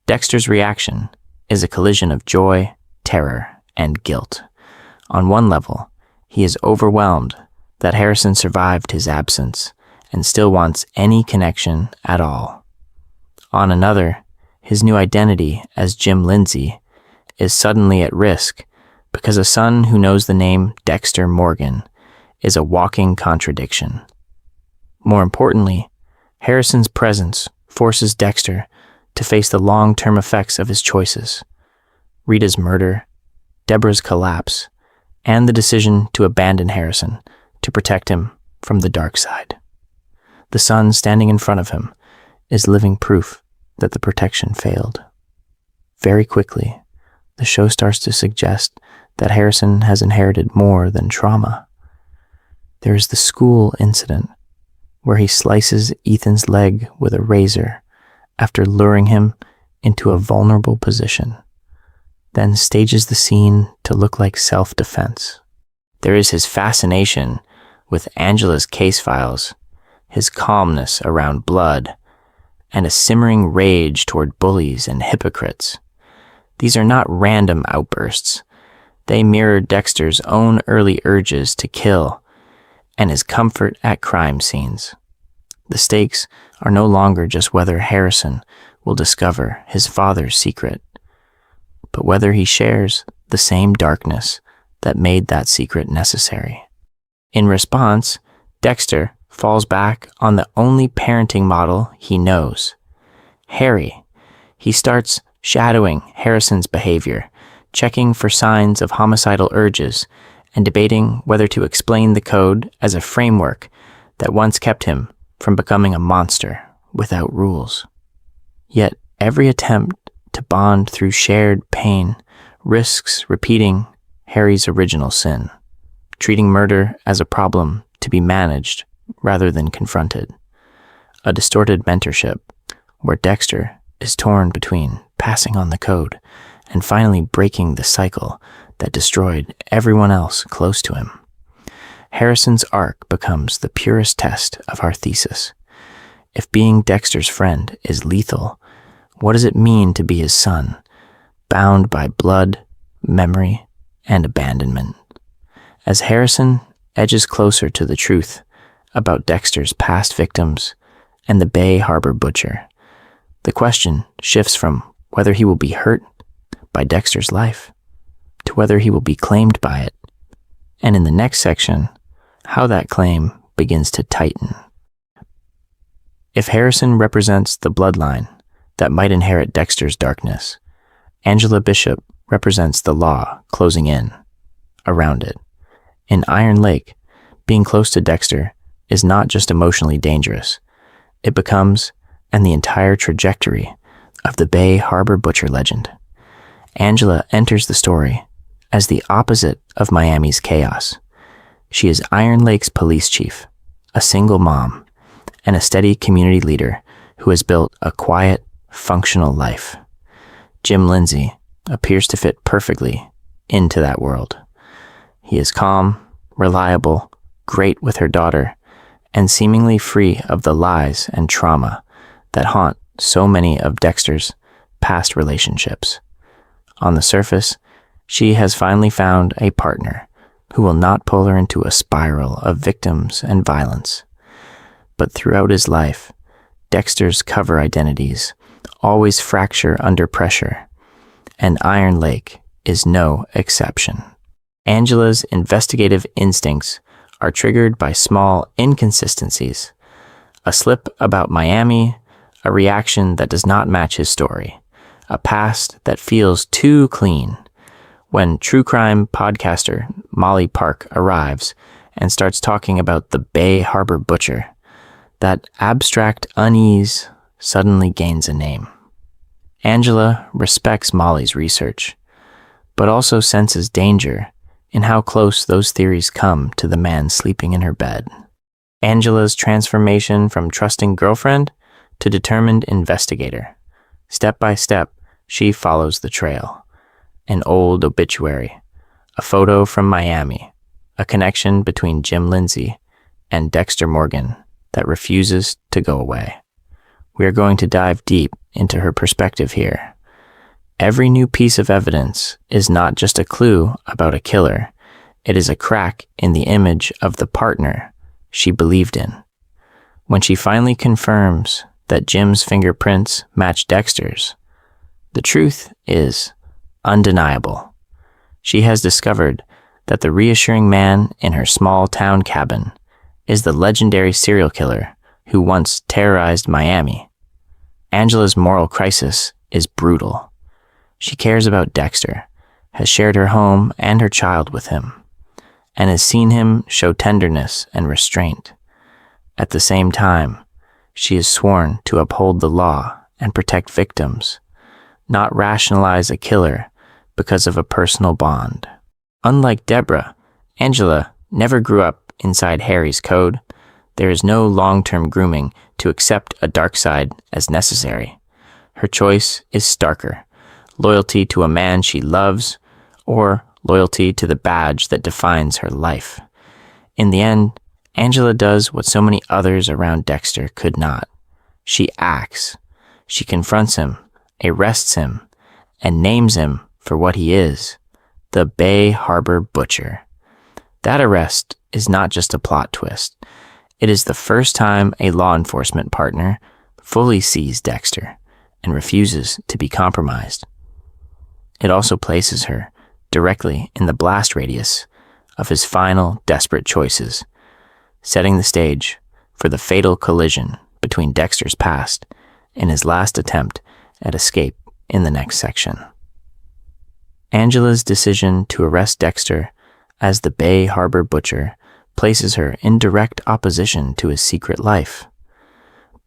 Dexter's reaction is a collision of joy, terror, and guilt. On one level, he is overwhelmed that Harrison survived his absence and still wants any connection at all. On another, his new identity as Jim Lindsay is suddenly at risk because a son who knows the name Dexter Morgan is a walking contradiction. More importantly, Harrison's presence forces Dexter to face the long-term effects of his choices: Rita's murder, Debra's collapse, and the decision to abandon Harrison to protect him from the dark side. The son standing in front of him is living proof that the protection failed. Very quickly, the show starts to suggest that Harrison has inherited more than trauma. There is the school incident where he slices Ethan's leg with a razor after luring him into a vulnerable position, then stages the scene to look like self-defense. There is his fascination with Angela's case files, his calmness around blood, and a simmering rage toward bullies and hypocrites. These are not random outbursts. They mirror Dexter's own early urges to kill and his comfort at crime scenes. The stakes are no longer just whether Harrison will discover his father's secret, but whether he shares the same darkness that made that secret necessary. In response, Dexter falls back on the only parenting model he knows: Harry. He starts shadowing Harrison's behavior, checking for signs of homicidal urges, and debating whether to explain the code as a framework that once kept him from becoming a monster without rules. Yet every attempt to bond through shared pain risks repeating Harry's original sin, treating murder as a problem to be managed rather than confronted. A distorted mentorship where Dexter is torn between passing on the code and finally breaking the cycle that destroyed everyone else close to him. Harrison's arc becomes the purest test of our thesis. If being Dexter's friend is lethal, what does it mean to be his son, bound by blood, memory, and abandonment? As Harrison edges closer to the truth about Dexter's past victims and the Bay Harbor butcher, the question shifts from whether he will be hurt by Dexter's life to whether he will be claimed by it, and in the next section, how that claim begins to tighten. If Harrison represents the bloodline that might inherit Dexter's darkness, Angela Bishop represents the law closing in around it. In Iron Lake, being close to Dexter is not just emotionally dangerous. It becomes, and the entire trajectory of the Bay Harbor butcher legend. Angela enters the story as the opposite of Miami's chaos. She is Iron Lake's police chief, a single mom, and a steady community leader who has built a quiet, functional life. Jim Lindsay appears to fit perfectly into that world. He is calm, reliable, great with her daughter, and seemingly free of the lies and trauma that haunt so many of Dexter's past relationships. On the surface, she has finally found a partner who will not pull her into a spiral of victims and violence. But throughout his life, Dexter's cover identities always fracture under pressure, and Iron Lake is no exception. Angela's investigative instincts are triggered by small inconsistencies: a slip about Miami, a reaction that does not match his story, a past that feels too clean. When true crime podcaster Molly Park arrives and starts talking about the Bay Harbor butcher, that abstract unease suddenly gains a name. Angela respects Molly's research, but also senses danger in how close those theories come to the man sleeping in her bed. Angela's transformation from trusting girlfriend to determined investigator. Step by step, she follows the trail. An old obituary, a photo from Miami, a connection between Jim Lindsay and Dexter Morgan that refuses to go away. We are going to dive deep into her perspective here. Every new piece of evidence is not just a clue about a killer, it is a crack in the image of the partner she believed in. When she finally confirms that Jim's fingerprints match Dexter's, the truth is undeniable. She has discovered that the reassuring man in her small town cabin is the legendary serial killer who once terrorized Miami. Angela's moral crisis is brutal. She cares about Dexter, has shared her home and her child with him, and has seen him show tenderness and restraint. At the same time, she is sworn to uphold the law and protect victims, not rationalize a killer because of a personal bond. Unlike Debra, Angela never grew up inside Harry's code. There is no long-term grooming to accept a dark side as necessary. Her choice is starker: loyalty to a man she loves, or loyalty to the badge that defines her life. In the end, Angela does what so many others around Dexter could not. She acts. She confronts him, arrests him, and names him for what he is: the Bay Harbor Butcher. That arrest is not just a plot twist. It is the first time a law enforcement partner fully sees Dexter and refuses to be compromised. It also places her directly in the blast radius of his final desperate choices, setting the stage for the fatal collision between Dexter's past and his last attempt at escape in the next section. Angela's decision to arrest Dexter as the Bay Harbor Butcher places her in direct opposition to his secret life.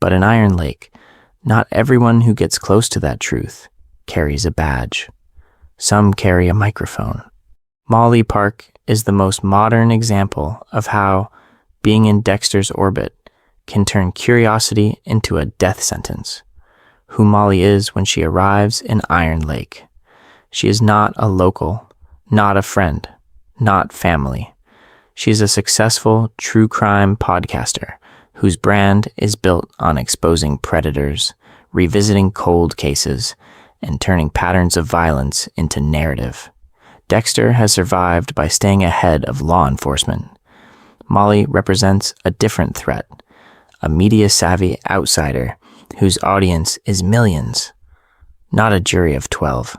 But in Iron Lake, not everyone who gets close to that truth carries a badge. Some carry a microphone. Molly Park is the most modern example of how being in Dexter's orbit can turn curiosity into a death sentence. Who Molly is when she arrives in Iron Lake. She is not a local, not a friend, not family. She is a successful true crime podcaster whose brand is built on exposing predators, revisiting cold cases, and turning patterns of violence into narrative. Dexter has survived by staying ahead of law enforcement. Molly represents a different threat, a media-savvy outsider whose audience is millions, not a jury of 12.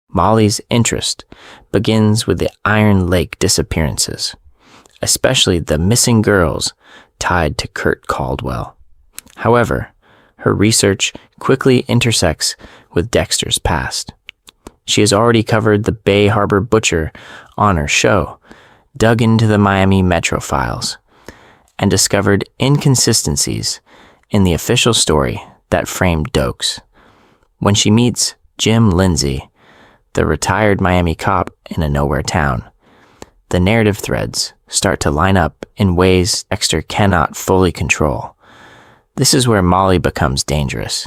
Molly's interest begins with the Iron Lake disappearances, especially the missing girls tied to Kurt Caldwell. However, her research quickly intersects with Dexter's past. She has already covered the Bay Harbor Butcher on her show, dug into the Miami Metro files, and discovered inconsistencies in the official story that framed Dokes. When she meets Jim Lindsay, the retired Miami cop in a nowhere town, the narrative threads start to line up in ways Dexter cannot fully control. This is where Molly becomes dangerous.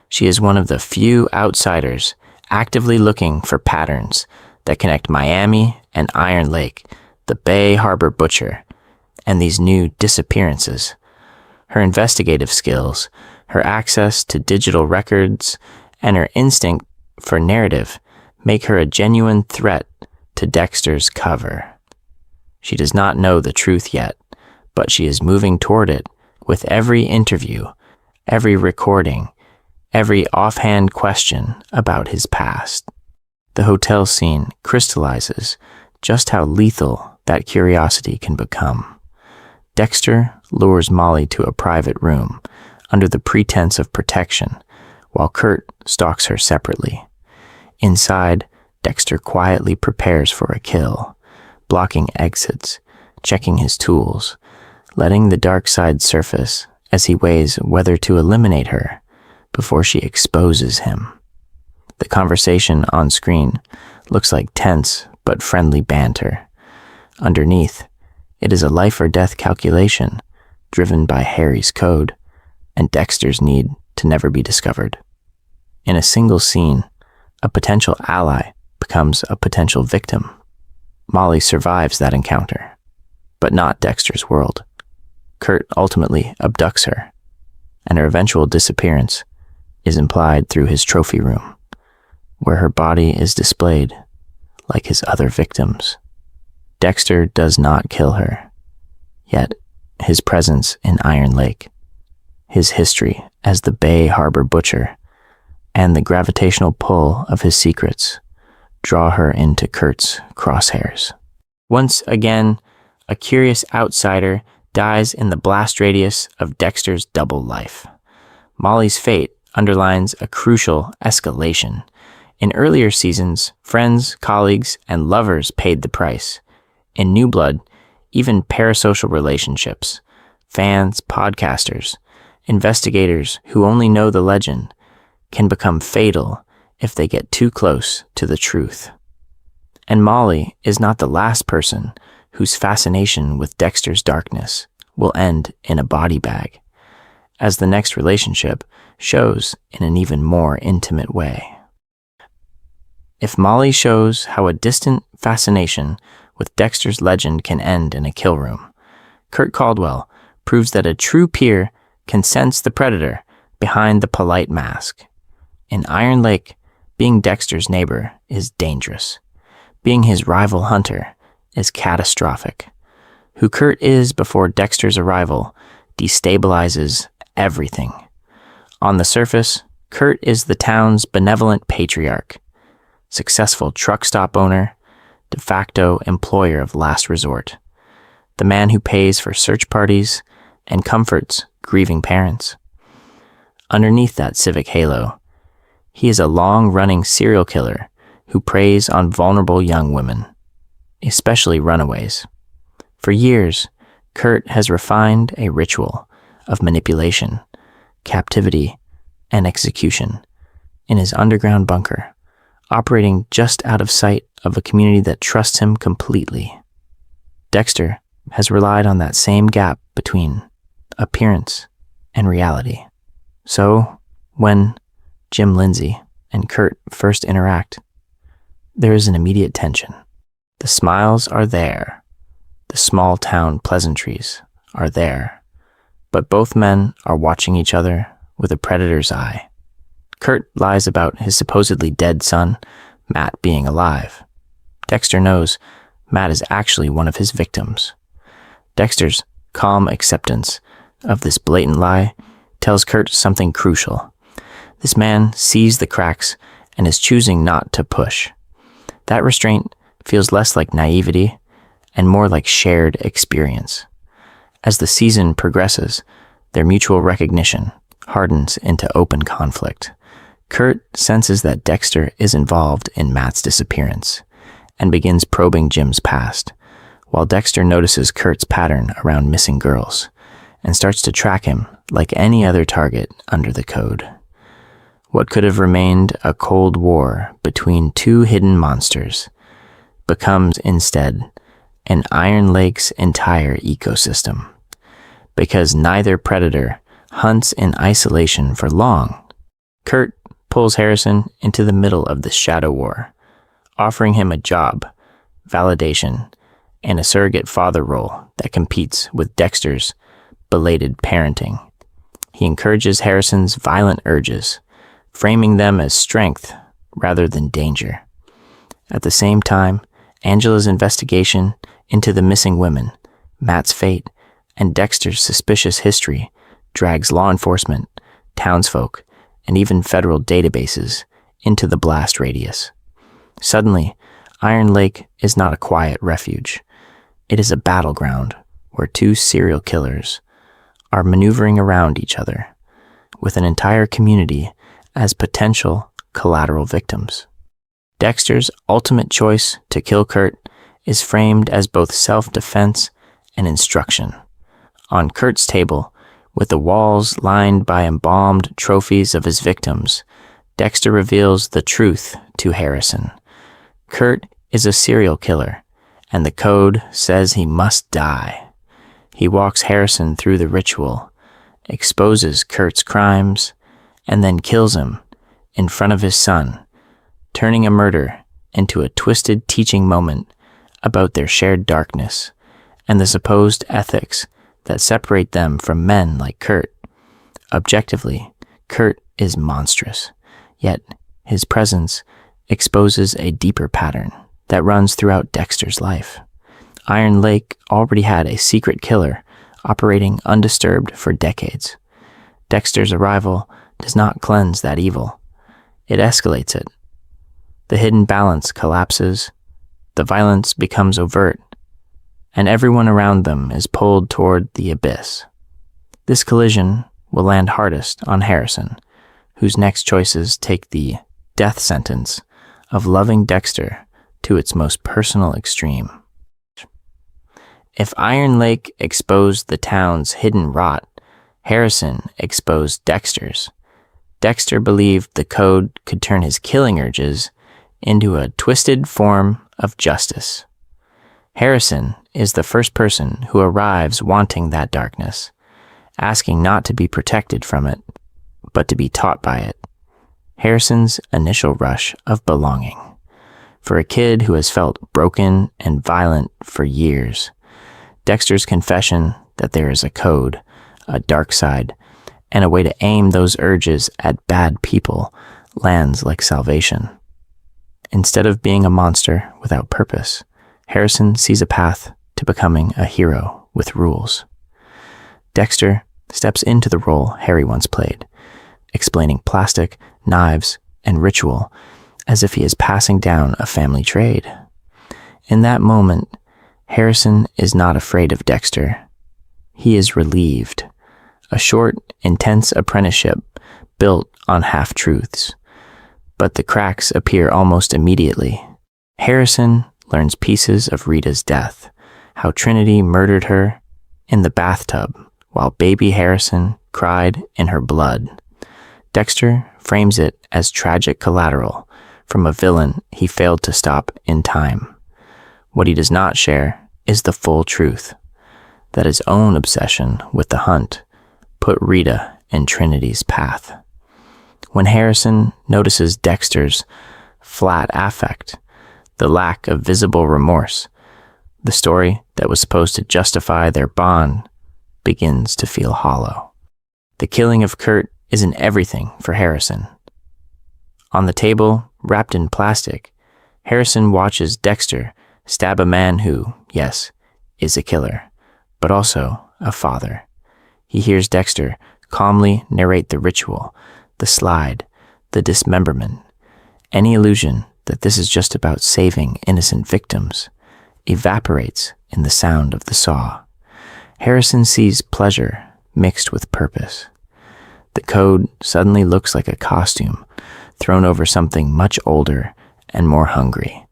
She is one of the few outsiders actively looking for patterns that connect Miami and Iron Lake, the Bay Harbor Butcher, and these new disappearances. Her investigative skills, her access to digital records, and her instinct for narrative make her a genuine threat to Dexter's cover. She does not know the truth yet, but she is moving toward it with every interview, every recording, every offhand question about his past. The hotel scene crystallizes just how lethal that curiosity can become. Dexter lures Molly to a private room under the pretense of protection, while Kurt stalks her separately. Inside, Dexter quietly prepares for a kill, blocking exits, checking his tools, letting the dark side surface as he weighs whether to eliminate her before she exposes him. The conversation on screen looks like tense but friendly banter. Underneath, it is a life or death calculation driven by Harry's code and Dexter's need to never be discovered. In a single scene, a potential ally becomes a potential victim. Molly survives that encounter, but not Dexter's world. Kurt ultimately abducts her, and her eventual disappearance is implied through his trophy room. where her body is displayed like his other victims. Dexter does not kill her, yet his presence in Iron Lake, his history as the Bay Harbor butcher, and the gravitational pull of his secrets draw her into Kurt's crosshairs. Once again, a curious outsider dies in the blast radius of Dexter's double life. Molly's fate underlines a crucial escalation. In earlier seasons, friends, colleagues, and lovers paid the price. In New Blood, even parasocial relationships, fans, podcasters, investigators who only know the legend, can become fatal if they get too close to the truth. And Molly is not the last person whose fascination with Dexter's darkness will end in a body bag, as the next relationship shows in an even more intimate way. If Molly shows how a distant fascination with Dexter's legend can end in a kill room, Kurt Caldwell proves that a true peer can sense the predator behind the polite mask. In Iron Lake, being Dexter's neighbor is dangerous. Being his rival hunter is catastrophic. Who Kurt is before Dexter's arrival destabilizes everything. On the surface, Kurt is the town's benevolent patriarch, successful truck stop owner, de facto employer of last resort, the man who pays for search parties and comforts grieving parents. Underneath that civic halo, he is a long-running serial killer who preys on vulnerable young women, especially runaways. For years, Kurt has refined a ritual of manipulation, captivity, and execution in his underground bunker, operating just out of sight of a community that trusts him completely. Dexter has relied on that same gap between appearance and reality. So, when Jim Lindsay and Kurt first interact, there is an immediate tension. The smiles are there. The small town pleasantries are there. But both men are watching each other with a predator's eye. Kurt lies about his supposedly dead son, Matt, being alive. Dexter knows Matt is actually one of his victims. Dexter's calm acceptance of this blatant lie tells Kurt something crucial. This man sees the cracks and is choosing not to push. That restraint feels less like naivety and more like shared experience. As the season progresses, their mutual recognition hardens into open conflict. Kurt senses that Dexter is involved in Matt's disappearance and begins probing Jim's past, while Dexter notices Kurt's pattern around missing girls and starts to track him like any other target under the code. What could have remained a cold war between two hidden monsters becomes instead an Iron Lake's entire ecosystem, because neither predator hunts in isolation for long. Kurt pulls Harrison into the middle of this shadow war, offering him a job, validation, and a surrogate father role that competes with Dexter's belated parenting. He encourages Harrison's violent urges, framing them as strength rather than danger. At the same time, Angela's investigation into the missing women, Matt's fate, and Dexter's suspicious history drags law enforcement, townsfolk, and even federal databases into the blast radius. Suddenly, Iron Lake is not a quiet refuge. It is a battleground where two serial killers are maneuvering around each other, with an entire community as potential collateral victims. Dexter's ultimate choice to kill Kurt is framed as both self-defense and instruction. On Kurt's table, with the walls lined by embalmed trophies of his victims, Dexter reveals the truth to Harrison. Kurt is a serial killer, and the code says he must die. He walks Harrison through the ritual, exposes Kurt's crimes, and then kills him in front of his son, turning a murder into a twisted teaching moment about their shared darkness and the supposed ethics that separate them from men like Kurt. Objectively, Kurt is monstrous, yet his presence exposes a deeper pattern that runs throughout Dexter's life. Iron Lake already had a secret killer operating undisturbed for decades. Dexter's arrival does not cleanse that evil. It escalates it. The hidden balance collapses, the violence becomes overt, and everyone around them is pulled toward the abyss. This collision will land hardest on Harrison, whose next choices take the death sentence of loving Dexter to its most personal extreme. If Iron Lake exposed the town's hidden rot, Harrison exposed Dexter's. Dexter believed the code could turn his killing urges into a twisted form of justice. Harrison is the first person who arrives wanting that darkness, asking not to be protected from it, but to be taught by it. Harrison's initial rush of belonging. For a kid who has felt broken and violent for years, Dexter's confession that there is a code, a dark side, and a way to aim those urges at bad people lands like salvation. Instead of being a monster without purpose, Harrison sees a path to becoming a hero with rules. Dexter steps into the role Harry once played, explaining plastic, knives, and ritual as if he is passing down a family trade. In that moment, Harrison is not afraid of Dexter. He is relieved. A short, intense apprenticeship built on half-truths. But the cracks appear almost immediately. Harrison learns pieces of Rita's death, how Trinity murdered her in the bathtub while baby Harrison cried in her blood. Dexter frames it as tragic collateral from a villain he failed to stop in time. What he does not share is the full truth, that his own obsession with the hunt put Rita in Trinity's path. When Harrison notices Dexter's flat affect, the lack of visible remorse, the story that was supposed to justify their bond begins to feel hollow. The killing of Kurt isn't everything for Harrison. On the table, wrapped in plastic, Harrison watches Dexter stab a man who, yes, is a killer, but also a father. He hears Dexter calmly narrate the ritual, the slide, the dismemberment. Any illusion that this is just about saving innocent victims evaporates in the sound of the saw. Harrison sees pleasure mixed with purpose. The code suddenly looks like a costume thrown over something much older and more hungry.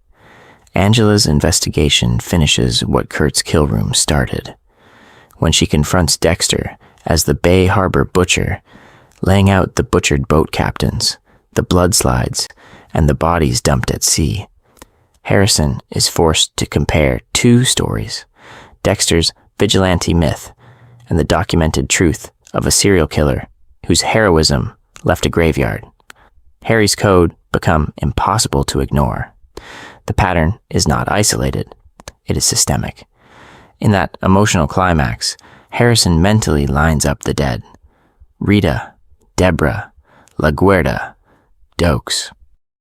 Angela's investigation finishes what Kurt's kill room started. When she confronts Dexter as the Bay Harbor butcher, laying out the butchered boat captains, the blood slides, and the bodies dumped at sea, Harrison is forced to compare two stories, Dexter's vigilante myth and the documented truth of a serial killer whose heroism left a graveyard. Harry's code become impossible to ignore. The pattern is not isolated, it is systemic. In that emotional climax, Harrison mentally lines up the dead. Rita, Debra, LaGuardia, Dokes,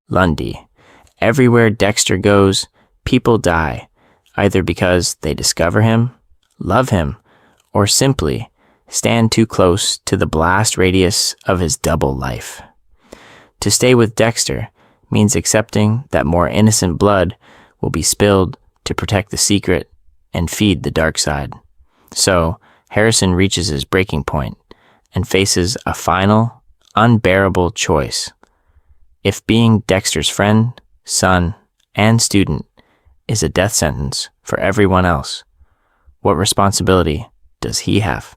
Lundy. Everywhere Dexter goes, people die, either because they discover him, love him, or simply stand too close to the blast radius of his double life. To stay with Dexter means accepting that more innocent blood will be spilled to protect the secret and feed the dark side. So, Harrison reaches his breaking point and faces a final, unbearable choice. If being Dexter's friend, son, and student is a death sentence for everyone else, what responsibility does he have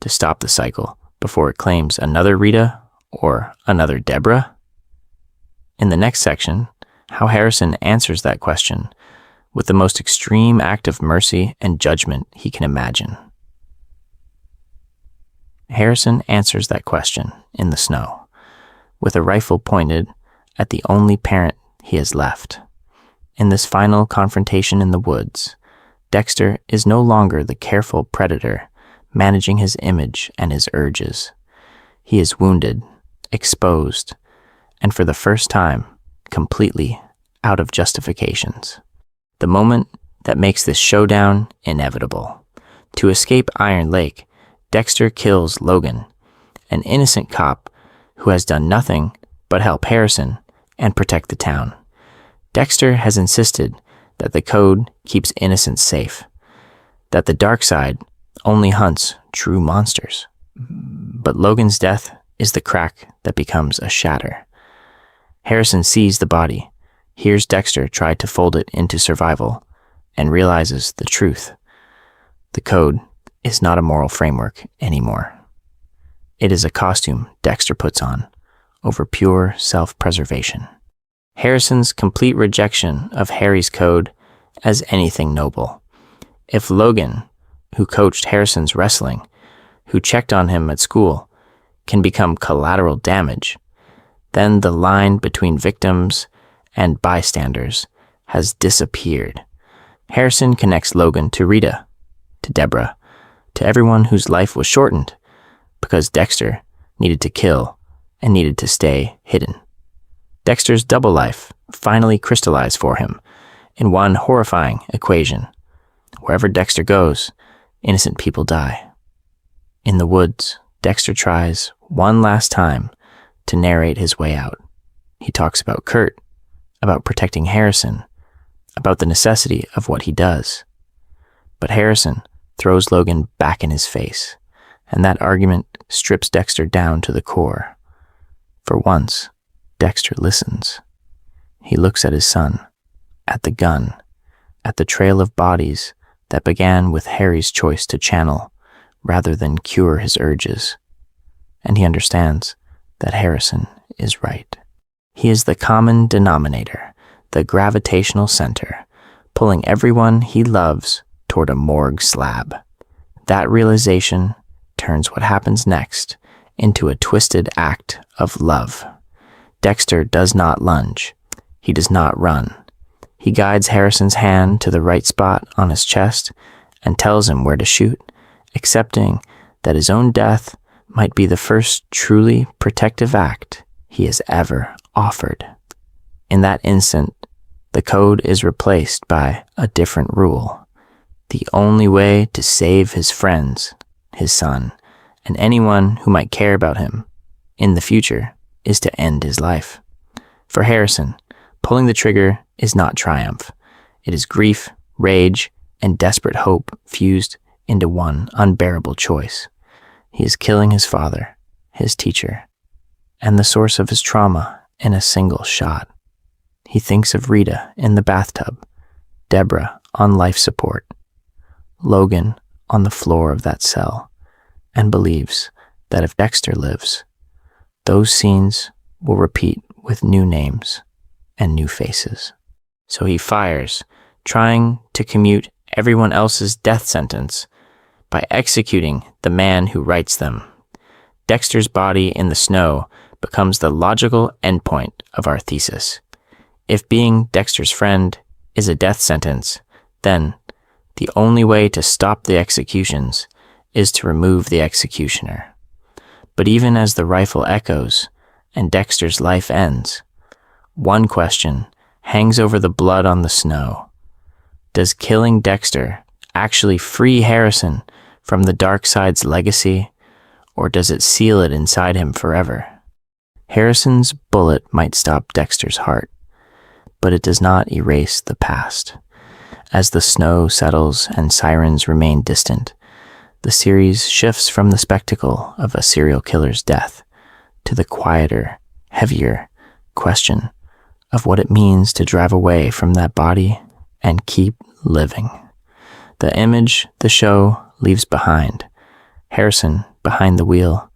to stop the cycle before it claims another Rita or another Debra? In the next section, how Harrison answers that question with the most extreme act of mercy and judgment he can imagine. Harrison answers that question in the snow, with a rifle pointed at the only parent he has left. In this final confrontation in the woods, Dexter is no longer the careful predator managing his image and his urges. He is wounded, exposed, and for the first time, completely out of justifications. The moment that makes this showdown inevitable. To escape Iron Lake, Dexter kills Logan, an innocent cop who has done nothing but help Harrison and protect the town. Dexter has insisted that the code keeps innocents safe, that the dark side only hunts true monsters. But Logan's death is the crack that becomes a shatter. Harrison sees the body, hears Dexter try to fold it into survival, and realizes the truth. The code is not a moral framework anymore. It is a costume Dexter puts on over pure self-preservation. Harrison's complete rejection of Harry's code as anything noble. If Logan, who coached Harrison's wrestling, who checked on him at school, can become collateral damage, then the line between victims and bystanders has disappeared. Harrison connects Logan to Rita, to Debra, to everyone whose life was shortened because Dexter needed to kill and needed to stay hidden. Dexter's double life finally crystallized for him in one horrifying equation. Wherever Dexter goes, innocent people die. In the woods, Dexter tries one last time to narrate his way out. He talks about Kurt, about protecting Harrison, about the necessity of what he does. But Harrison throws Logan back in his face, and that argument strips Dexter down to the core. For once, Dexter listens. He looks at his son, at the gun, at the trail of bodies that began with Harry's choice to channel rather than cure his urges. And he understands that Harrison is right. He is the common denominator, the gravitational center, pulling everyone he loves toward a morgue slab. That realization turns what happens next into a twisted act of love. Dexter does not lunge. He does not run. He guides Harrison's hand to the right spot on his chest and tells him where to shoot, accepting that his own death might be the first truly protective act he has ever offered. In that instant, the code is replaced by a different rule. The only way to save his friends, his son, and anyone who might care about him in the future is to end his life. For Harrison, pulling the trigger is not triumph. It is grief, rage, and desperate hope fused into one unbearable choice. He is killing his father, his teacher, and the source of his trauma in a single shot. He thinks of Rita in the bathtub, Debra on life support, Logan on the floor of that cell, and believes that if Dexter lives, those scenes will repeat with new names and new faces. So he fires, trying to commute everyone else's death sentence by executing the man who writes them. Dexter's body in the snow becomes the logical endpoint of our thesis. If being Dexter's friend is a death sentence, then the only way to stop the executions is to remove the executioner. But even as the rifle echoes and Dexter's life ends, one question hangs over the blood on the snow. Does killing Dexter actually free Harrison from the dark side's legacy, or does it seal it inside him forever? Harrison's bullet might stop Dexter's heart, but it does not erase the past. As the snow settles and sirens remain distant, the series shifts from the spectacle of a serial killer's death to the quieter, heavier question of what it means to drive away from that body and keep living. The image the show leaves behind, Harrison behind the wheel,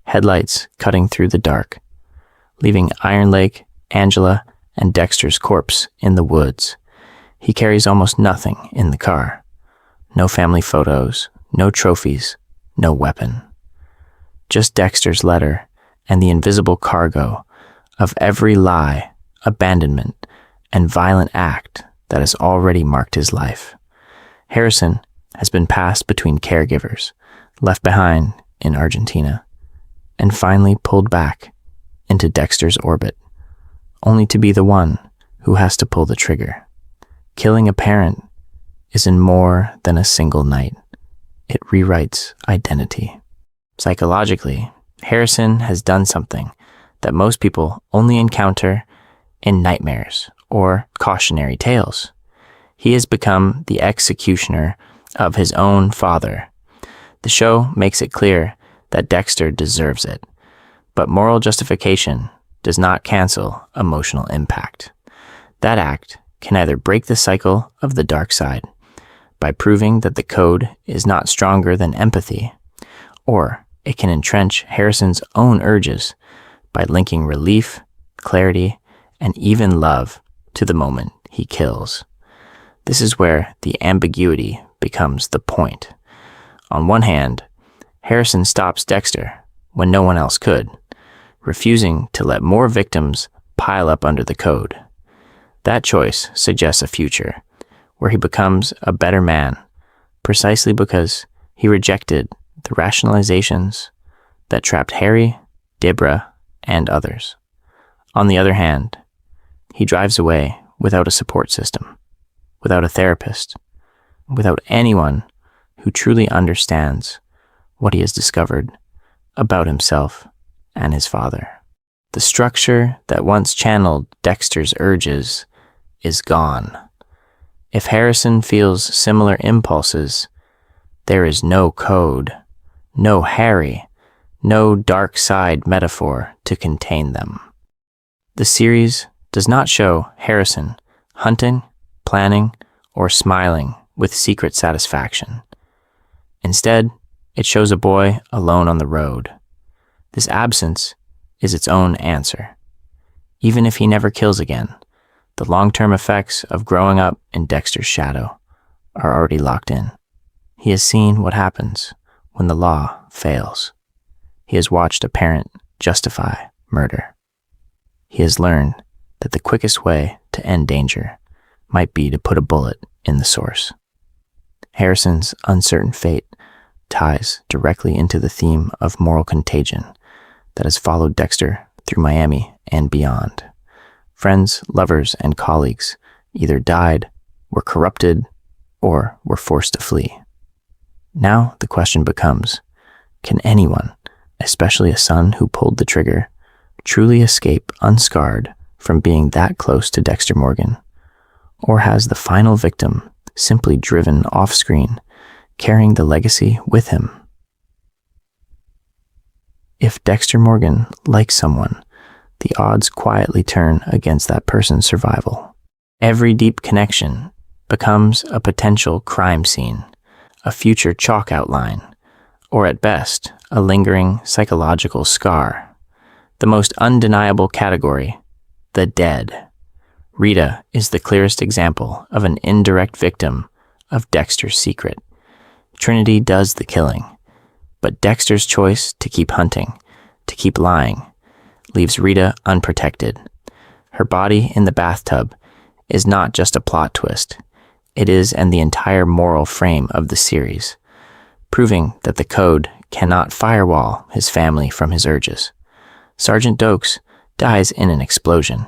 headlights cutting through the dark, leaving Iron Lake, Angela, and Dexter's corpse in the woods. He carries almost nothing in the car. No family photos, no trophies, no weapon. Just Dexter's letter and the invisible cargo of every lie, abandonment, and violent act that has already marked his life. Harrison has been passed between caregivers, left behind in Argentina, and finally pulled back into Dexter's orbit, only to be the one who has to pull the trigger. Killing a parent is in more than a single night. It rewrites identity. Psychologically, Harrison has done something that most people only encounter in nightmares or cautionary tales. He has become the executioner of his own father. The show makes it clear that Dexter deserves it, but moral justification does not cancel emotional impact. That act can either break the cycle of the dark side by proving that the code is not stronger than empathy, or it can entrench Harrison's own urges by linking relief, clarity, and even love to the moment he kills. This is where the ambiguity becomes the point. On one hand, Harrison stops Dexter when no one else could, refusing to let more victims pile up under the code. That choice suggests a future where he becomes a better man, precisely because he rejected the rationalizations that trapped Harry, Debra, and others. On the other hand, he drives away without a support system, without a therapist, without anyone who truly understands what he has discovered about himself and his father. The structure that once channeled Dexter's urges is gone. If Harrison feels similar impulses, there is no code, no Harry, no dark side metaphor to contain them. The series does not show Harrison hunting, planning, or smiling with secret satisfaction. Instead, it shows a boy alone on the road. This absence is its own answer. Even if he never kills again, the long-term effects of growing up in Dexter's shadow are already locked in. He has seen what happens when the law fails. He has watched a parent justify murder. He has learned that the quickest way to end danger might be to put a bullet in the source. Harrison's uncertain fate ties directly into the theme of moral contagion that has followed Dexter through Miami and beyond. Friends, lovers, and colleagues either died, were corrupted, or were forced to flee. Now the question becomes, can anyone, especially a son who pulled the trigger, truly escape unscarred from being that close to Dexter Morgan? Or has the final victim simply driven off-screen, carrying the legacy with him? If Dexter Morgan likes someone, the odds quietly turn against that person's survival. Every deep connection becomes a potential crime scene, a future chalk outline, or at best, a lingering psychological scar. The most undeniable category, the dead. Rita is the clearest example of an indirect victim of Dexter's secret. Trinity does the killing, but Dexter's choice to keep hunting, to keep lying, leaves Rita unprotected. Her body in the bathtub is not just a plot twist. It is the entire moral frame of the series, proving that the code cannot firewall his family from his urges. Sergeant Dokes dies in an explosion,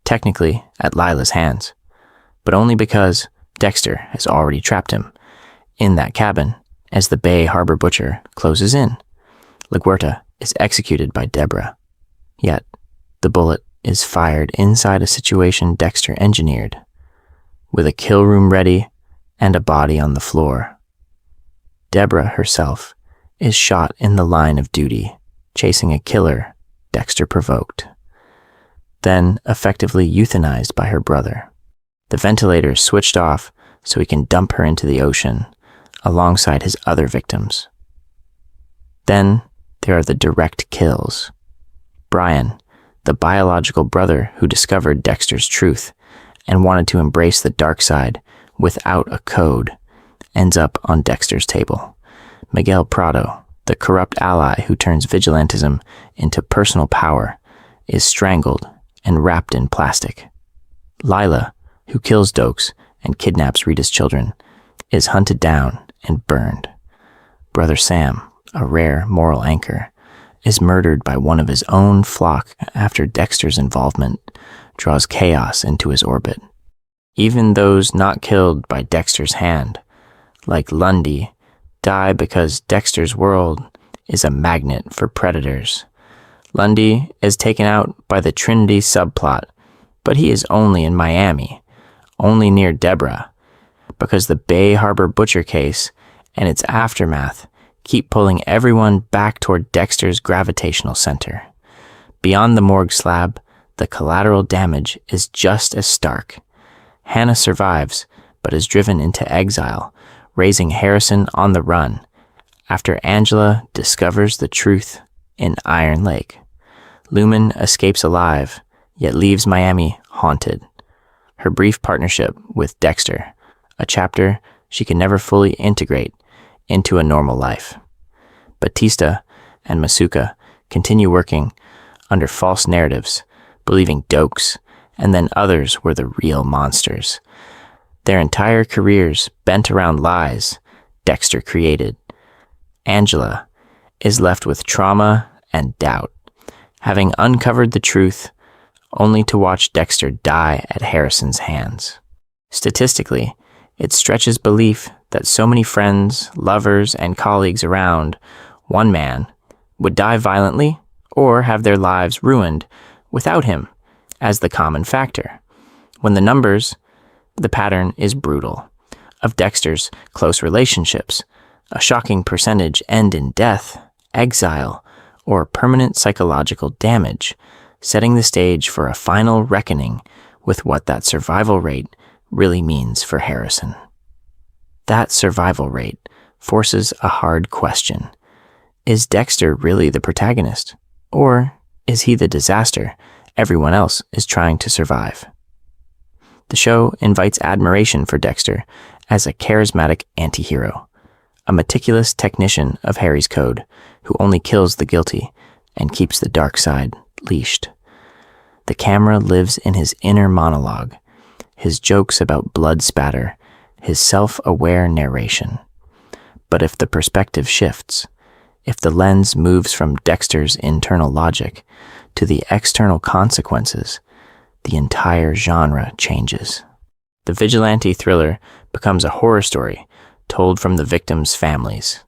technically at Lila's hands, but only because Dexter has already trapped him in that cabin as the Bay Harbor butcher closes in. LaGuerta is executed by Debra. Yet, the bullet is fired inside a situation Dexter engineered, with a kill room ready and a body on the floor. Debra herself is shot in the line of duty, chasing a killer Dexter provoked, then effectively euthanized by her brother. The ventilator is switched off so he can dump her into the ocean alongside his other victims. Then there are the direct kills. Brian, the biological brother who discovered Dexter's truth and wanted to embrace the dark side without a code, ends up on Dexter's table. Miguel Prado, the corrupt ally who turns vigilantism into personal power, is strangled and wrapped in plastic. Lila, who kills Dokes and kidnaps Rita's children, is hunted down and burned. Brother Sam, a rare moral anchor, is murdered by one of his own flock after Dexter's involvement draws chaos into his orbit. Even those not killed by Dexter's hand, like Lundy, die because Dexter's world is a magnet for predators. Lundy is taken out by the Trinity subplot, but he is only in Miami, only near Debra, because the Bay Harbor butcher case and its aftermath keep pulling everyone back toward Dexter's gravitational center. Beyond the morgue slab, the collateral damage is just as stark. Hannah survives, but is driven into exile, raising Harrison on the run, after Angela discovers the truth in Iron Lake. Lumen escapes alive, yet leaves Miami haunted. Her brief partnership with Dexter, a chapter she can never fully integrate into a normal life. Batista and Masuka continue working under false narratives, believing Dokes and then others were the real monsters. Their entire careers bent around lies Dexter created. Angela is left with trauma and doubt, having uncovered the truth only to watch Dexter die at Harrison's hands. Statistically, it stretches belief that so many friends, lovers, and colleagues around one man would die violently or have their lives ruined without him as the common factor. When the pattern is brutal. Of Dexter's close relationships, a shocking percentage end in death, exile, or permanent psychological damage, setting the stage for a final reckoning with what that survival rate really means for Harrison. That survival rate forces a hard question. Is Dexter really the protagonist? Or is he the disaster everyone else is trying to survive? The show invites admiration for Dexter as a charismatic anti-hero, a meticulous technician of Harry's code who only kills the guilty and keeps the dark side leashed. The camera lives in his inner monologue, his jokes about blood spatter, his self-aware narration. But if the perspective shifts, if the lens moves from Dexter's internal logic to the external consequences, the entire genre changes. The vigilante thriller becomes a horror story told from the victims' families.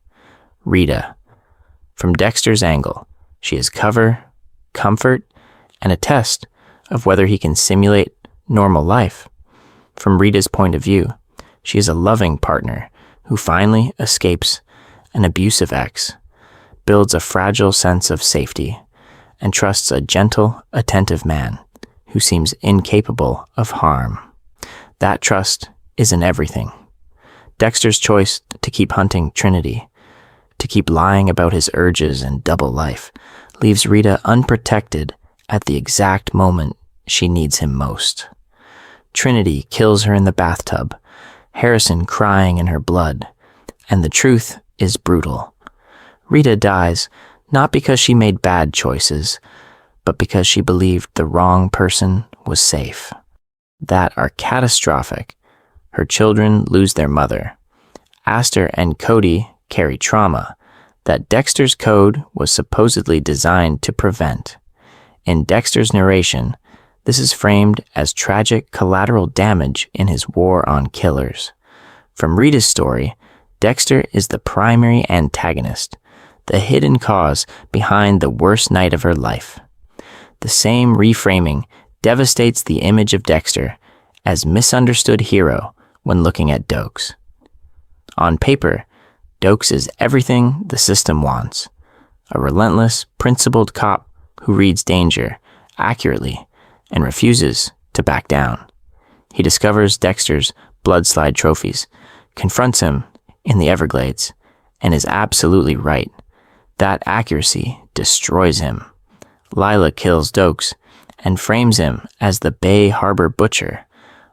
Rita. From Dexter's angle, she is cover, comfort, and a test of whether he can simulate normal life. From Rita's point of view, she is a loving partner who finally escapes an abusive ex, builds a fragile sense of safety, and trusts a gentle, attentive man who seems incapable of harm. That trust is in everything. Dexter's choice to keep hunting Trinity, to keep lying about his urges and double life, leaves Rita unprotected at the exact moment she needs him most. Trinity kills her in the bathtub, Harrison crying in her blood, and the truth is brutal. Rita dies not because she made bad choices, but because she believed the wrong person was safe. That are catastrophic. Her children lose their mother. Aster and Cody carry trauma that Dexter's code was supposedly designed to prevent. In Dexter's narration, this is framed as tragic collateral damage in his war on killers. From Rita's story, Dexter is the primary antagonist, the hidden cause behind the worst night of her life. The same reframing devastates the image of Dexter as misunderstood hero when looking at Dokes. On paper, Dokes is everything the system wants, a relentless, principled cop who reads danger accurately and refuses to back down. He discovers Dexter's bloodslide trophies, confronts him in the Everglades, and is absolutely right. That accuracy destroys him. Lila kills Dokes and frames him as the Bay Harbor butcher,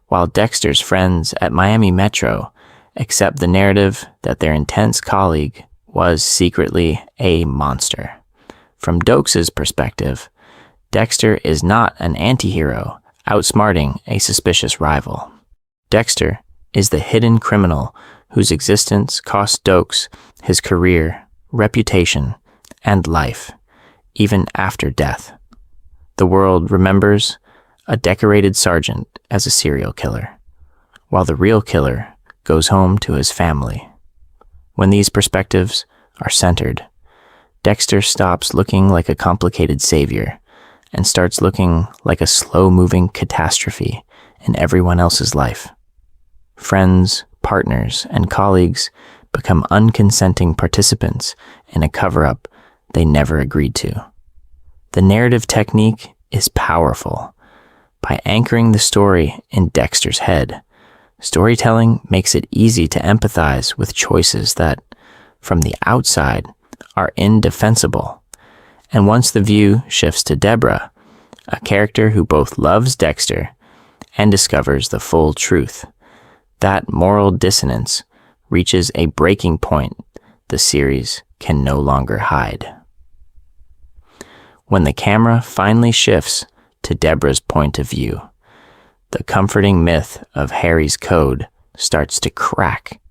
while Dexter's friends at Miami Metro accept the narrative that their intense colleague was secretly a monster. From Dokes' perspective, Dexter is not an anti-hero outsmarting a suspicious rival. Dexter is the hidden criminal whose existence cost Dokes his career, reputation, and life even after death. The world remembers a decorated sergeant as a serial killer, while the real killer goes home to his family. When these perspectives are centered, Dexter stops looking like a complicated savior and starts looking like a slow-moving catastrophe in everyone else's life. Friends, partners, and colleagues become unconsenting participants in a cover-up they never agreed to. The narrative technique is powerful. By anchoring the story in Dexter's head, storytelling makes it easy to empathize with choices that, from the outside, are indefensible. And once the view shifts to Debra, a character who both loves Dexter and discovers the full truth, that moral dissonance reaches a breaking point the series can no longer hide. When the camera finally shifts to Debra's point of view, the comforting myth of Harry's code starts to crack.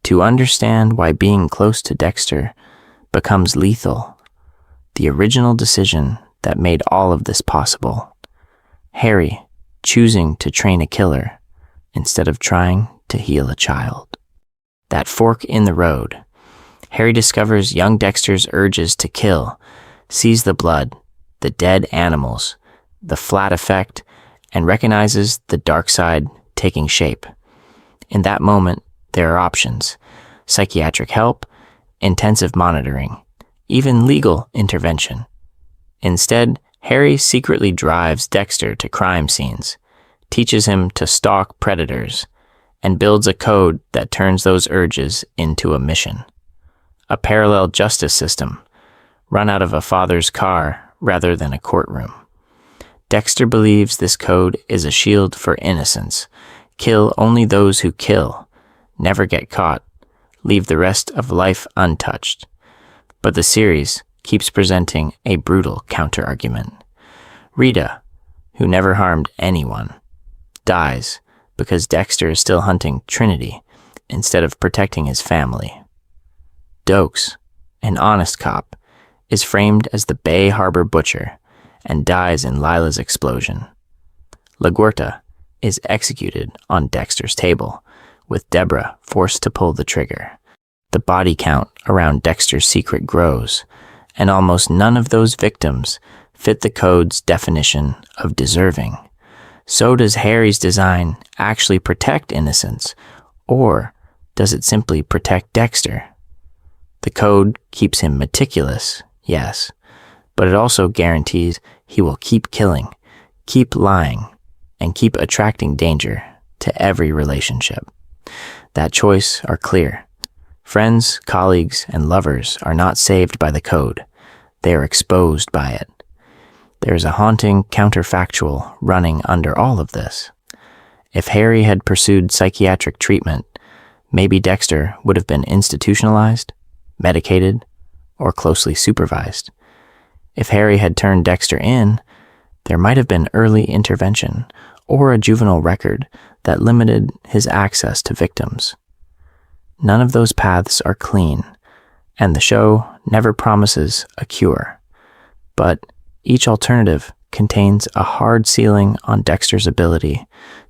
To understand why being close to Dexter becomes lethal, the original decision that made all of this possible, Harry choosing to train a killer instead of trying to heal a child. That fork in the road, Harry discovers young Dexter's urges to kill, sees the blood, the dead animals, the flat effect, and recognizes the dark side taking shape. In that moment, there are options: psychiatric help, intensive monitoring, even legal intervention. Instead, Harry secretly drives Dexter to crime scenes, teaches him to stalk predators, and builds a code that turns those urges into a mission. A parallel justice system, run out of a father's car rather than a courtroom. Dexter believes this code is a shield for innocence. Kill only those who kill, never get caught, leave the rest of life untouched. But the series keeps presenting a brutal counter-argument. Rita, who never harmed anyone, dies because Dexter is still hunting Trinity instead of protecting his family. Dokes, an honest cop, is framed as the Bay Harbor butcher and dies in Lila's explosion. LaGuerta is executed on Dexter's table, with Debra forced to pull the trigger. The body count around Dexter's secret grows, and almost none of those victims fit the code's definition of deserving. So does Harry's design actually protect innocence, or does it simply protect Dexter? The code keeps him meticulous, yes, but it also guarantees he will keep killing, keep lying, and keep attracting danger to every relationship. That choice are clear. Friends, colleagues, and lovers are not saved by the code. They are exposed by it. There is a haunting counterfactual running under all of this. If Harry had pursued psychiatric treatment, maybe Dexter would have been institutionalized, medicated, or closely supervised. If Harry had turned Dexter in, there might have been early intervention or a juvenile record that limited his access to victims. None of those paths are clean, and the show never promises a cure. But each alternative contains a hard ceiling on Dexter's ability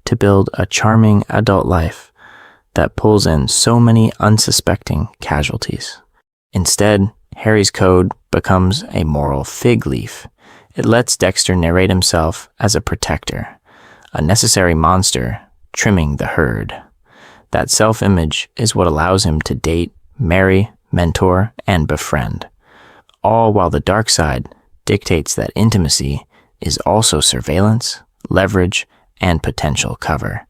to build a charming adult life that pulls in so many unsuspecting casualties. Instead, Harry's code becomes a moral fig leaf. It lets Dexter narrate himself as a protector, a necessary monster trimming the herd. That self-image is what allows him to date, marry, mentor, and befriend, all while the dark side dictates that intimacy is also surveillance, leverage, and potential cover.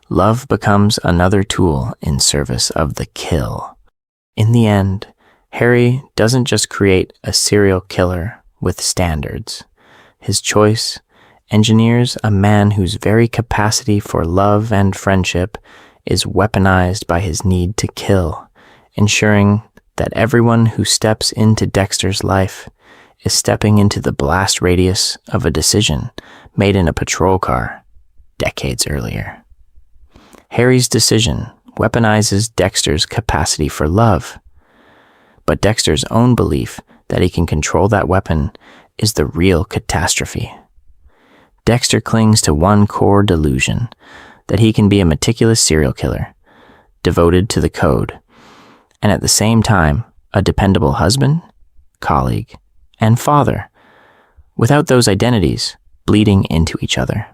Love becomes another tool in service of the kill. In the end, Harry doesn't just create a serial killer with standards. His choice engineers a man whose very capacity for love and friendship is weaponized by his need to kill, ensuring that everyone who steps into Dexter's life is stepping into the blast radius of a decision made in a patrol car decades earlier. Harry's decision weaponizes Dexter's capacity for love, but Dexter's own belief that he can control that weapon is the real catastrophe. Dexter clings to one core delusion, that he can be a meticulous serial killer, devoted to the code, and at the same time, a dependable husband, colleague, and father, without those identities bleeding into each other.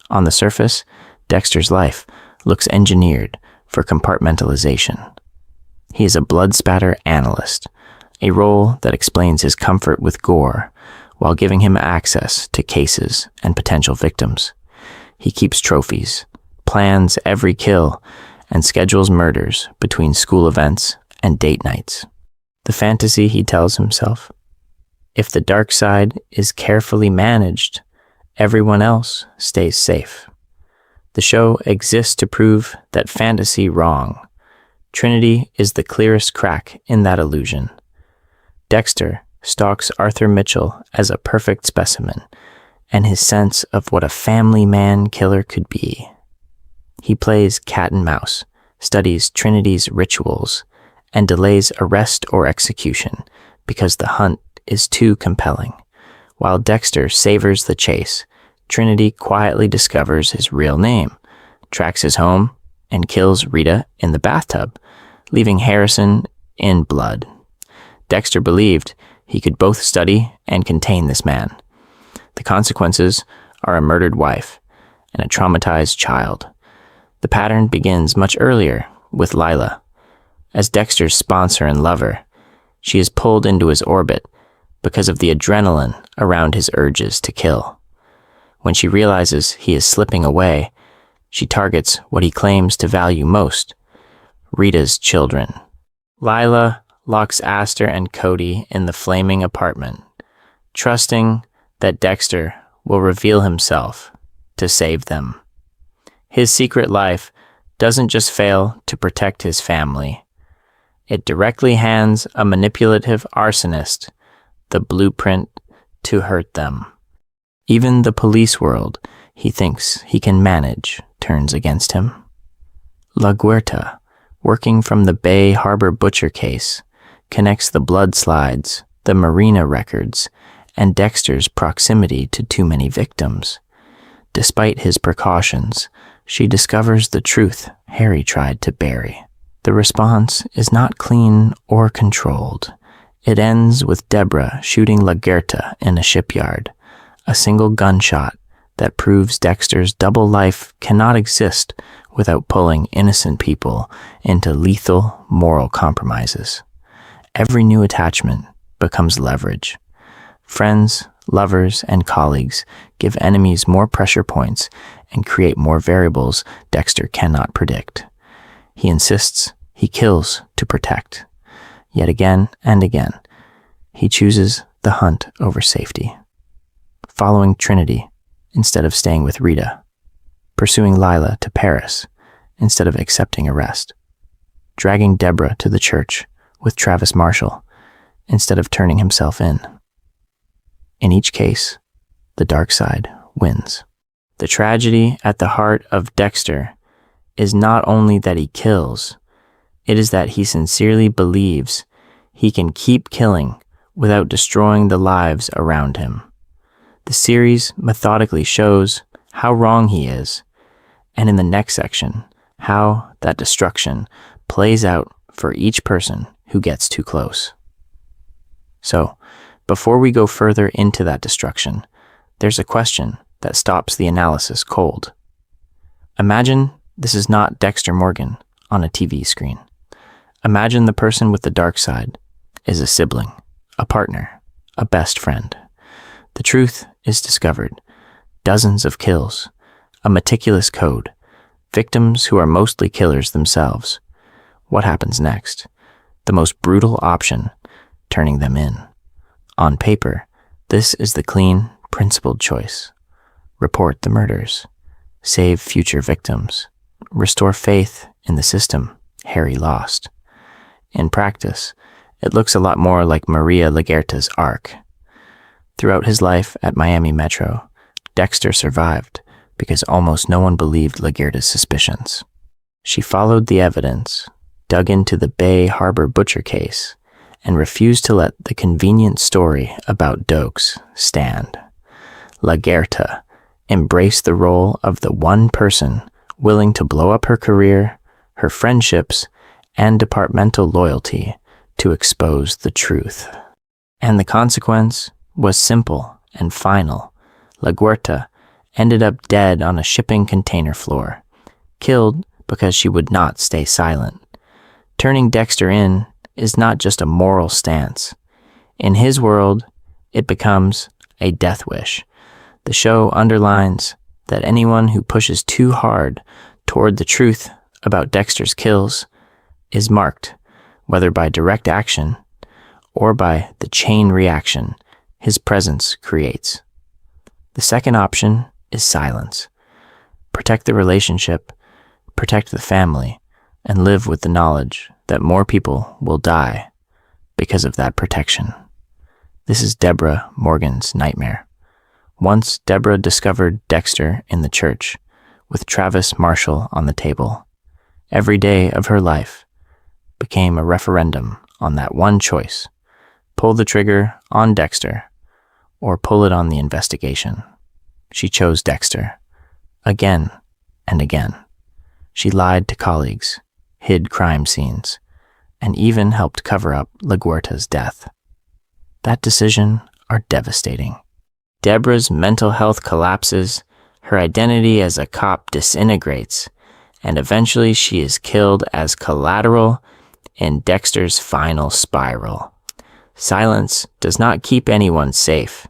On the surface, Dexter's life looks engineered for compartmentalization. He is a blood spatter analyst, a role that explains his comfort with gore while giving him access to cases and potential victims. He keeps trophies, plans every kill, and schedules murders between school events and date nights. The fantasy he tells himself: if the dark side is carefully managed, everyone else stays safe. The show exists to prove that fantasy wrong. Trinity is the clearest crack in that illusion. Dexter stalks Arthur Mitchell as a perfect specimen, and his sense of what a family man killer could be. He plays cat and mouse, studies Trinity's rituals, and delays arrest or execution because the hunt is too compelling. While Dexter savors the chase, Trinity quietly discovers his real name, tracks his home, and kills Rita in the bathtub, leaving Harrison in blood. Dexter believed he could both study and contain this man. The consequences are a murdered wife and a traumatized child. The pattern begins much earlier with Lila. As Dexter's sponsor and lover, she is pulled into his orbit because of the adrenaline around his urges to kill. When she realizes he is slipping away, she targets what he claims to value most: Rita's children. Lila locks Aster and Cody in the flaming apartment, trusting that Dexter will reveal himself to save them. His secret life doesn't just fail to protect his family. It directly hands a manipulative arsonist the blueprint to hurt them. Even the police world he thinks he can manage turns against him. La Guerta, working from the Bay Harbor butcher case, connects the blood slides, the marina records, and Dexter's proximity to too many victims. Despite his precautions, she discovers the truth Harry tried to bury. The response is not clean or controlled. It ends with Debra shooting La Guerta in a shipyard, a single gunshot that proves Dexter's double life cannot exist without pulling innocent people into lethal moral compromises. Every new attachment becomes leverage. Friends, lovers, and colleagues give enemies more pressure points and create more variables Dexter cannot predict. He insists he kills to protect. Yet again and again, he chooses the hunt over safety. Following Trinity instead of staying with Rita. Pursuing Lila to Paris instead of accepting arrest. Dragging Debra to the church with Travis Marshall instead of turning himself in. In each case, the dark side wins. The tragedy at the heart of Dexter is not only that he kills, it is that he sincerely believes he can keep killing without destroying the lives around him. The series methodically shows how wrong he is, and in the next section, how that destruction plays out for each person who gets too close. So, before we go further into that destruction, there's a question that stops the analysis cold. Imagine this is not Dexter Morgan on a TV screen. Imagine the person with the dark side is a sibling, a partner, a best friend. The truth is discovered. Dozens of kills, a meticulous code, victims who are mostly killers themselves. What happens next? The most brutal option, turning them in. On paper, this is the clean, principled choice. Report the murders. Save future victims. Restore faith in the system Harry lost. In practice, it looks a lot more like Maria Laguerta's arc. Throughout his life at Miami Metro, Dexter survived because almost no one believed Laguerta's suspicions. She followed the evidence, dug into the Bay Harbor butcher case, and refused to let the convenient story about Dokes stand. Lagerta embraced the role of the one person willing to blow up her career, her friendships, and departmental loyalty to expose the truth. And the consequence was simple and final. Lagerta ended up dead on a shipping container floor, killed because she would not stay silent. Turning Dexter in is not just a moral stance. In his world, it becomes a death wish. The show underlines that anyone who pushes too hard toward the truth about Dexter's kills is marked, whether by direct action or by the chain reaction his presence creates. The second option is silence. Protect the relationship, protect the family, and live with the knowledge that more people will die because of that protection. This is Deborah Morgan's nightmare. Once Deborah discovered Dexter in the church, with Travis Marshall on the table. Every day of her life became a referendum on that one choice: pull the trigger on Dexter or pull it on the investigation. She chose Dexter, again and again. She lied to colleagues, hid crime scenes, and even helped cover up Lagerta's death. That decision are devastating. Deborah's mental health collapses, her identity as a cop disintegrates, and eventually she is killed as collateral in Dexter's final spiral. Silence does not keep anyone safe.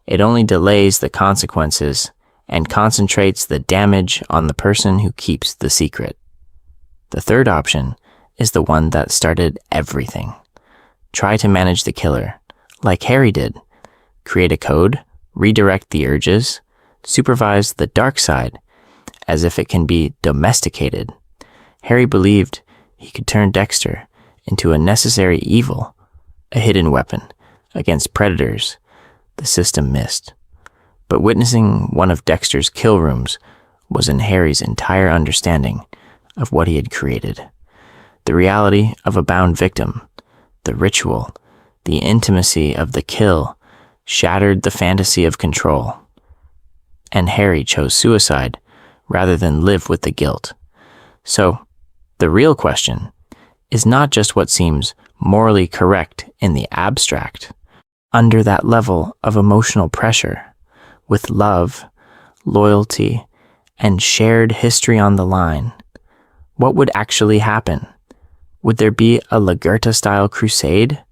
It only delays the consequences and concentrates the damage on the person who keeps the secret. The third option is the one that started everything. Try to manage the killer, like Harry did. Create a code, redirect the urges, supervise the dark side, as if it can be domesticated. Harry believed he could turn Dexter into a necessary evil, a hidden weapon against predators the system missed. But witnessing one of Dexter's kill rooms was in Harry's entire understanding of what he had created. The reality of a bound victim, the ritual, the intimacy of the kill shattered the fantasy of control. And Harry chose suicide rather than live with the guilt. So, the real question is not just what seems morally correct in the abstract. Under that level of emotional pressure, with love, loyalty, and shared history on the line, what would actually happen? Would there be a Lagerta-style crusade?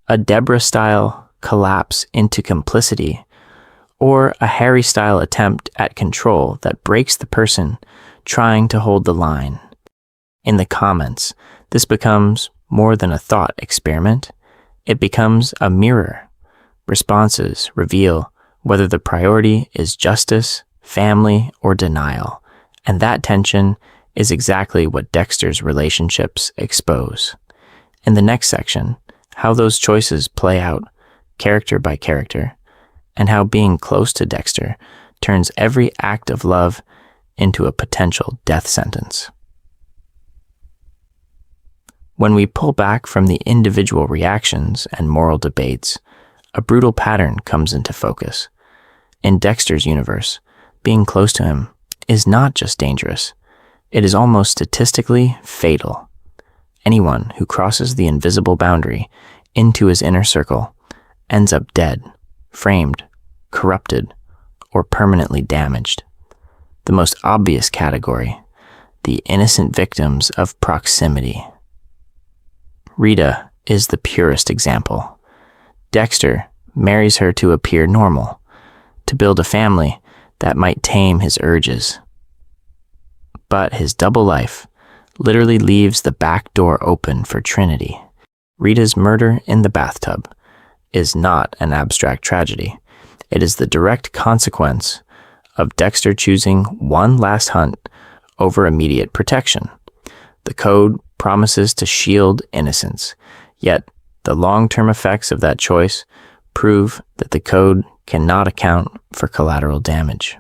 A Debra-style collapse into complicity? Or a Harry-style attempt at control that breaks the person trying to hold the line? In the comments, this becomes more than a thought experiment. It becomes a mirror. Responses reveal whether the priority is justice, family, or denial, and that tension is exactly what Dexter's relationships expose. In the next section, how those choices play out, character by character, and how being close to Dexter turns every act of love into a potential death sentence. When we pull back from the individual reactions and moral debates, a brutal pattern comes into focus. In Dexter's universe, being close to him is not just dangerous, it is almost statistically fatal. Anyone who crosses the invisible boundary into his inner circle ends up dead, framed, corrupted, or permanently damaged. The most obvious category, the innocent victims of proximity. Rita is the purest example. Dexter marries her to appear normal, to build a family that might tame his urges. But his double life literally leaves the back door open for Trinity. Rita's murder in the bathtub is not an abstract tragedy. It is the direct consequence of Dexter choosing one last hunt over immediate protection. The code promises to shield innocence, yet the long-term effects of that choice prove that the code cannot account for collateral damage.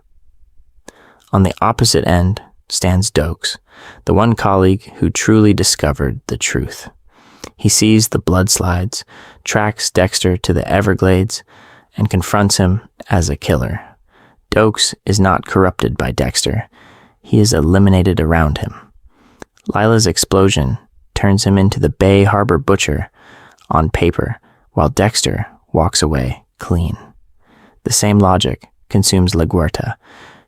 On the opposite end stands Dokes, the one colleague who truly discovered the truth. He sees the blood slides, tracks Dexter to the Everglades, and confronts him as a killer. Dokes is not corrupted by Dexter. He is eliminated around him. Lila's explosion turns him into the Bay Harbor Butcher on paper, while Dexter walks away clean. The same logic consumes LaGuerta,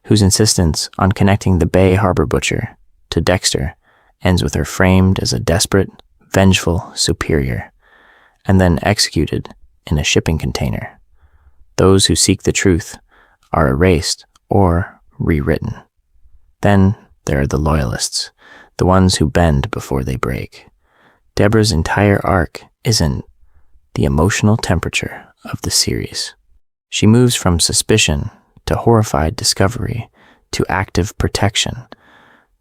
whose insistence on connecting the Bay Harbor Butcher to Dexter ends with her framed as a desperate, vengeful superior, and then executed in a shipping container. Those who seek the truth are erased or rewritten. Then there are the loyalists, the ones who bend before they break. Debra's entire arc isn't the emotional temperature of the series. She moves from suspicion to horrified discovery to active protection,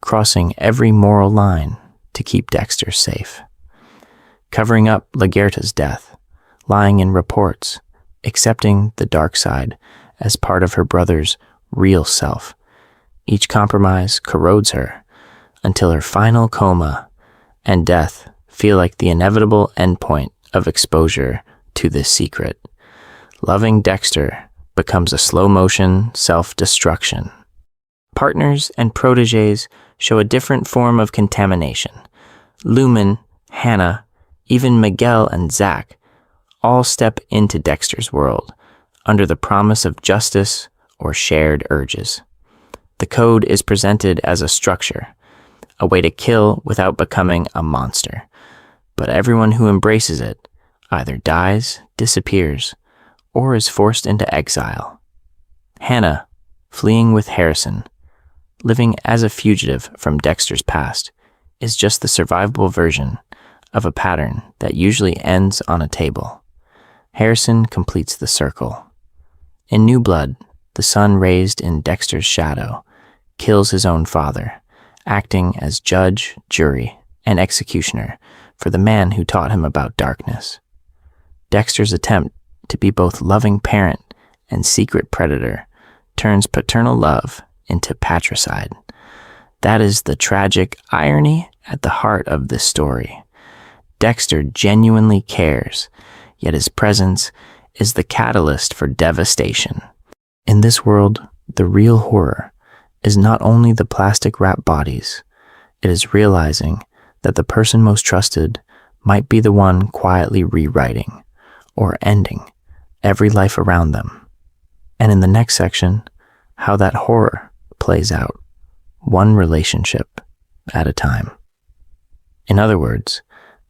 crossing every moral line to keep Dexter safe. Covering up LaGuerta's death, lying in reports, accepting the dark side as part of her brother's real self. Each compromise corrodes her until her final coma and death feel like the inevitable endpoint of exposure to this secret. Loving Dexter becomes a slow-motion self-destruction. Partners and protégés show a different form of contamination. Lumen, Hannah, even Miguel and Zach all step into Dexter's world under the promise of justice or shared urges. The code is presented as a structure, a way to kill without becoming a monster. But everyone who embraces it either dies, disappears, or is forced into exile. Hannah, fleeing with Harrison, living as a fugitive from Dexter's past, is just the survivable version of a pattern that usually ends on a table. Harrison completes the circle. In New Blood, the son raised in Dexter's shadow kills his own father, acting as judge, jury, and executioner for the man who taught him about darkness. Dexter's attempt to be both loving parent and secret predator turns paternal love into patricide. That is the tragic irony at the heart of this story. Dexter genuinely cares, yet his presence is the catalyst for devastation. In this world, the real horror is not only the plastic wrapped bodies, it is realizing that the person most trusted might be the one quietly rewriting or ending every life around them. And in the next section, how that horror plays out, one relationship at a time. In other words,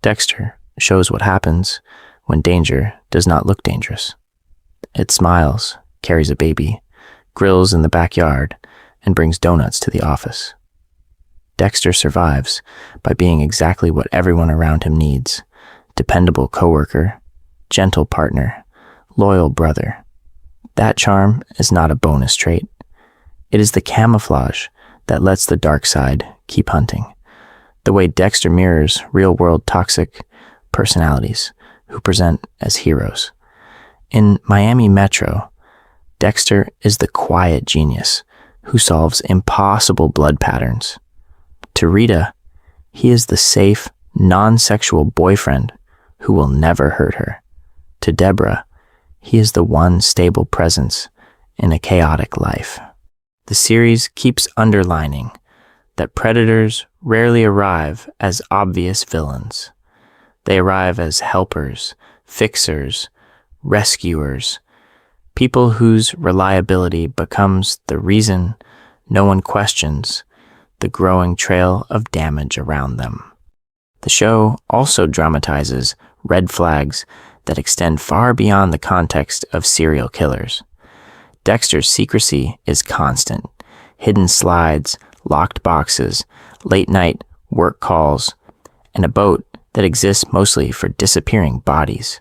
Dexter shows what happens when danger does not look dangerous. It smiles, carries a baby, grills in the backyard, and brings donuts to the office. Dexter survives by being exactly what everyone around him needs: dependable coworker, gentle partner, loyal brother. That charm is not a bonus trait. It is the camouflage that lets the dark side keep hunting. The way Dexter mirrors real-world toxic personalities who present as heroes. In Miami Metro, Dexter is the quiet genius who solves impossible blood patterns. To Rita, he is the safe, non-sexual boyfriend who will never hurt her. To Debra, he is the one stable presence in a chaotic life. The series keeps underlining that predators rarely arrive as obvious villains. They arrive as helpers, fixers, rescuers, people whose reliability becomes the reason no one questions the growing trail of damage around them. The show also dramatizes red flags that extend far beyond the context of serial killers. Dexter's secrecy is constant. Hidden slides, locked boxes, late-night work calls, and a boat that exists mostly for disappearing bodies.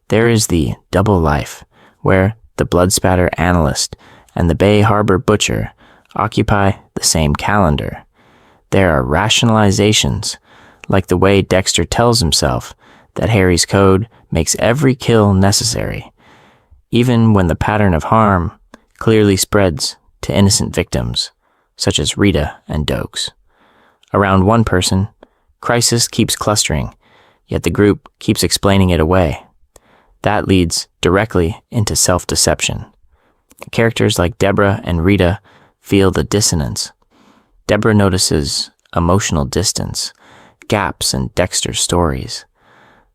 There is the double life, where the blood spatter analyst and the Bay Harbor Butcher occupy the same calendar. There are rationalizations, like the way Dexter tells himself that Harry's code makes every kill necessary, even when the pattern of harm clearly spreads to innocent victims, such as Rita and Dokes. Around one person, crisis keeps clustering, yet the group keeps explaining it away. That leads directly into self-deception. Characters like Debra and Rita feel the dissonance. Debra notices emotional distance, gaps in Dexter's stories,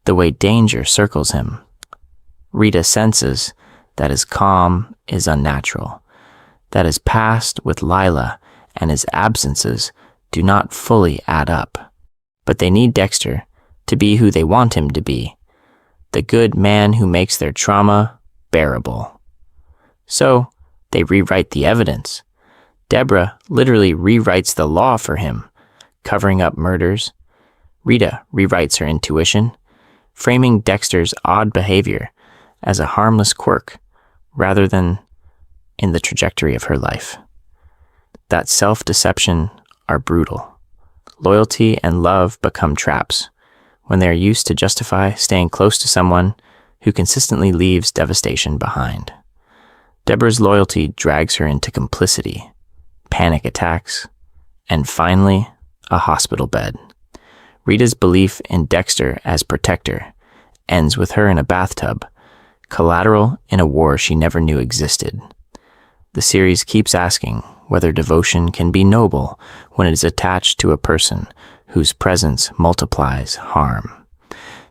the way danger circles him. Rita senses that his calm is unnatural, that his past with Lila and his absences do not fully add up. But they need Dexter to be who they want him to be, the good man who makes their trauma bearable. So, they rewrite the evidence. Debra literally rewrites the law for him, covering up murders. Rita rewrites her intuition, framing Dexter's odd behavior as a harmless quirk rather than in the trajectory of her life. That self-deception are brutal. Loyalty and love become traps when they are used to justify staying close to someone who consistently leaves devastation behind. Debra's loyalty drags her into complicity, panic attacks, and finally, a hospital bed. Rita's belief in Dexter as protector ends with her in a bathtub, collateral in a war she never knew existed. The series keeps asking whether devotion can be noble when it is attached to a person whose presence multiplies harm.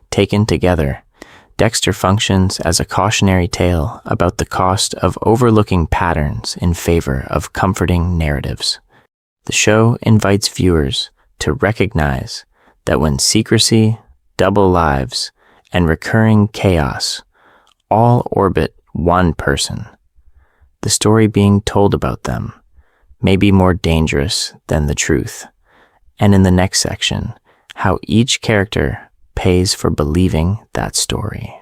Taken together, Dexter functions as a cautionary tale about the cost of overlooking patterns in favor of comforting narratives. The show invites viewers to recognize that when secrecy, double lives, and recurring chaos all orbit one person, the story being told about them may be more dangerous than the truth. And in the next section, how each character pays for believing that story.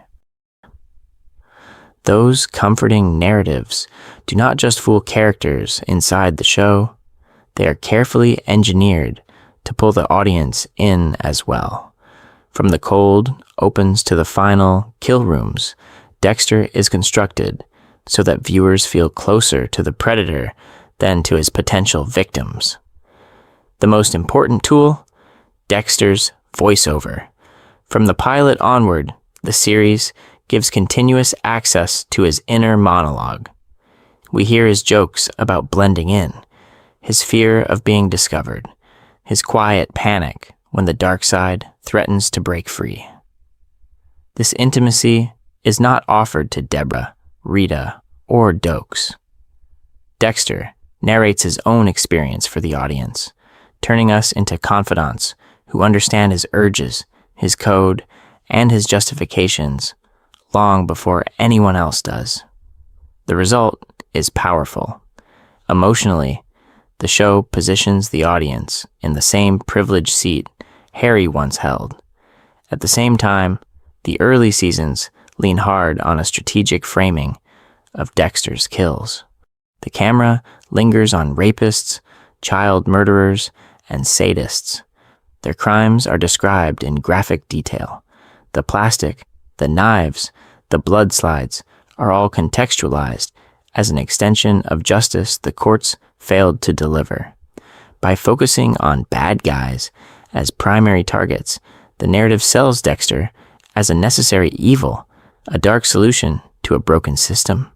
Those comforting narratives do not just fool characters inside the show, they are carefully engineered to pull the audience in as well. From the cold opens to the final kill rooms, Dexter is constructed so that viewers feel closer to the predator than to his potential victims. The most important tool? Dexter's voiceover. From the pilot onward, the series gives continuous access to his inner monologue. We hear his jokes about blending in, his fear of being discovered, his quiet panic when the dark side threatens to break free. This intimacy is not offered to Debra, Rita, or Dokes. Dexter narrates his own experience for the audience, turning us into confidants who understand his urges, his code, and his justifications long before anyone else does. The result is powerful. Emotionally, the show positions the audience in the same privileged seat Harry once held. At the same time, the early seasons lean hard on a strategic framing of Dexter's kills. The camera lingers on rapists, child murderers, and sadists. Their crimes are described in graphic detail. The plastic, the knives, the blood slides are all contextualized as an extension of justice the courts failed to deliver. By focusing on bad guys as primary targets, the narrative sells Dexter as a necessary evil, a dark solution to a broken system.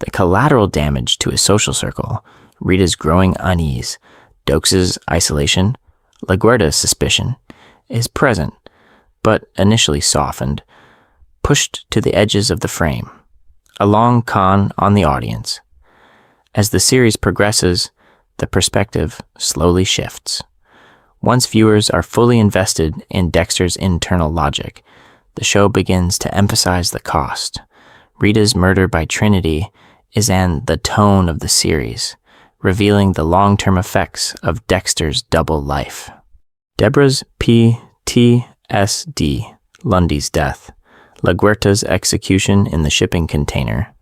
The collateral damage to his social circle, Rita's growing unease, Dokes' isolation, LaGuerta's suspicion, is present, but initially softened, pushed to the edges of the frame, a long con on the audience. As the series progresses, the perspective slowly shifts. Once viewers are fully invested in Dexter's internal logic, the show begins to emphasize the cost. Rita's murder by Trinity is in the tone of the series, revealing the long-term effects of Dexter's double life. Debra's PTSD, Lundy's death, LaGuerta's execution in the shipping container.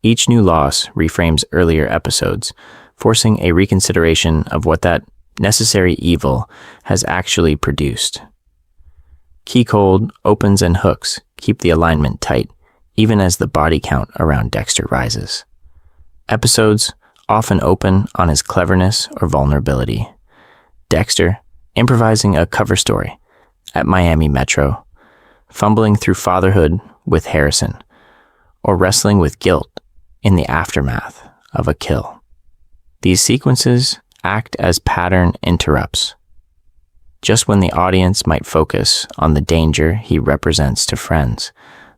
Each new loss reframes earlier episodes, forcing a reconsideration of what that necessary evil has actually produced. Key Cold opens and hooks keep the alignment tight, even as the body count around Dexter rises. Episodes often open on his cleverness or vulnerability. Dexter improvising a cover story at Miami Metro, fumbling through fatherhood with Harrison, or wrestling with guilt in the aftermath of a kill. These sequences act as pattern interrupts. Just when the audience might focus on the danger he represents to friends,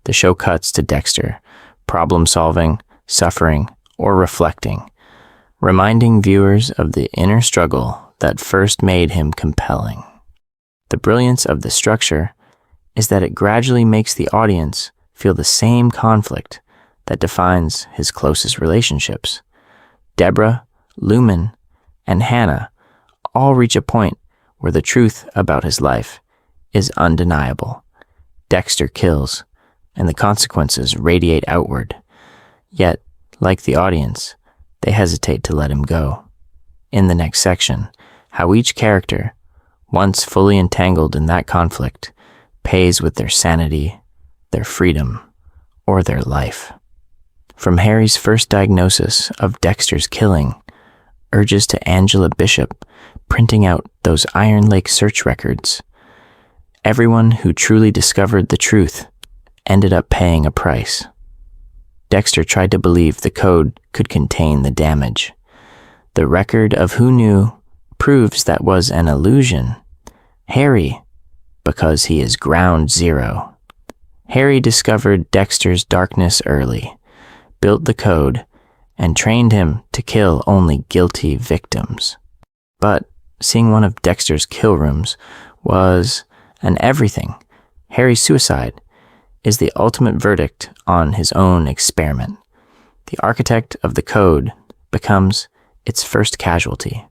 the show cuts to Dexter, problem-solving, suffering, or reflecting, reminding viewers of the inner struggle that first made him compelling. The brilliance of the structure is that it gradually makes the audience feel the same conflict that defines his closest relationships. Debra, Lumen, and Hannah all reach a point where the truth about his life is undeniable. Dexter kills, and the consequences radiate outward. Yet, like the audience, they hesitate to let him go. In the next section, how each character, once fully entangled in that conflict, pays with their sanity, their freedom, or their life. From Harry's first diagnosis of Dexter's killing, urges to Angela Bishop printing out those Iron Lake search records, everyone who truly discovered the truth ended up paying a price. Dexter tried to believe the code could contain the damage. The record of who knew proves that was an illusion. Harry, because he is ground zero. Harry discovered Dexter's darkness early, built the code, and trained him to kill only guilty victims. But seeing one of Dexter's kill rooms was an everything. Harry's suicide is the ultimate verdict on his own experiment. The architect of the code becomes its first casualty.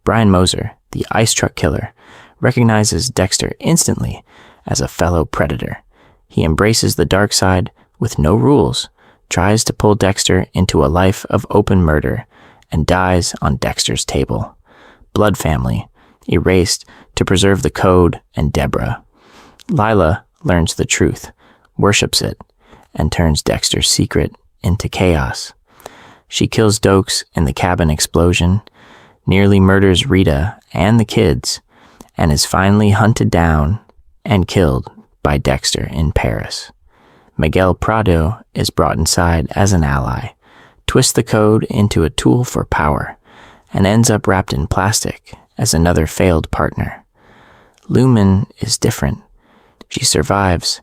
Brian Moser, the ice truck killer, recognizes Dexter instantly as a fellow predator. He embraces the dark side with no rules, tries to pull Dexter into a life of open murder, and dies on Dexter's table. Blood family, erased to preserve the code and Debra. Lila learns the truth, worships it, and turns Dexter's secret into chaos. She kills Dokes in the cabin explosion, nearly murders Rita and the kids, and is finally hunted down and killed by Dexter in Paris. Miguel Prado is brought inside as an ally, twists the code into a tool for power, and ends up wrapped in plastic as another failed partner. Lumen is different. She survives.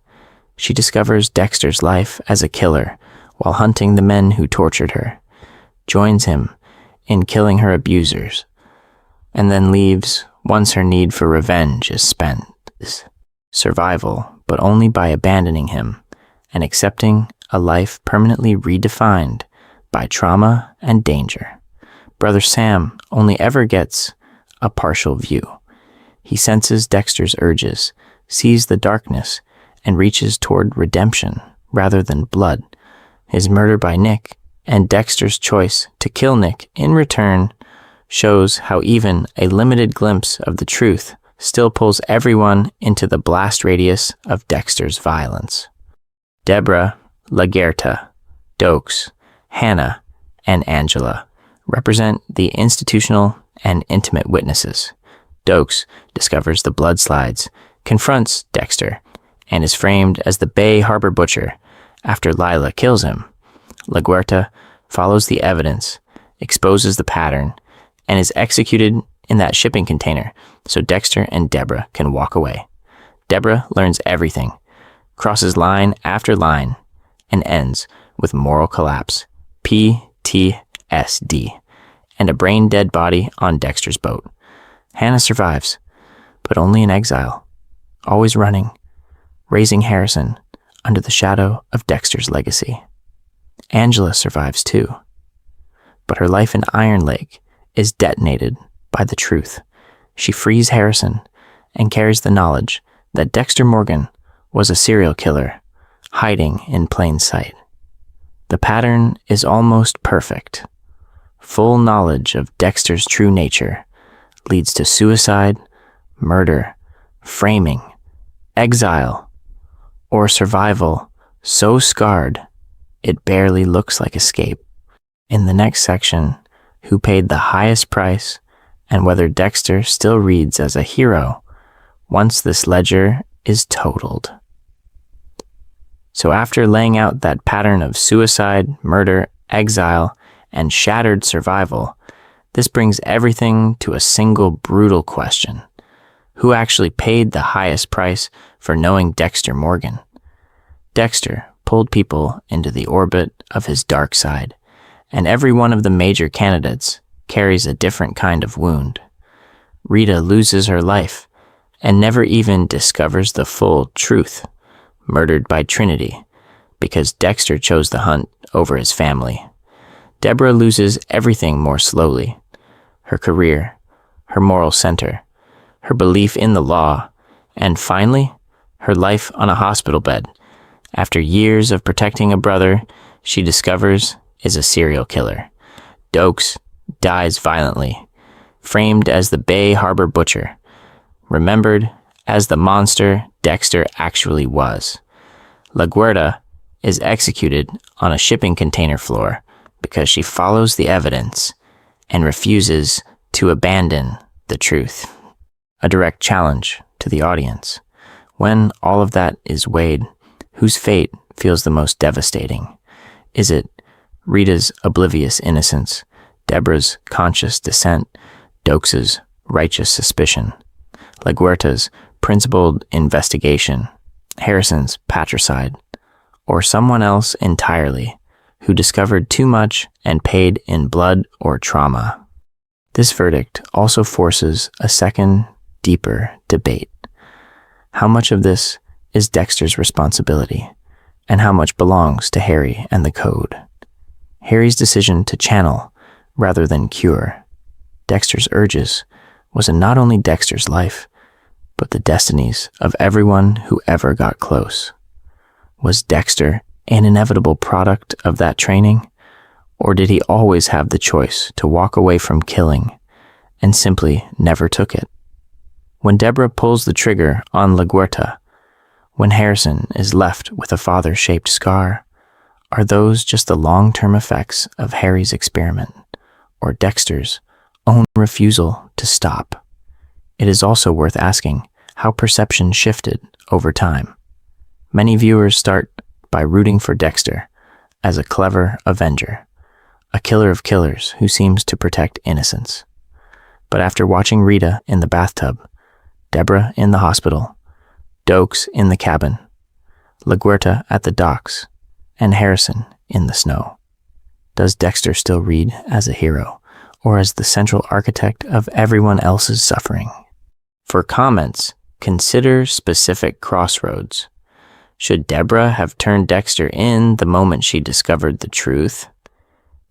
She discovers Dexter's life as a killer while hunting the men who tortured her, joins him in killing her abusers, and then leaves once her need for revenge is spent. Survival, but only by abandoning him and accepting a life permanently redefined by trauma and danger. Brother Sam only ever gets a partial view. He senses Dexter's urges, sees the darkness, and reaches toward redemption rather than blood. His murder by Nick and Dexter's choice to kill Nick in return shows how even a limited glimpse of the truth still pulls everyone into the blast radius of Dexter's violence. Debra, Lagerta, Dokes, Hannah, and Angela represent the institutional and intimate witnesses. Dokes discovers the blood slides, confronts Dexter, and is framed as the Bay Harbor Butcher after Lila kills him. LaGuerta follows the evidence, exposes the pattern, and is executed in that shipping container so Dexter and Debra can walk away. Debra learns everything, crosses line after line, and ends with moral collapse, PTSD, and a brain-dead body on Dexter's boat. Hannah survives, but only in exile, always running, raising Harrison under the shadow of Dexter's legacy. Angela survives too, but her life in Iron Lake is detonated by the truth. She frees Harrison and carries the knowledge that Dexter Morgan was a serial killer hiding in plain sight. The pattern is almost perfect. Full knowledge of Dexter's true nature leads to suicide, murder, framing, exile, or survival so scarred it barely looks like escape. In the next section, who paid the highest price and whether Dexter still reads as a hero once this ledger is totaled. So after laying out that pattern of suicide, murder, exile, and shattered survival, this brings everything to a single brutal question. Who actually paid the highest price for knowing Dexter Morgan? Dexter pulled people into the orbit of his dark side, and every one of the major candidates carries a different kind of wound. Rita loses her life and never even discovers the full truth, murdered by Trinity, because Dexter chose the hunt over his family. Debra loses everything more slowly: her career, her moral center, her belief in the law, and finally, her life on a hospital bed. After years of protecting a brother she discovers is a serial killer. Dokes dies violently, framed as the Bay Harbor Butcher, remembered as the monster Dexter actually was. LaGuerta is executed on a shipping container floor because she follows the evidence and refuses to abandon the truth. A direct challenge to the audience. When all of that is weighed, whose fate feels the most devastating? Is it Rita's oblivious innocence, Debra's conscious dissent, Dokes' righteous suspicion, LaGuerta's principled investigation, Harrison's patricide, or someone else entirely who discovered too much and paid in blood or trauma? This verdict also forces a second, deeper debate. How much of this is Dexter's responsibility, and how much belongs to Harry and the code? Harry's decision to channel rather than cure Dexter's urges was in not only Dexter's life, but the destinies of everyone who ever got close. Was Dexter an inevitable product of that training, or did he always have the choice to walk away from killing and simply never took it? When Debra pulls the trigger on LaGuerta, when Harrison is left with a father-shaped scar, are those just the long-term effects of Harry's experiment, or Dexter's own refusal to stop? It is also worth asking how perception shifted over time. Many viewers start by rooting for Dexter as a clever avenger, a killer of killers who seems to protect innocence. But after watching Rita in the bathtub, Debra in the hospital, Dokes in the cabin, LaGuerta at the docks, and Harrison in the snow, does Dexter still read as a hero, or as the central architect of everyone else's suffering? For comments, consider specific crossroads. Should Debra have turned Dexter in the moment she discovered the truth?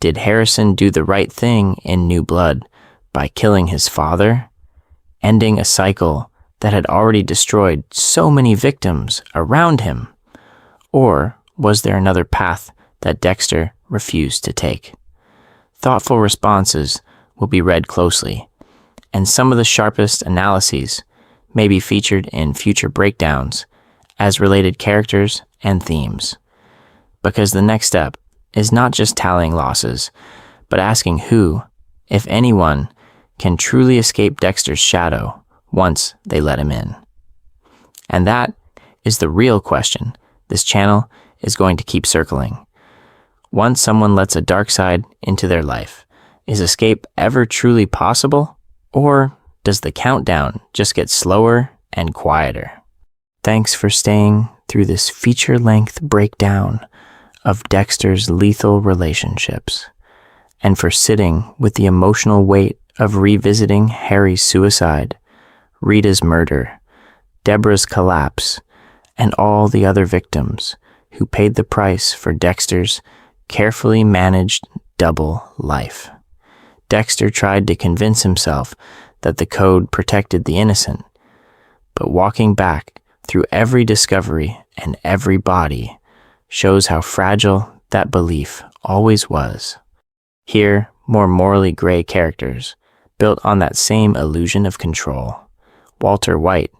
Did Harrison do the right thing in New Blood by killing his father, ending a cycle that had already destroyed so many victims around him? Or was there another path that Dexter refused to take? Thoughtful responses will be read closely, and some of the sharpest analyses may be featured in future breakdowns as related characters and themes. Because the next step is not just tallying losses, but asking who, if anyone, can truly escape Dexter's shadow once they let him in. And that is the real question this channel is going to keep circling. Once someone lets a dark side into their life, is escape ever truly possible? Or does the countdown just get slower and quieter? Thanks for staying through this feature-length breakdown of Dexter's lethal relationships, and for sitting with the emotional weight of revisiting Harry's suicide, Rita's murder, Debra's collapse, and all the other victims who paid the price for Dexter's carefully managed double life. Dexter tried to convince himself that the code protected the innocent, but walking back through every discovery and every body shows how fragile that belief always was. Here, more morally gray characters built on that same illusion of control. Walter White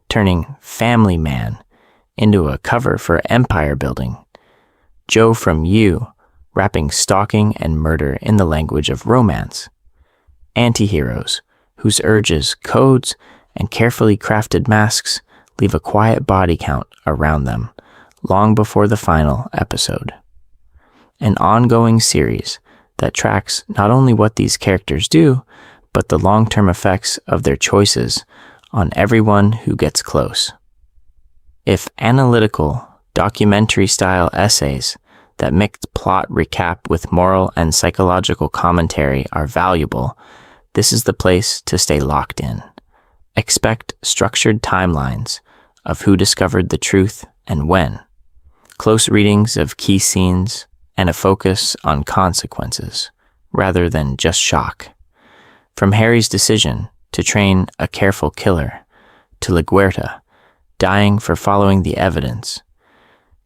turning family man into a cover for empire building. Joe from You wrapping stalking and murder in the language of romance. Anti-heroes whose urges, codes, and carefully crafted masks leave a quiet body count around them, long before the final episode. An ongoing series that tracks not only what these characters do, but the long-term effects of their choices on everyone who gets close. If analytical, documentary-style essays that mix plot recap with moral and psychological commentary are valuable, this is the place to stay locked in. Expect structured timelines of who discovered the truth and when, close readings of key scenes, and a focus on consequences rather than just shock. From Harry's decision to train a careful killer, to LaGuerta dying for following the evidence,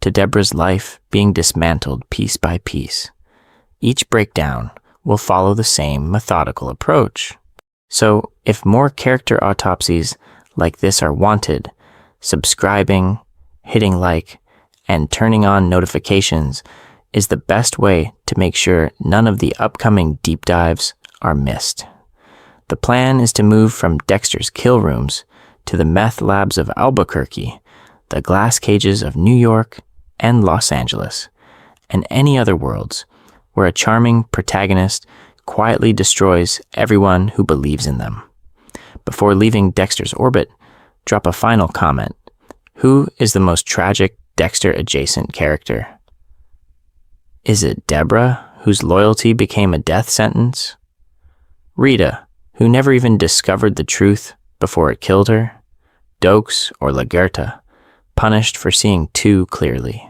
to Debra's life being dismantled piece by piece, each breakdown will follow the same methodical approach. So, if more character autopsies like this are wanted, subscribing, hitting like, and turning on notifications is the best way to make sure none of the upcoming deep dives are missed. The plan is to move from Dexter's kill rooms to the meth labs of Albuquerque, the glass cages of New York and Los Angeles, and any other worlds where a charming protagonist quietly destroys everyone who believes in them. Before leaving Dexter's orbit, drop a final comment. Who is the most tragic Dexter-adjacent character? Is it Debra, whose loyalty became a death sentence? Rita, who never even discovered the truth before it killed her? Dokes or LaGuerta, punished for seeing too clearly?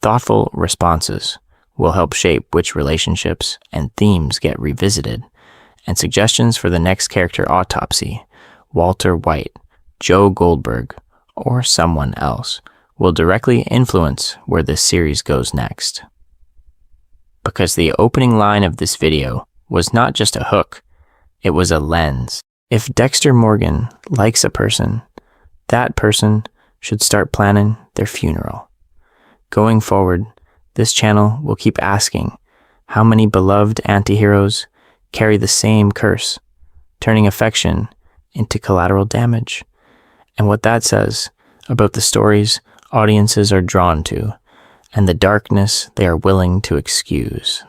Thoughtful responses will help shape which relationships and themes get revisited, and suggestions for the next character autopsy, Walter White, Joe Goldberg, or someone else, will directly influence where this series goes next. Because the opening line of this video was not just a hook, it was a lens. If Dexter Morgan likes a person, that person should start planning their funeral. Going forward, this channel will keep asking how many beloved antiheroes carry the same curse, turning affection into collateral damage, and what that says about the stories audiences are drawn to and the darkness they are willing to excuse.